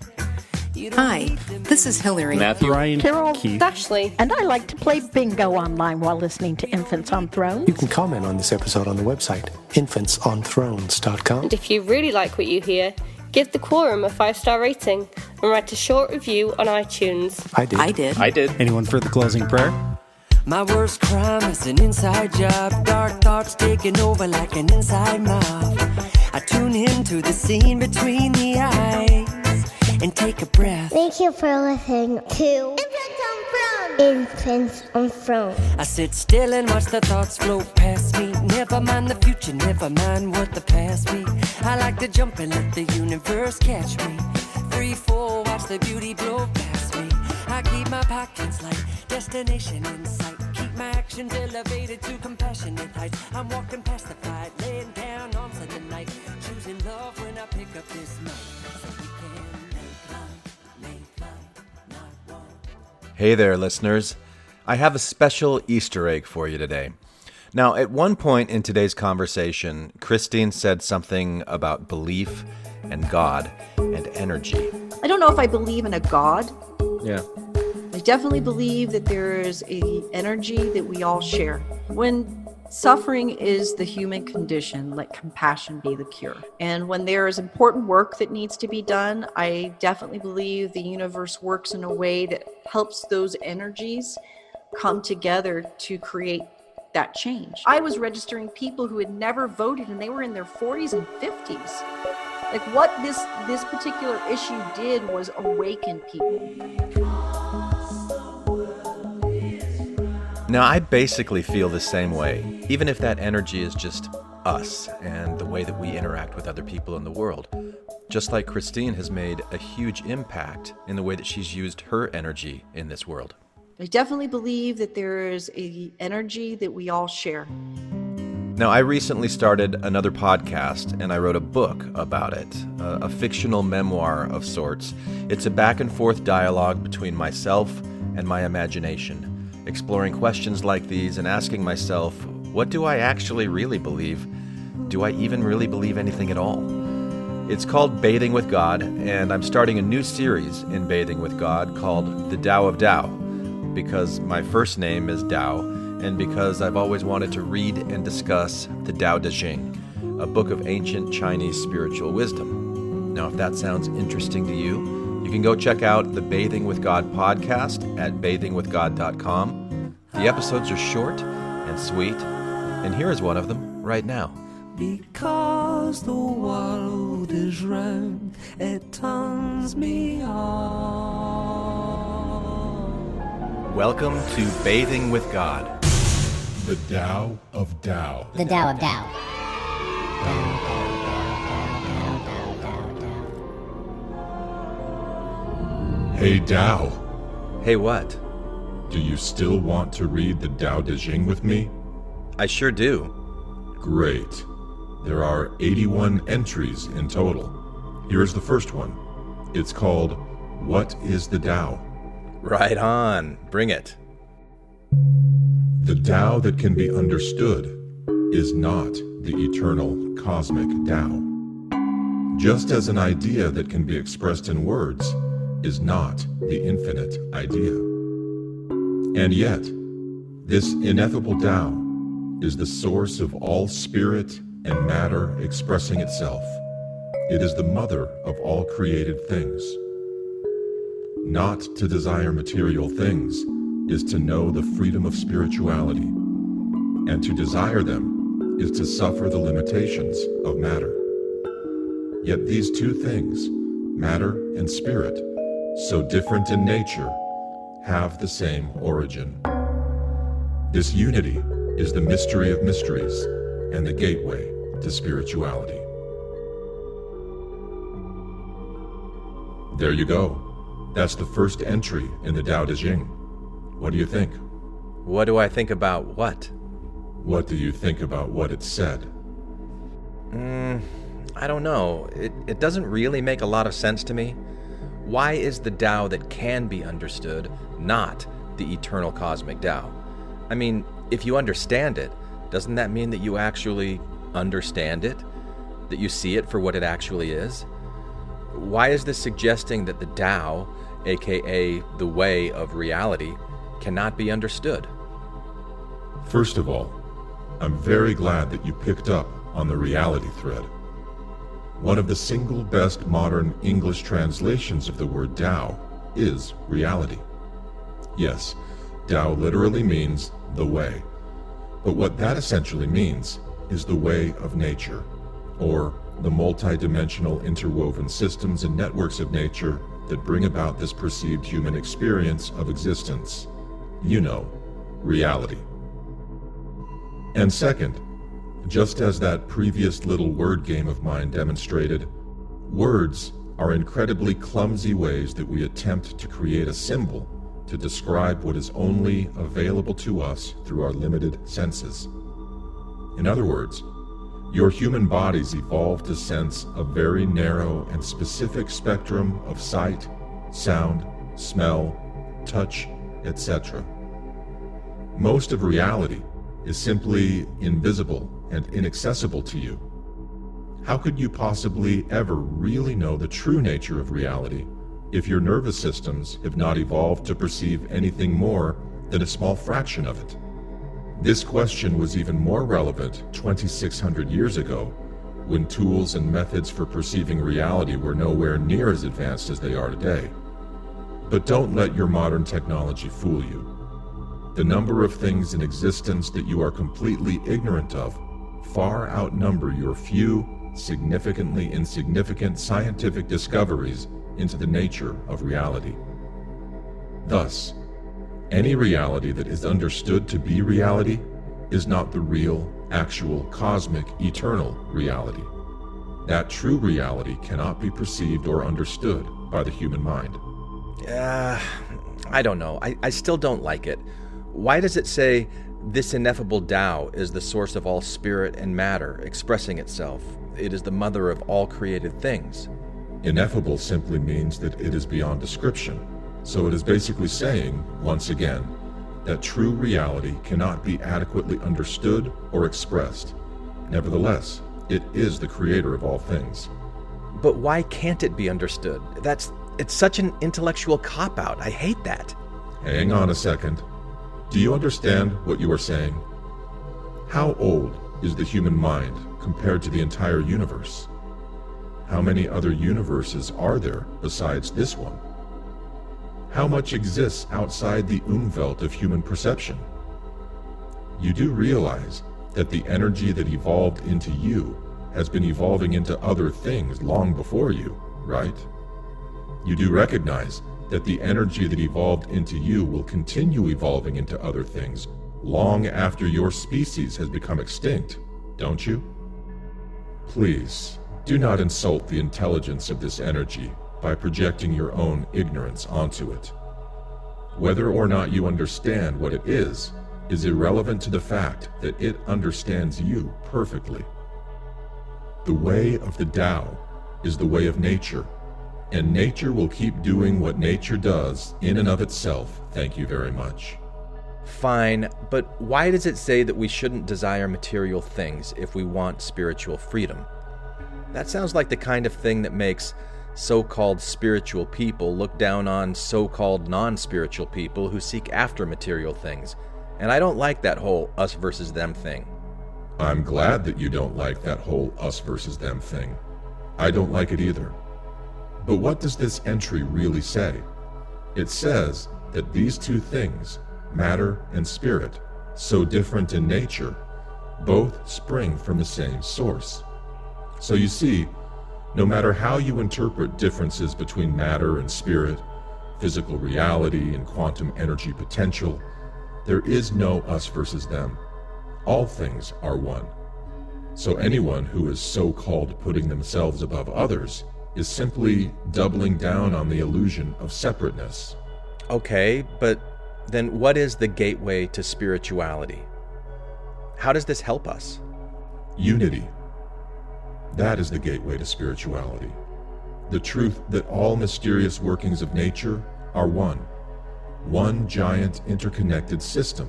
Hi, this is Hillary. Matthew. Ryan. Carol. Keith. Ashley. And I like to play bingo online while listening to Infants on Thrones. You can comment on this episode on the website, infantsonthrones.com. And if you really like what you hear, give the Quorum a 5-star rating and write a short review on iTunes. I did. Anyone for the closing prayer? My worst crime is an inside job. Dark thoughts taking over like an inside mob. I tune into the scene between the eyes and take a breath. Thank you for listening to Infants on Thrones. I sit still and watch the thoughts float past me. Never mind the future, never mind what the past be. I like to jump and let the universe catch me. 3-4, watch the beauty blow past me. I keep my pockets light, destination in sight. Keep my actions elevated to compassionate heights. I'm walking past the fight, laying down arms in the night. Choosing love when I pick up this mic. So we can make love, not war. Hey there, listeners. I have a special Easter egg for you today. Now, at one point in today's conversation, Christine said something about belief and God and energy. I don't know if I believe in a God. Yeah. I definitely believe that there is an energy that we all share. When suffering is the human condition, let compassion be the cure. And when there is important work that needs to be done, I definitely believe the universe works in a way that helps those energies come together to create that change. I was registering people who had never voted, and they were in their 40s and 50s. Like, what this particular issue did was awaken people. Now, I basically feel the same way, even if that energy is just us and the way that we interact with other people in the world. Just like Christine has made a huge impact in the way that she's used her energy in this world. I definitely believe that there is an energy that we all share. Now, I recently started another podcast, and I wrote a book about it, a fictional memoir of sorts. It's a back-and-forth dialogue between myself and my imagination, exploring questions like these and asking myself, what do I actually really believe? Do I even really believe anything at all? It's called Bathing with God, and I'm starting a new series in Bathing with God called The Tao of Tao, because my first name is Tao, and because I've always wanted to read and discuss the Tao Te Ching, a book of ancient Chinese spiritual wisdom. Now, if that sounds interesting to you, you can go check out the Bathing with God podcast at bathingwithgod.com. The episodes are short and sweet, and here is one of them right now. Because the world is round, it turns me on. Welcome to Bathing with God. The Tao of Tao. The Tao of Tao. Hey Tao. Hey, what? Do you still want to read the Tao Te Ching with me? I sure do. Great. There are 81 entries in total. Here's the first one. It's called, What is the Tao? Right on. Bring it. The Tao that can be understood is not the eternal cosmic Tao. Just as an idea that can be expressed in words is not the infinite idea. And yet, this ineffable Tao is the source of all spirit and matter expressing itself. It is the mother of all created things. not to desire material things, is to know the freedom of spirituality, and to desire them is to suffer the limitations of matter. Yet these two things, matter and spirit, so different in nature, have the same origin. This unity is the mystery of mysteries and the gateway to spirituality. There you go. That's the first entry in the Tao Te Ching. What do you think? What do I think about what? What do you think about what it said? I don't know. It doesn't really make a lot of sense to me. Why is the Tao that can be understood not the eternal cosmic Tao? I mean, if you understand it, doesn't that mean that you actually understand it? That you see it for what it actually is? Why is this suggesting that the Tao, aka the way of reality, cannot be understood? First of all, I'm very glad that you picked up on the reality thread. One of the single best modern English translations of the word Tao is reality. Yes, Tao literally means the way. But what that essentially means is the way of nature, or the multi-dimensional interwoven systems and networks of nature that bring about this perceived human experience of existence. You know, reality. And second, just as that previous little word game of mine demonstrated, words are incredibly clumsy ways that we attempt to create a symbol to describe what is only available to us through our limited senses. In other words, your human bodies evolved to sense a very narrow and specific spectrum of sight, sound, smell, touch, etc. Most of reality is simply invisible and inaccessible to you. How could you possibly ever really know the true nature of reality if your nervous systems have not evolved to perceive anything more than a small fraction of it? This question was even more relevant 2,600 years ago, when tools and methods for perceiving reality were nowhere near as advanced as they are today. But don't let your modern technology fool you. The number of things in existence that you are completely ignorant of far outnumber your few, significantly insignificant scientific discoveries into the nature of reality. Thus, any reality that is understood to be reality is not the real, actual, cosmic, eternal reality. That true reality cannot be perceived or understood by the human mind. I don't know. I still don't like it. Why does it say, this ineffable Tao is the source of all spirit and matter, expressing itself? It is the mother of all created things. Ineffable simply means that it is beyond description. So it is basically saying, once again, that true reality cannot be adequately understood or expressed. Nevertheless, it is the creator of all things. But why can't it be understood? It's such an intellectual cop-out. I hate that. Hang on a second. Do you understand what you are saying? How old is the human mind compared to the entire universe? How many other universes are there besides this one? How much exists outside the umvelt of human perception? You do realize that the energy that evolved into you has been evolving into other things long before you, right? You do recognize that the energy that evolved into you will continue evolving into other things long after your species has become extinct, don't you? Please, do not insult the intelligence of this energy by projecting your own ignorance onto it. Whether or not you understand what it is irrelevant to the fact that it understands you perfectly. The way of the Tao is the way of nature, and nature will keep doing what nature does in and of itself. Thank you very much. Fine, but why does it say that we shouldn't desire material things if we want spiritual freedom? That sounds like the kind of thing that makes so-called spiritual people look down on so-called non-spiritual people who seek after material things. And I don't like that whole us versus them thing. I'm glad that you don't like that whole us versus them thing. I don't like it either. But what does this entry really say? It says that these two things, matter and spirit, so different in nature, both spring from the same source. So you see, no matter how you interpret differences between matter and spirit, physical reality and quantum energy potential, there is no us versus them. All things are one. So anyone who is so-called putting themselves above others is simply doubling down on the illusion of separateness. Okay, but then what is the gateway to spirituality? How does this help us? Unity. That is the gateway to spirituality. The truth that all mysterious workings of nature are one. One giant interconnected system.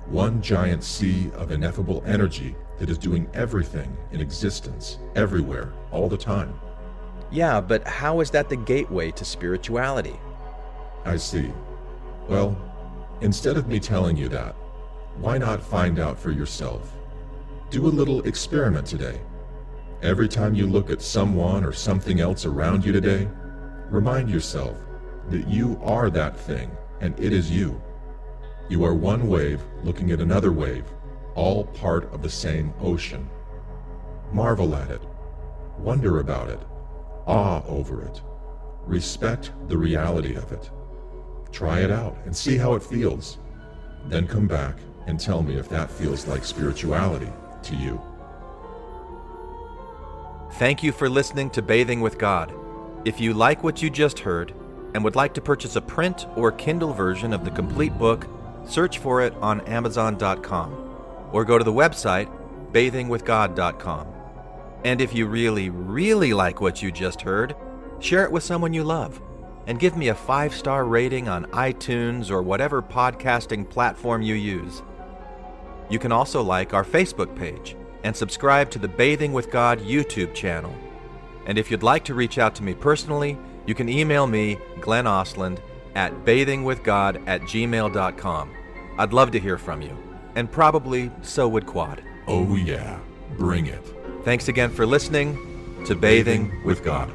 One giant sea of ineffable energy that is doing everything in existence, everywhere, all the time. Yeah, but how is that the gateway to spirituality? I see. Well, instead of me telling you that, why not find out for yourself? Do a little experiment today. Every time you look at someone or something else around you today, remind yourself that you are that thing and it is you. You are one wave looking at another wave, all part of the same ocean. Marvel at it. Wonder about it. Awe over it. Respect the reality of it. Try it out and see how it feels. Then come back and tell me if that feels like spirituality to you. Thank you for listening to Bathing with God. If you like what you just heard and would like to purchase a print or Kindle version of the complete book, search for it on Amazon.com or go to the website bathingwithgod.com. And if you really, really like what you just heard, share it with someone you love and give me a 5-star rating on iTunes or whatever podcasting platform you use. You can also like our Facebook page and subscribe to the Bathing with God YouTube channel. And if you'd like to reach out to me personally, you can email me, Glenn Osland, at bathingwithgod@gmail.com. I'd love to hear from you. And probably so would Quad. Oh yeah, bring it. Thanks again for listening to Bathing with God.